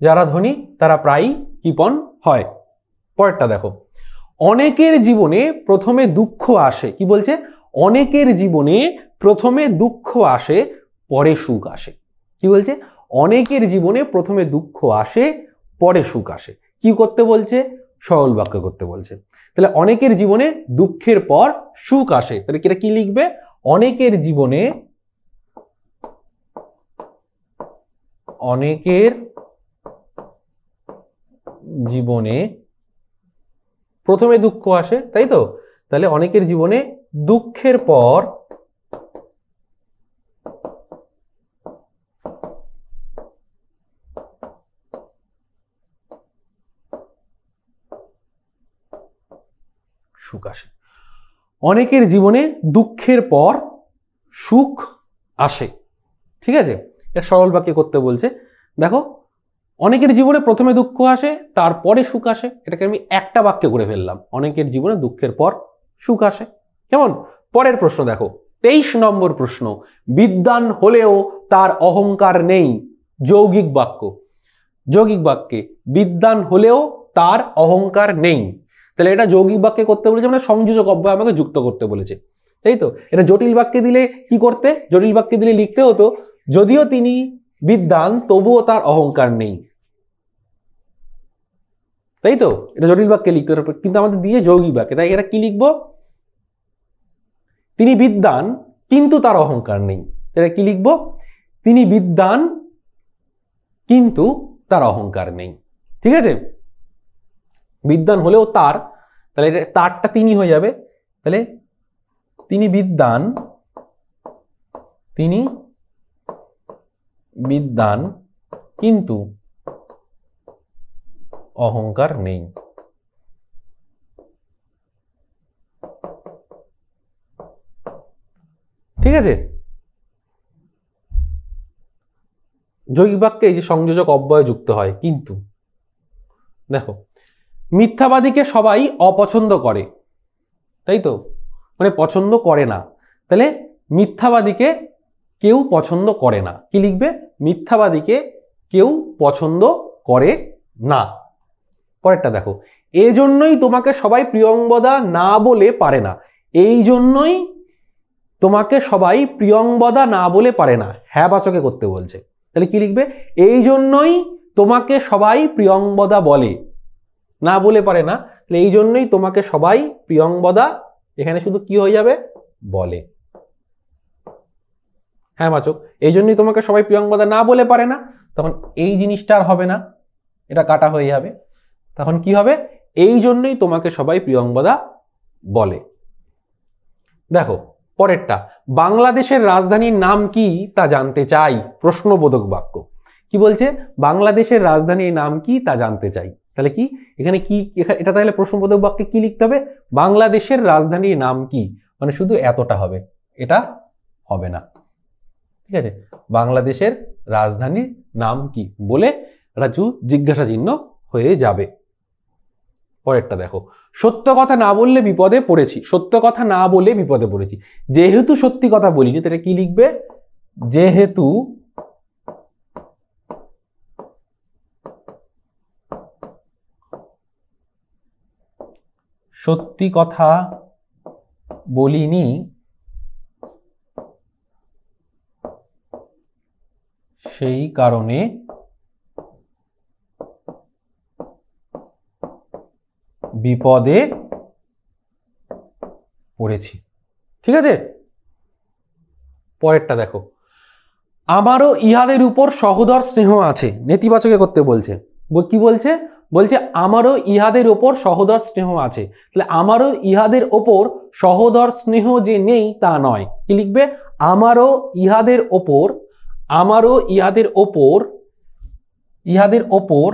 যারা ধনী তারা প্রায়ই কৃপণ হয়। পরেরটা দেখো, অনেকের জীবনে প্রথমে দুঃখ আসে। কি বলছে? অনেকের জীবনে প্রথমে দুঃখ আসে, পরে সুখ আসে। কি বলছে? অনেকের জীবনে প্রথমে দুঃখ আসে, পরে সুখ আসে। কি করতে বলছে? সরল বাক্য করতে বলছে। তাহলে অনেকের জীবনে দুঃখের পর সুখ আসে, তাহলে এটা কি লিখবে? অনেকের জীবনে, অনেকের জীবনে প্রথমে দুঃখ আসে, তাই তো? তাহলে অনেকের জীবনে দুঃখের পর সুখ আসে। অনেকের জীবনে দুঃখের পর সুখ আসে। ঠিক আছে, এটা সরল বাক্যে করতে বলছে। দেখো, অনেকের জীবনে প্রথমে দুঃখ আসে, তারপরে সুখ আসে। এটাকে আমি একটা বাক্যে করে ফেললাম, অনেকের জীবনে দুঃখের পর সুখ আসে। কেমন? পরের প্রশ্ন দেখো, 23 নম্বর প্রশ্ন, বিদ্বান হলেও তার অহংকার নেই। যৌগিক বাক্য। যৌগিক বাক্যে বিদ্বান হলেও তার অহংকার নেই। তাহলে এটা যৌগিক বাক্যে করতে বলেছে, মানে সংযোজক অব্যয় আমাকে যুক্ত করতে বলেছে, তাই তো? এটা জটিল বাক্যে দিলে কি করতে? জটিল বাক্যে দিলে লিখতে হতো, যদিও তিনি বিদ্বান তবুও তার অহংকার নেই, তাই তো? এটা জটিল বাক্যে লিখতে হবে, কিন্তু আমাদের দিয়ে যৌগিক বাক্যে, তাই এটা কি লিখবো? তিনি বিদ্বান কিন্তু তার অহংকার নেই। এটা কি লিখবো? তিনি বিদ্বান কিন্তু তার অহংকার নেই। ঠিক আছে, বিদ্বান হলেও তার, তাহলে এটা তারটা তিনি হয়ে যাবে। তাহলে তিনি বিদ্বান, তিনি বিদ্বান কিন্তু অহংকার নেই। ঠিক আছে, যৌগিক বাক্যে এই যে সংযোজক অব্যয় যুক্ত হয় কিন্তু। দেখো, মিথ্যাবাদীকে সবাই অপছন্দ করে, তাই তো? মানে পছন্দ করে না। তাহলে মিথ্যাবাদীকে কেউ পছন্দ করে না। কি লিখবে? মিথ্যাবাদীকে কেউ পছন্দ করে না। পরেরটা দেখো, এই জন্যই তোমাকে সবাই প্রিয়ংবদা না বলে পারে না। এই জন্যই তোমাকে সবাই প্রিয়ংবদা না বলে পারে না, হ্যাঁ বাচকে করতে বলছে। তাহলে কি লিখবে? এই জন্যই তোমাকে সবাই প্রিয়ংবদা বলে, না বলে পারে না। তাহলে এই জন্যই তোমাকে সবাই প্রিয়ংবদা, এখানে শুধু কি হয়ে যাবে? বলে। হ্যাঁ বাচক, এই জন্যই তোমাকে সবাই প্রিয়ংবদা না বলে পারে না, তখন এই জিনিসটা আর হবে না, এটা কাটা হয়ে যাবে। তখন কি হবে? এই জন্যই তোমাকে সবাই প্রিয়ংবদা বলে। দেখো পরেরটা, বাংলাদেশের রাজধানীর নাম কি তা জানতে চাই। প্রশ্নবোধক বাক্য। কি বলছে? বাংলাদেশের রাজধানীর নাম কি তা জানতে চাই। তাহলে কি এখানে কি, এটা তাহলে প্রশ্নবোধক বাক্যে কি লিখতে হবে? বাংলাদেশের রাজধানীর নাম কি, মানে শুধু এতটা হবে, এটা হবে না। ঠিক আছে, বাংলাদেশের রাজধানীর নাম কি বলে রাজু জিজ্ঞাসা চিহ্ন হয়ে যাবে। পরেরটা দেখো, সত্য কথা না বললে বিপদে পড়েছি। সত্য কথা না বলে বিপদে পড়েছি। যেহেতু সত্যি কথা বলিনি, তাহলে কি লিখবে? যেহেতু সত্যি কথা বলিনি সেই কারণে বিপদে পড়েছি। ঠিক আছে, পরেরটা দেখো, আমারও ইহাদের উপর সহোদর স্নেহ আছে, নেতিবাচকে করতে বলছে। কি বলছে? বলছে আমারও ইহাদের ওপর সহোদর স্নেহ আছে। তাহলে আমারও ইহাদের ওপর সহোদর স্নেহ যে নেই তা নয়। কি লিখবে? আমারও ইহাদের ওপর, আমারও ইহাদের ওপর, ইহাদের ওপর,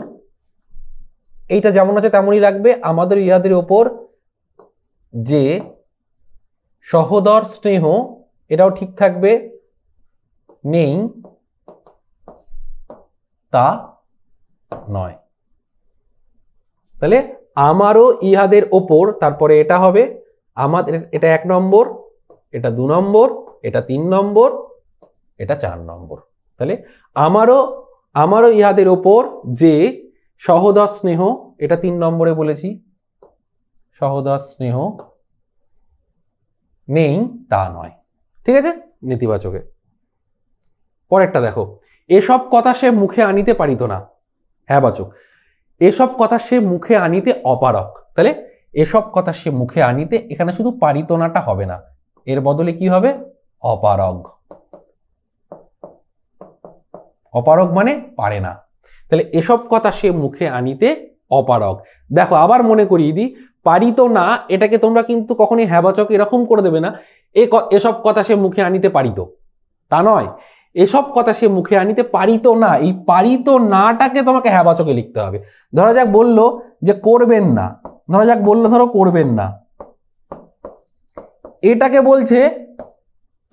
এইটা যেমন আছে তেমনই রাখবে। আমাদের ইহাদের ওপর যে সহোদর স্নেহ, এটাও ঠিক থাকবে, নেই তা নয়। তাহলে আমারও ইহাদের ওপর, তারপরে এটা হবে আমাদের, এটা 1 নম্বর, এটা 2 নম্বর, এটা 3 নম্বর, এটা 4 নম্বর। তাহলে আমারও ইহাদের ওপর যে সহোদর স্নেহ, এটা 3 নম্বরে বলেছি, সহোদর স্নেহ নেই তা নয়। ঠিক আছে, নেতিবাচকে। পরেরটা দেখো, এসব কথা সে মুখে আনিতে পারিত না, হ্যাঁ বাচক। এসব কথা সে মুখে আনিতে অপারগ। তাহলে এসব কথা সে মুখে আনিতে, এখানে শুধু পারিত নাটা হবে না, এর বদলে কি হবে? অপারগ। অপারগ মানে পারে না। তাহলে এসব কথা সে মুখে আনিতে অপারগ। দেখো আবার মনে করিয়ে দিই, পারিত না এটাকে তোমরা কিন্তু কখনোই হ্যাবাচক এরকম করে দেবে না, এসব কথা সে মুখে আনিতে পারিত, তা নয়। এসব কথা সে মুখে আনিতে পারিত না, এই পারিত নাটাকে তোমাকে হ্যাবাচকে লিখতে হবে। ধরা যাক বললো যে করবেন না, ধরা যাক বললো ধরো করবেন না, এটাকে বলছে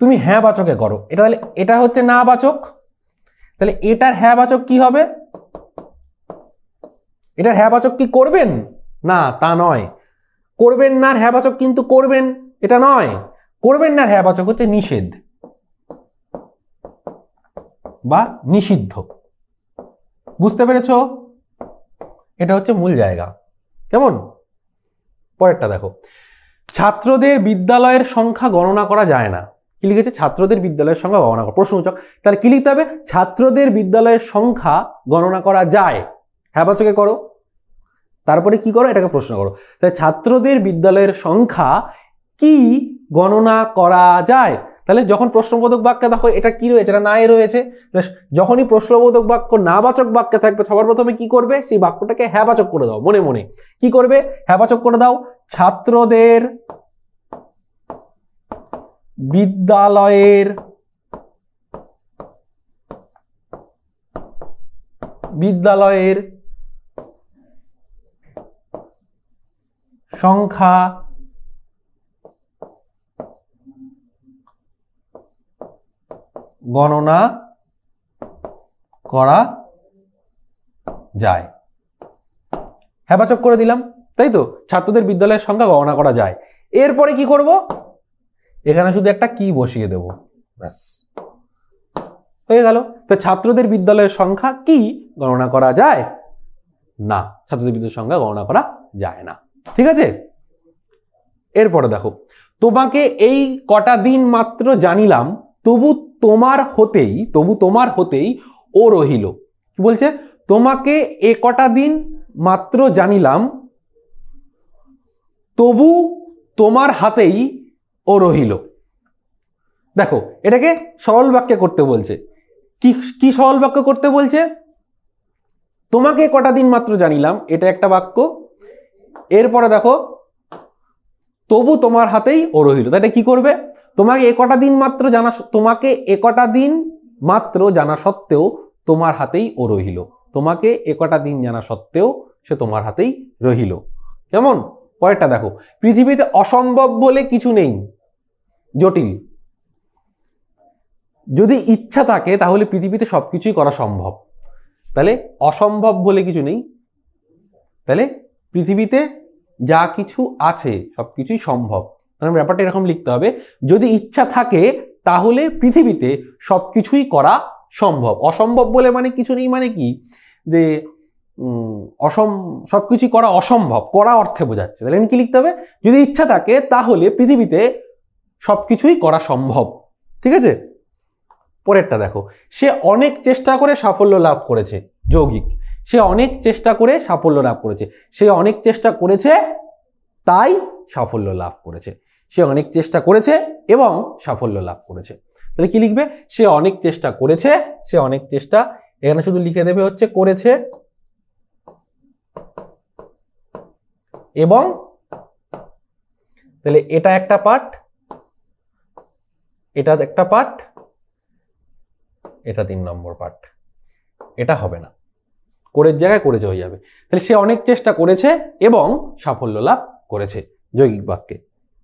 তুমি হ্যাবাচকে করো, এটা তাহলে এটা হচ্ছে না বাচক। তাহলে এটার হ্যাবাচক কি হবে? এটার হ্যাবাচক কি করবেন না? তা নয়। করবেন না হ্যাবাচক কিন্তু করবেন, এটা নয়। করবেন না হ্যাবাচক হচ্ছে নিষেধ বা নিষিদ্ধ। বুঝতে পেরেছো? এটা হচ্ছে মূল জায়গা। কেমন? পরেরটা দেখো, ছাত্রদের বিদ্যালয়ের সংখ্যা গণনা করা যায় না। কি লিখেছে? ছাত্রদের বিদ্যালয়ের সংখ্যা গণনা করা, প্রশ্নসূচক। তাহলে কি লিখতে হবে? ছাত্রদের বিদ্যালয়ের সংখ্যা গণনা করা যায়, হ্যাবাচকে করো। তারপরে কি করো? এটাকে প্রশ্ন করো। তাহলে ছাত্রদের বিদ্যালয়ের সংখ্যা কি গণনা করা যায়। তাহলে যখন প্রশ্নবোধক বাক্যে দেখো এটা কি রয়েছে? এটা নাই রয়েছে। যখনই প্রশ্নবোধক বাক্য নাবাচক বাক্যে থাকবে, সবার প্রথমে কি করবে? সেই বাক্যটাকে হ্যাবাচক করে দাও। মনে মনে কি করবে? হ্যাবাচক করে দাও। ছাত্রদের বিদ্যালয়ের সংখ্যা গণনা করা যায়, হ্যাবাচক করে দিলাম, তাই তো? ছাত্রদের বিদ্যালয়ের সংখ্যা গণনা করা যায়। এরপরে কি করব? এখানে শুধু একটা কি বসিয়ে দেব, ব্যাস হয়ে গেল। তো ছাত্রদের বিদ্যালয়ের সংখ্যা কি গণনা করা যায় না, ছাত্রদের বিদ্যালয়ের সংখ্যা গণনা করা যায় না। ঠিক আছে, এরপরে দেখো, তোমাকে এই কটা দিন মাত্র জানিলাম, তবু তোমার হতেই ও রহিল। কি বলছে? তোমাকে এ কটা দিন মাত্র জানিলাম, তবু তোমার হাতেই ও রহিল। দেখো এটাকে সরল বাক্যে করতে বলছে। কি সরল বাক্য করতে বলছে? তোমাকে কটা দিন মাত্র জানিলাম, এটা একটা বাক্য। এরপরে দেখো, তবু তোমার হাতেই ও রহিল। তাই কি করবে? তোমাকে এ কটা দিন মাত্র জানা সত্ত্বেও তোমার হাতেই ও রহিল। তোমাকে এ কটা দিন জানা সত্ত্বেও সে তোমার হাতেই রহিল। কেমন? পরেরটা দেখো, পৃথিবীতে অসম্ভব বলে কিছু নেই। জটিল। যদি ইচ্ছা থাকে তাহলে পৃথিবীতে সবকিছুই করা সম্ভব। তাহলে অসম্ভব বলে কিছু নেই। তাহলে পৃথিবীতে যা কিছু আছে সবকিছুই সম্ভব। তাহলে ব্যাপারটা এরকম লিখতে হবে, যদি ইচ্ছা থাকে তাহলে পৃথিবীতে সবকিছুই করা সম্ভব। অসম্ভব বলে মানে কিছু নেই মানে কি? যে সবকিছুই করা অসম্ভব, করা অর্থে বোঝাচ্ছে। তাহলে কি লিখতে হবে? যদি ইচ্ছা থাকে তাহলে পৃথিবীতে সবকিছুই করা সম্ভব। ঠিক আছে, পরেরটা দেখো, সে অনেক চেষ্টা করে সাফল্য লাভ করেছে। যৌগিক। সে অনেক চেষ্টা করে সাফল্য লাভ করেছে। সে অনেক চেষ্টা করেছে তাই সাফল্য লাভ করেছে। সে অনেক চেষ্টা করেছে এবং সাফল্য লাভ করেছে। তাহলে কি লিখবে? সে অনেক চেষ্টা করেছে, সে অনেক চেষ্টা, এখানে শুধু লিখে দেবে হচ্ছে করেছে এবং, তাহলে এটা একটা পার্ট, এটা একটা পার্ট, এটা 3 নম্বর পার্ট। এটা হবে না, করের জায়গায় করেছে হয়ে যাবে। তাহলে সে অনেক চেষ্টা করেছে এবং সাফল্য লাভ করেছে যৌগিক বাক্যে।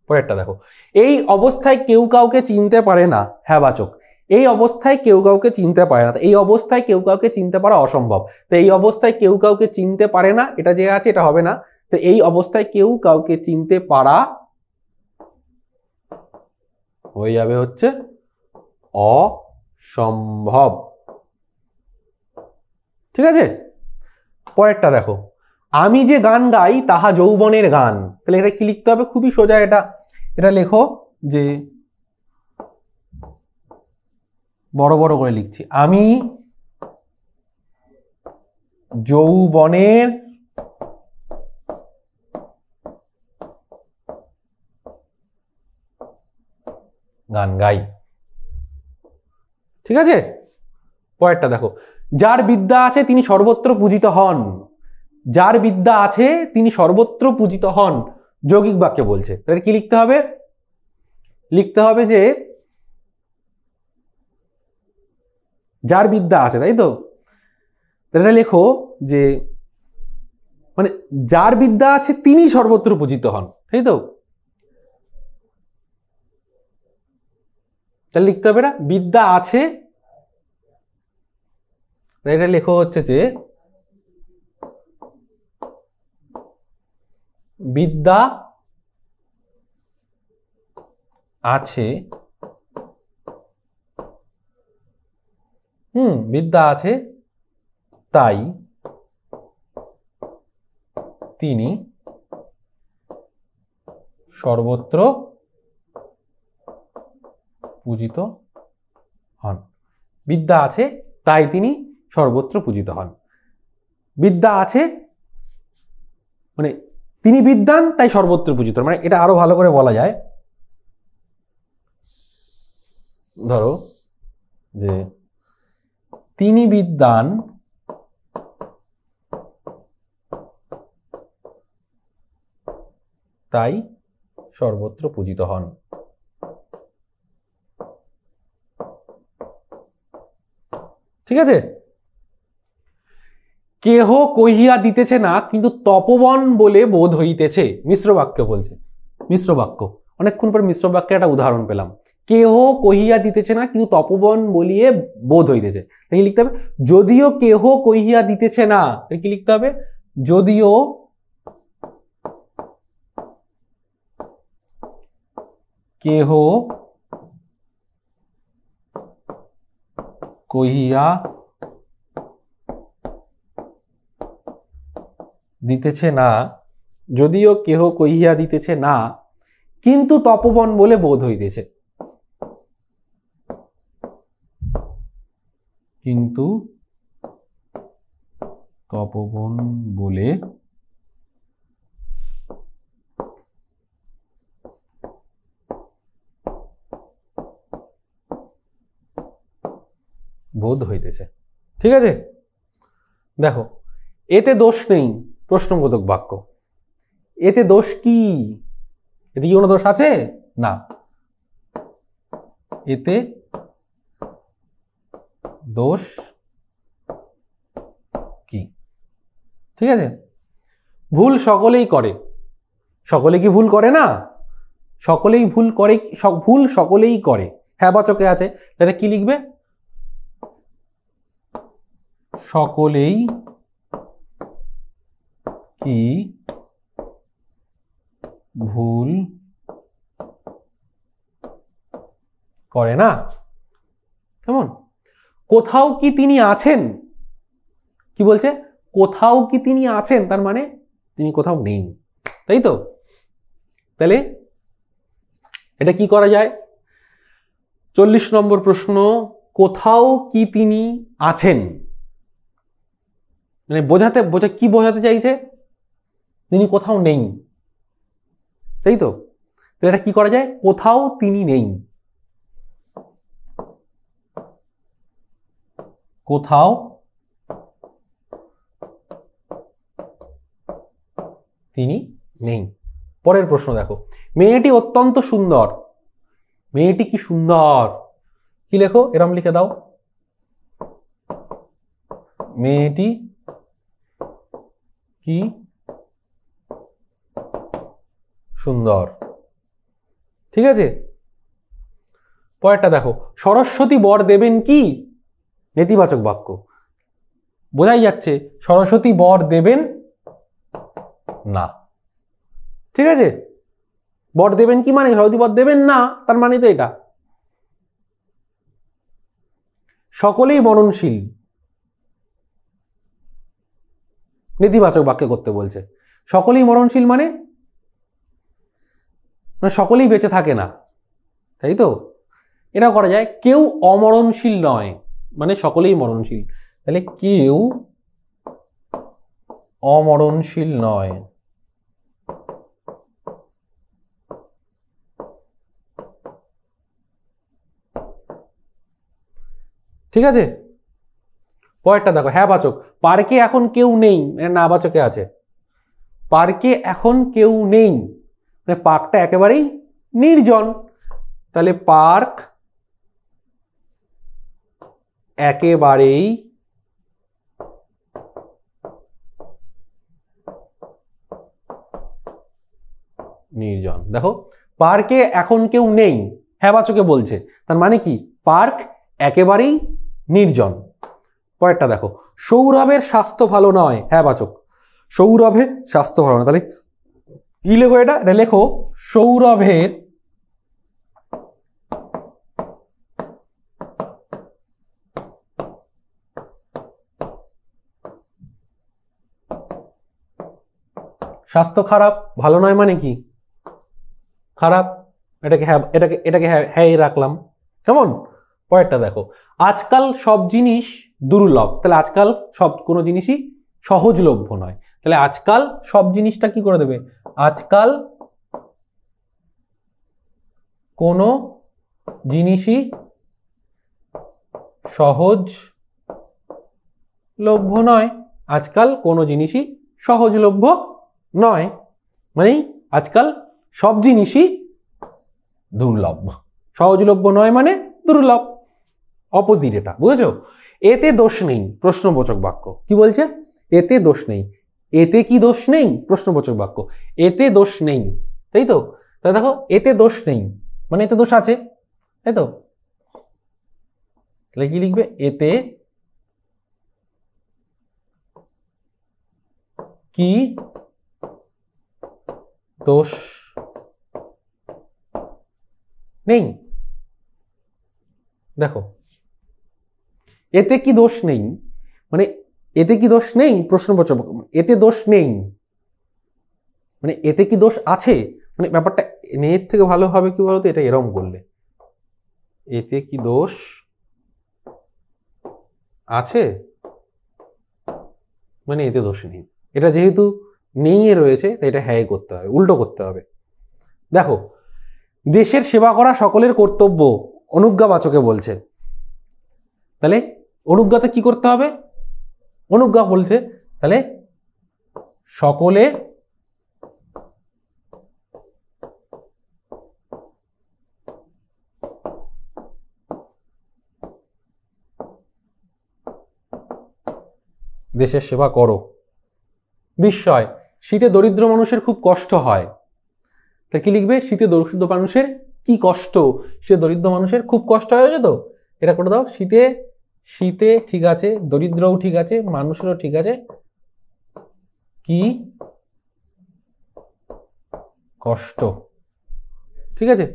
পরেরটা দেখো, এই অবস্থায় কেউ কাউকে চিনতে পারে না, হ্যাঁ বাচক। এই অবস্থায় কেউ কাউকে চিনতে পারে না, এই অবস্থায় কেউ কাউকে চিনতে পারা অসম্ভব। তো এই অবস্থায় কেউ কাউকে চিনতে পারে না, এটা যে আছে এটা হবে না। তো এই অবস্থায় কেউ কাউকে চিনতে পারা হয়ে যাবে হচ্ছে অসম্ভব। ঠিক আছে, পরেরটা দেখো, আমি যে গান গাই তাহা যৌবনের গান। তাহলে এটা কি লিখতে হবে? খুবই সোজা, এটা লেখো যে বড় বড় করে লিখছি, আমি যৌবনের গান গাই। ঠিক আছে, পরেরটা দেখো, যার বিদ্যা আছে তিনি সর্বত্র পূজিত হন। যার বিদ্যা আছে তিনি সর্বত্র পূজিত হন, যৌগিক বাক্যে বলছে। তাহলে কি লিখতে হবে? লিখতে হবে যে যার বিদ্যা আছে, তাই তো? এটা লেখো যে মানে যার বিদ্যা আছে তিনি সর্বত্র পূজিত হন, তাই তো? তাহলে লিখতে হবে না, বিদ্যা আছে, এটা লেখো হচ্ছে যে বিদ্যা আছে, বিদ্যা আছে তাই তিনি সর্বত্র পূজিত হন। বিদ্যা আছে তাই তিনি সর্বত্র পূজিত হন। বিদ্যা আছে মানে তিনি বিদ্বান তাই সর্বত্র পূজিত, মানে এটা আরো ভালো করে বলা যায়। ধরো যে তিনি বিদ্বান তাই সর্বত্র পূজিত হন। ঠিক আছে, কেহ কহিয়া দিতেছে না কিন্তু তপবন বলে বোধ হইতেছে। মিশ্র বাক্য বলছে, মিশ্র বাক্য। অনেকক্ষণ পর মিশ্র বাক্যের একটা উদাহরণ পেলাম। কেহ কহিয়া দিতেছে না কিন্তু তপবন বলিয়ে বোধ হইতেছে। কি লিখতে হবে? যদিও কেহ কহিয়া দিতেছে না, কি লিখতে হবে? যদিও কেহ কহিয়া দিতেছে না, যদিও কেহ কহিয়া দিতেছে না কিন্তু তপবন বলে বোধ হইতেছে। কিন্তু তপবন বলে বোধ হইতেছে। ঠিক আছে, দেখো এতে দোষ নেই, প্রশ্নবোধক বাক্য। এতে দোষ কি? এতে কি কোনো দোষ আছে? না, এতে দোষ কি? ঠিক আছে, ভুল সকলেই করে। সকলে কি ভুল করে না? সকলেই ভুল করে, ভুল সকলেই করে, হ্যাঁ বাচকে আছে। তাহলে কি লিখবে? সকলেই কি ভুল করে না? কেমন? কোথাও কি তিনি আছেন? কি বলছে? কোথাও কি তিনি আছেন, তার মানে তিনি কোথাও নেই, তাই তো? তাহলে এটা কি করা যায়? 40 নম্বর প্রশ্ন, কোথাও কি তিনি আছেন মানে কি বোঝাতে চাইছে? তিনি কোথাও নেই, তাই তো? এটা কি করা যায়? কোথাও তিনি নেই, কোথাও তিনি নেই। পরের প্রশ্ন দেখো, মেয়েটি অত্যন্ত সুন্দর। মেয়েটি কি সুন্দর, কি লেখো, এরম লিখে দাও, মেয়েটি কি সুন্দর। ঠিক আছে, পরেরটা দেখো, সরস্বতী বর দেবেন কি, নেতিবাচক বাক্য। বোঝাই যাচ্ছে সরস্বতী বর দেবেন না। ঠিক আছে, বর দেবেন কি মানে সরস্বতী বর দেবেন না, তার মানে তো এটা। সকলেই মরণশীল, নেতিবাচক বাক্য করতে বলছে। সকলেই মরণশীল মানে সকলেই বেঁচে থাকে না, তাই তো। এটা করা যায়, কেউ অমরণশীল নয়, মানে সকলেই মরণশীল। তাহলে কেউ অমরণশীল নয়। ঠিক আছে, পরেরটা দেখো, হ্যাঁ বাচক, পার্কে এখন কেউ নেই, না বাচকে আছে। পার্কে এখন কেউ নেই মানে পার্কটা একেবারেই নির্জন, তাহলে পার্ক একেবারেই নির্জন। দেখো, পার্কে এখন কেউ নেই, হ্যাঁ বাচকে বলছে, তার মানে কি পার্ক একেবারেই নির্জন। পরেরটা দেখো, সৌরভের স্বাস্থ্য ভালো নয়, হ্যাঁ বাচক, সৌরভের স্বাস্থ্য ভালো নয়। তাহলে কি লেখো, এটা লেখো, সৌরভের স্বাস্থ্য খারাপ, ভালো নয় মানে কি খারাপ, এটাকে হ্যাঁ, এটাকে হ্যাঁ রাখলাম, কেমন। পরেরটা দেখো, আজকাল সব জিনিস দুর্লভ, তাহলে আজকাল সব কোনো জিনিসই সহজলভ্য নয়, তাহলে আজকাল সব জিনিসটা কি করে দেবে, আজকাল কোনো জিনিসই সহজলভ্য নয়। আজকাল কোনো জিনিসই সহজলভ্য নয় মানে আজকাল সব জিনিসই দুর্লভ, সহজলভ্য নয় মানে দুর্লভ, অপোজিট এটা, বুঝেছো। এতে দোষ নেই, প্রশ্নবোচক বাক্য। কি বলছে, এতে দোষ নেই, এতে কি দোষ নেই, প্রশ্নবোচক বাক্য, এতে দোষ নেই, তাই তো। তাহলে দেখো, এতে দোষ নেই মানে এতে দোষ আছে, তাই তো। তাহলে কি লিখবে, এতে কি দোষ নেই। দেখো, এতে কি দোষ নেই মানে এতে কি দোষ নেই, প্রশ্নবোচক, এতে দোষ নেই মানে এতে কি দোষ আছে, মানে ব্যাপারটা এর থেকে ভালো হবে কি বলতো, এটা এরম করলে, এতে কি দোষ আছে মানে এতে দোষ নেই। এটা যেহেতু নেই এ রয়েছে তাই এটা হ্যাঁ করতে হবে, উল্টো করতে হবে। দেখো, দেশের সেবা করা সকলের কর্তব্য, অনুজ্ঞাবাচকে বলছে, তাহলে অনুজ্ঞাতে কি করতে হবে, অনুজ্ঞা বলছে, তাহলে সকলে দেশের সেবা করো। বিস্ময়, শীতে দরিদ্র মানুষের খুব কষ্ট হয়, তা কি লিখবে, শীতে দরিদ্র মানুষের কি কষ্ট, শীতে দরিদ্র মানুষের খুব কষ্ট হয়েছে, তো এটা করে দাও, শীতে, শীতে ঠিক আছে, দরিদ্রও ঠিক আছে, মানুষেরও ঠিক আছে, কি কষ্ট, ঠিক আছে।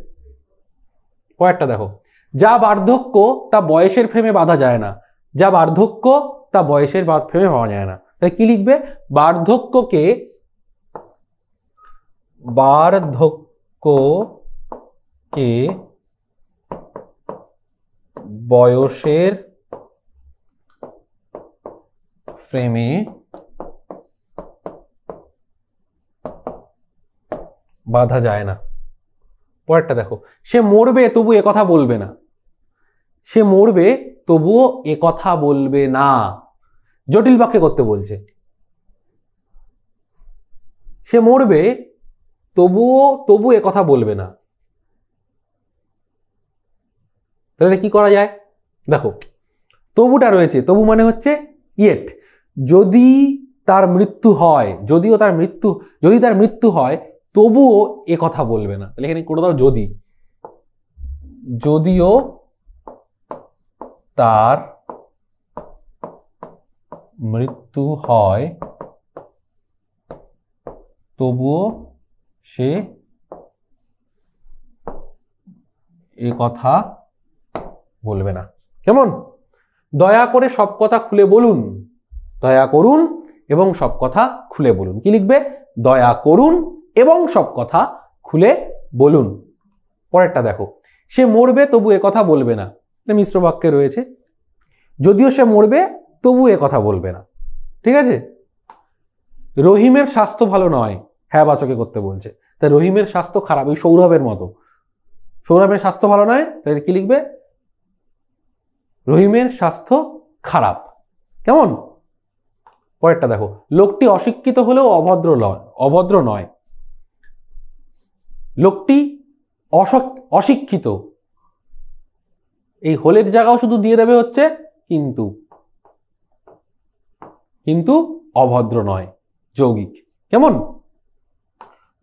পরেরটা দেখো, যা বার্ধক্য তা বয়সের ফ্রেমে বাঁধা যায় না, যা বার্ধক্য তা বয়সের ফ্রেমে পাওয়া যায় না, তাহলে কি লিখবে, বার্ধক্যকে, বার্ধক্যকে বয়সের ফ্রেমে বাঁধা যায় না। পরেরটা দেখো, সে মরবে তবু এ কথা বলবে না, সে মরবে তবুও এ কথা বলবে না। জটিল বাক্যে করতে বলছে। সে মরবে তবু এ কথা বলবে না। তাহলে কি করা যায়? দেখো, তবুটা রয়েছে, তবু মানে হচ্ছে ইয়েট। যদি তার মৃত্যু হয়, যদি তার মৃত্যু হয় তবুও এ কথা বলবে না। তাহলে এখানে করে দাও যদিও তার মৃত্যু হয় তবুও সে এ কথা বলবে না। কেমন? দয়া করে সব কথা খুলে বলুন। দয়া করুন এবং সব কথা খুলে বলুন। কি লিখবে? দয়া করুন এবং সব কথা খুলে বলুন। পরেরটা দেখো, সে মরবে তবু এ কথা বলবে না। এটা মিশ্র বাক্যে রয়েছে। যদিও সে মরবে তবু এ কথা বলবে না। ঠিক আছে? রহিমের স্বাস্থ্য ভালো নয়, হ্যাঁ বাচকে করতে বলছে। তাই রহিমের স্বাস্থ্য খারাপ, ওই সৌরভের মতো। সৌরভের স্বাস্থ্য ভালো নয়, তাই কি লিখবে? রহিমের স্বাস্থ্য খারাপ। কেমন? পরেরটা দেখো, লোকটি অশিক্ষিত হলেও অভদ্র নয়। লোকটি অশিক্ষিত, এই হলের জায়গাও শুধু দিয়ে দেবে হচ্ছে কিন্তু অভদ্র নয়, যৌগিক। কেমন?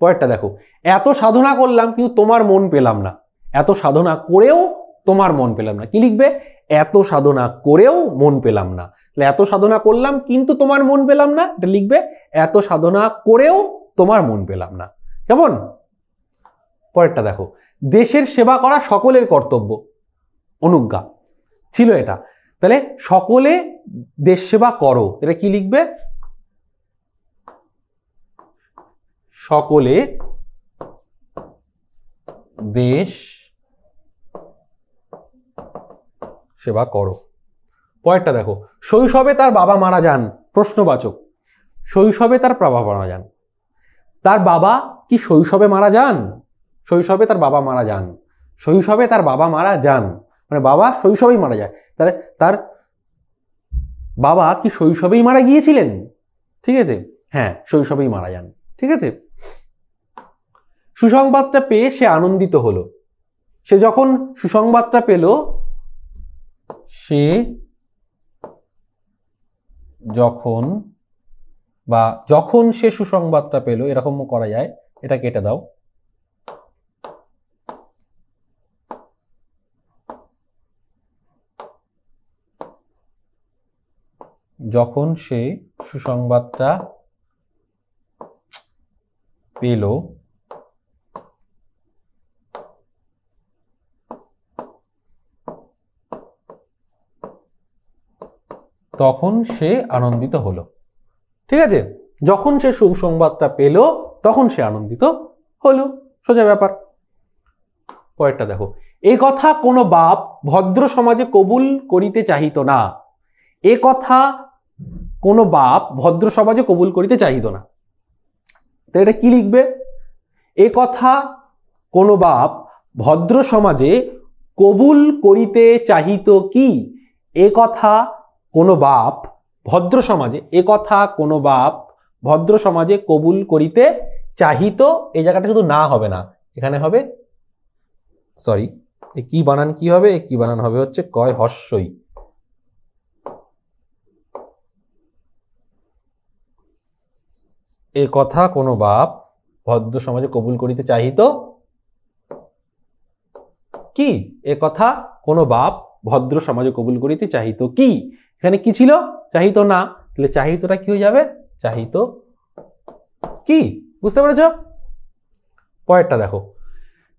পরেরটা দেখো, এত সাধনা করলাম কিন্তু তোমার মন পেলাম না। এত সাধনা করেও তোমার মন পেলাম না। কি লিখবে? এত সাধনা করেও মন পেলাম না। তাহলে এত সাধনা করলাম কিন্তু তোমার মন পেলাম না, এটা লিখবে এত সাধনা করেও তোমার মন পেলাম না। কেমন? পরেরটা দেখো, দেশের সেবা করা সকলের কর্তব্য। অনুজ্ঞা ছিল এটা। তাহলে সকলে দেশ সেবা করো, এটা কি লিখবে? সকলে দেশ সেবা করো। পরেরটা দেখো, শৈশবে তার বাবা মারা যান। প্রশ্নবাচক। শৈশবে তার বাবা মারা যান। তার বাবা কি শৈশবে মারা যান? শৈশবে তার বাবা মারা যান। শৈশবে তার বাবা মারা যান মানে বাবা শৈশবেই মারা যায়। তাহলে তার বাবা কি শৈশবেই মারা গিয়েছিলেন? ঠিক আছে, হ্যাঁ শৈশবেই মারা যান। ঠিক আছে। সুসংবাদটা পেয়ে সে আনন্দিত হলো। সে যখন সুসংবাদটা পেল, যখন সে সুসংবাদটা পেল, এরকম করা যায়, এটা কেটে দাও। যখন সে সুসংবাদটা পেল তখন সে আনন্দিত হলো। ঠিক আছে, যখন সে সুসংবাদটা পেল তখন সে আনন্দিত হলো, সোজা ব্যাপার। পরেরটা দেখো, এ কথা কোনো বাপ ভদ্র সমাজে কবুল করিতে চাহিত না। এ কথা কোনো বাপ ভদ্র সমাজে কবুল করিতে চাহিত না। তো এটা কি লিখবে? এ কথা কোনো বাপ ভদ্র সমাজে কবুল করিতে চাহিত কি? এ কথা কোনো বাপ ভদ্র সমাজে, এ কথা কোনো বাপ ভদ্র সমাজে কবুল করিতে চাহিত। এই জায়গাটা শুধু না হবে না, এখানে হবে সরি এ কি বানান কি হবে? এ কি বানান হবে হচ্ছে কয় হস্যই। এ কথা কোনো বাপ ভদ্র সমাজে কবুল করিতে চাহিত কি? এ কথা কোনো বাপ ভদ্র সমাজে কবুল করিতে চাহিত কি? এখানে কি ছিল? চাহিত না। তাহলে চাহিতটা কি হয়ে যাবে? চাহিত কি। বুঝতে পেরেছ? পরেরটা দেখো,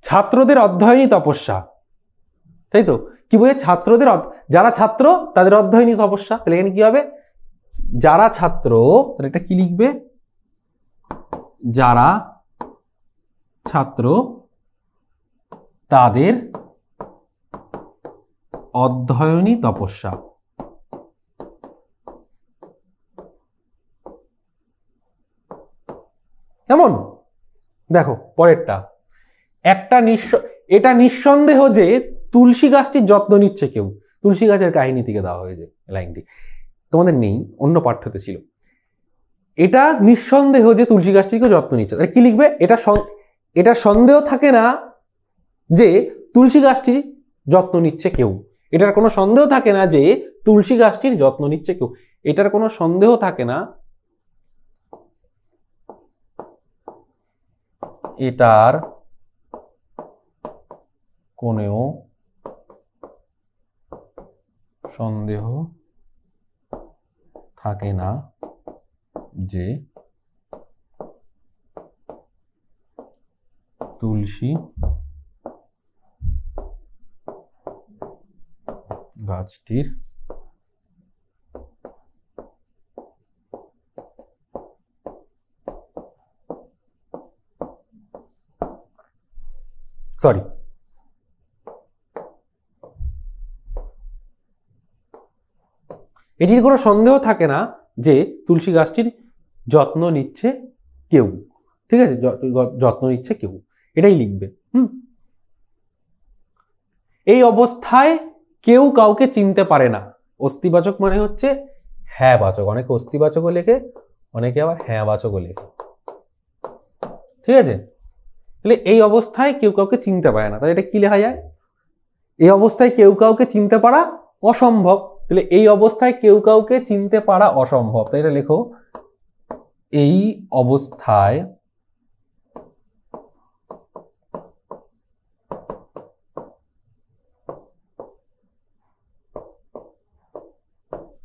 ছাত্রদের অধ্যয়নী তপস্যা। তাই তো, কি বলে? ছাত্রদের, যারা ছাত্র তাদের অধ্যয়নী তপস্যা। তাহলে এখানে কি হবে? যারা ছাত্র, তাহলে এটা কি লিখবে? যারা ছাত্র তাদের অধ্যয়নী তপস্যা। কেমন? দেখো পরেরটা, এটা নিঃসন্দেহ যে তুলসী গাছটির যত্ন নিচ্ছে কেউ। তুলসী গাছের কাহিনী থেকে দেওয়া হয়েছে লাইনটি, তোমাদের নেই, অন্য পাঠ্যতে ছিল। এটা নিঃসন্দেহ যে তুলসী গাছটিকে যত্ন নিচ্ছে। কি লিখবে? এটা সন্দেহ থাকে না যে তুলসী গাছটির যত্ন নিচ্ছে কেউ। এটার কোনো সন্দেহ থাকে না যে তুলসী গাছটির যত্ন নিচ্ছে কেউ। এটার কোনো সন্দেহ থাকে না, এটার কোনো সন্দেহ থাকে না যে তুলসী গাছটির সরি এটির কোনো সন্দেহ থাকে না যে তুলসী গাছটির যত্ন নিচ্ছে কেউ। ঠিক আছে, যত্ন নিচ্ছে কেউ, এটাই লিখবে। এই অবস্থায় কেউ কাউকে চিনতে পারে না। অস্তিবাচক মানে হচ্ছে হ্যাঁ বাচক। অনেকে অস্তিবাচকও লেখে, অনেকে আবার হ্যাঁ বাচকও লেখে। ঠিক আছে, তাহলে এই অবস্থায় কেউ কাউকে চিনতে পারে না, তাহলে এটা কি লেখা যায়? এই অবস্থায় কেউ কাউকে চিনতে পারা অসম্ভব। তাহলে এই অবস্থায় কেউ কাউকে চিনতে পারা অসম্ভব, তাই এটা লেখো, এই অবস্থায়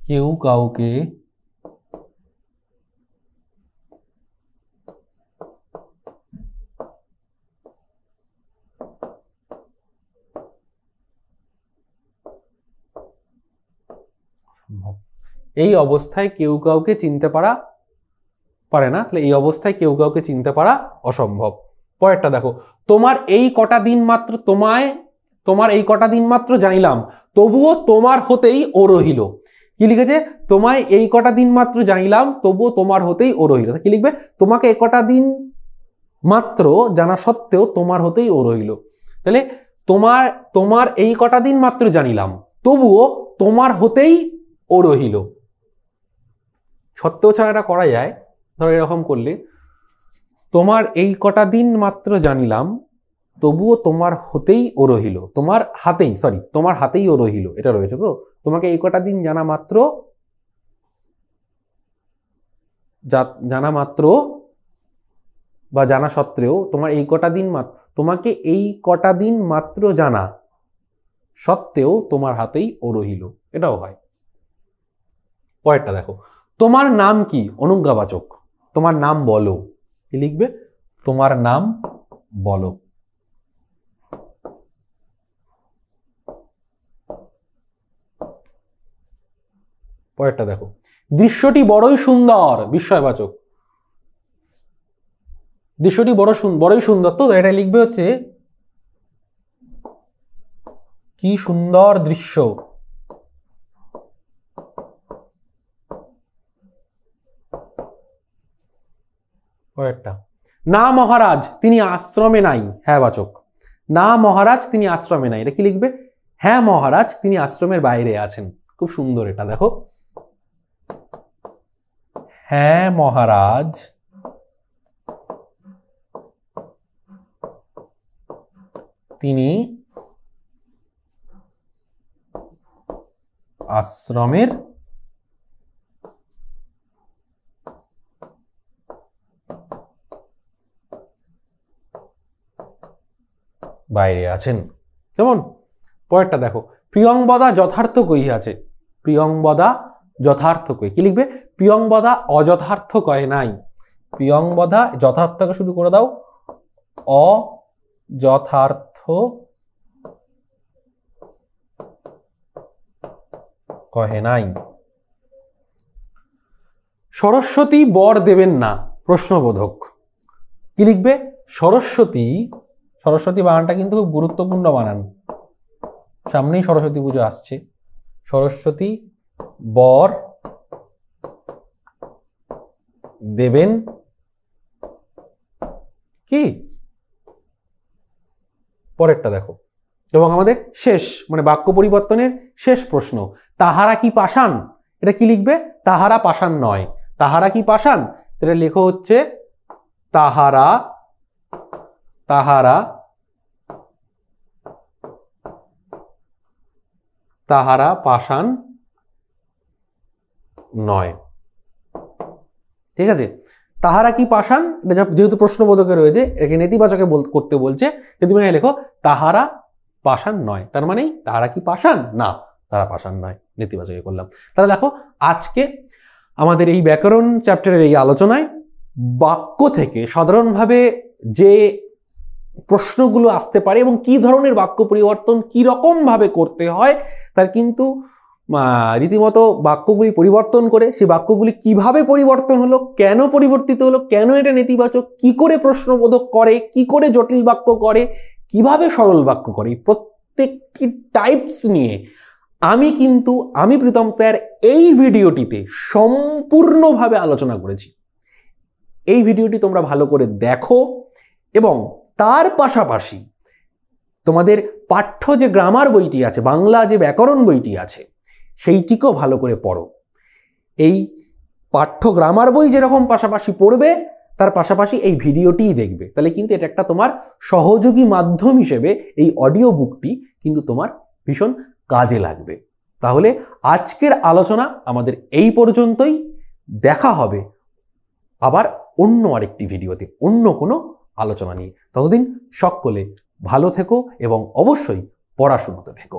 কেউ কাউকে এই অবস্থায় কেউ কাউকে চিনতে পারে না, তাহলে এই অবস্থায় কেউ কাউকে চিনতে পারা অসম্ভব। পরেরটা দেখো, তোমার এই কটা দিন মাত্র জানিলাম, তবুও তোমার হতেই ও রহিল। কি লিখেছে? তোমায় এই কটা দিন মাত্র জানিলাম, তবুও তোমার হতেই ও রহিল। কি লিখবে? তোমাকে এই কটা দিন মাত্র জানা সত্ত্বেও তোমার হতেই ও রহিল। তাহলে তোমার এই কটা দিন মাত্র জানিলাম, তবুও তোমার হতেই ও রহিল। সত্ত্বেও ছাড়া এটা করা যায়। ধরো এরকম করলে, তোমার এই কটা দিন মাত্র জানিলাম, তবুও তোমার হতেই ও রহিল। তোমার হাতেই ও রহিল, এটা রয়েছে তো। তোমাকে এই কটা দিন জানা মাত্র বা জানা সত্ত্বেও তোমাকে এই কটা দিন মাত্র জানা সত্ত্বেও তোমার হাতেই ও রহিল, এটাও হয়। পরেরটা দেখো, তোমার নাম কি? অনুজ্ঞাবাচক। তোমার নাম বলো। কি লিখবে? তোমার নাম বলো। পরেরটা দেখো, দৃশ্যটি বড়ই সুন্দর। বিস্ময়বাচক। দৃশ্যটি বড়ই সুন্দর, তো এটা লিখবে হচ্ছে কি সুন্দর দৃশ্য। পরেরটা, না মহারাজ তিনি আশ্রমে নাই। হ্যাঁ বাচক। না মহারাজ তিনি আশ্রমে নাই, এটা কি লিখবে? হ্যাঁ মহারাজ তিনি আশ্রমের বাইরে আছেন। খুব সুন্দর এটা, দেখো, হ্যাঁ মহারাজ তিনি আশ্রমের বাইরে আছেন। কেমন? পরেরটা দেখো, প্রিয়ংবদা যথার্থ কহিয়াছে। প্রিয়ংবদা যথার্থ কই। কি লিখবে? প্রিয়ংবদা অযথার্থ কয় নাই। প্রিয়ংবদা যথার্থকে শুধু করে দাও অযথার্থ কহে নাই। সরস্বতী বর দেবেন না। প্রশ্নবোধক। কি লিখবে? সরস্বতী বানানটা কিন্তু খুব গুরুত্বপূর্ণ বানান। সামনেই সরস্বতী পুজো আসছে। সরস্বতী বর দেবেন কি? পরেরটা দেখো, এবং আমাদের শেষ মানে বাক্য পরিবর্তনের শেষ প্রশ্ন, তাহারা কি পাষাণ? এটা কি লিখবে? তাহারা পাষাণ নয়। তাহারা কি পাষাণ? এটা লেখো হচ্ছে তাহারা তাহারা তাহারা পাষাণ নয়। ঠিক আছে, তাহারা কি পাষাণ, এটা যেহেতু প্রশ্নবোধকে রয়েছে একে নেতিবাচকে করতে বলছে, যদি তুমি লেখো তাহারা পাষাণ নয়, তার মানে তাহারা কি পাষাণ? না, তারা পাষাণ নয়, নেতিবাচকে করলাম। তাহলে দেখো আজকে আমাদের এই ব্যাকরণ চ্যাপ্টারের এই আলোচনায় বাক্য থেকে সাধারণভাবে যে প্রশ্নগুলো আসতে পারে এবং কি ধরনের বাক্য পরিবর্তন কি রকম ভাবে করতে হয় তার কিন্তু রীতিমতো বাক্যগুলি পরিবর্তন করে সেই বাক্যগুলি কিভাবে পরিবর্তন হলো, কেন পরিবর্তিত হলো, কেন এটা নেতিবাচক, কি করে প্রশ্নবোধক করে, কি করে জটিল বাক্য করে, কিভাবে সরল বাক্য করে, প্রত্যেকটি টাইপস নিয়ে আমি প্রীতম স্যার এই ভিডিওটিতে সম্পূর্ণভাবে আলোচনা করেছি। এই ভিডিওটি তোমরা ভালো করে দেখো এবং তার পাশাপাশি তোমাদের পাঠ্য যে গ্রামার বইটি আছে, বাংলা যে ব্যাকরণ বইটি আছে, সেইটিকেও ভালো করে পড়ো। এই পাঠ্য গ্রামার বই যেরকম পাশাপাশি পড়বে তার পাশাপাশি এই ভিডিওটিই দেখবে, তাহলে কিন্তু এটা একটা তোমার সহযোগী মাধ্যম হিসেবে এই অডিও বুকটি কিন্তু তোমার ভীষণ কাজে লাগবে। তাহলে আজকের আলোচনা আমাদের এই পর্যন্তই। দেখা হবে আবার অন্য আরেকটি ভিডিওতে অন্য কোনো আলোচনা নিয়ে। ততদিন সকলে ভালো থেকো এবং অবশ্যই পড়াশোনাতে থেকো।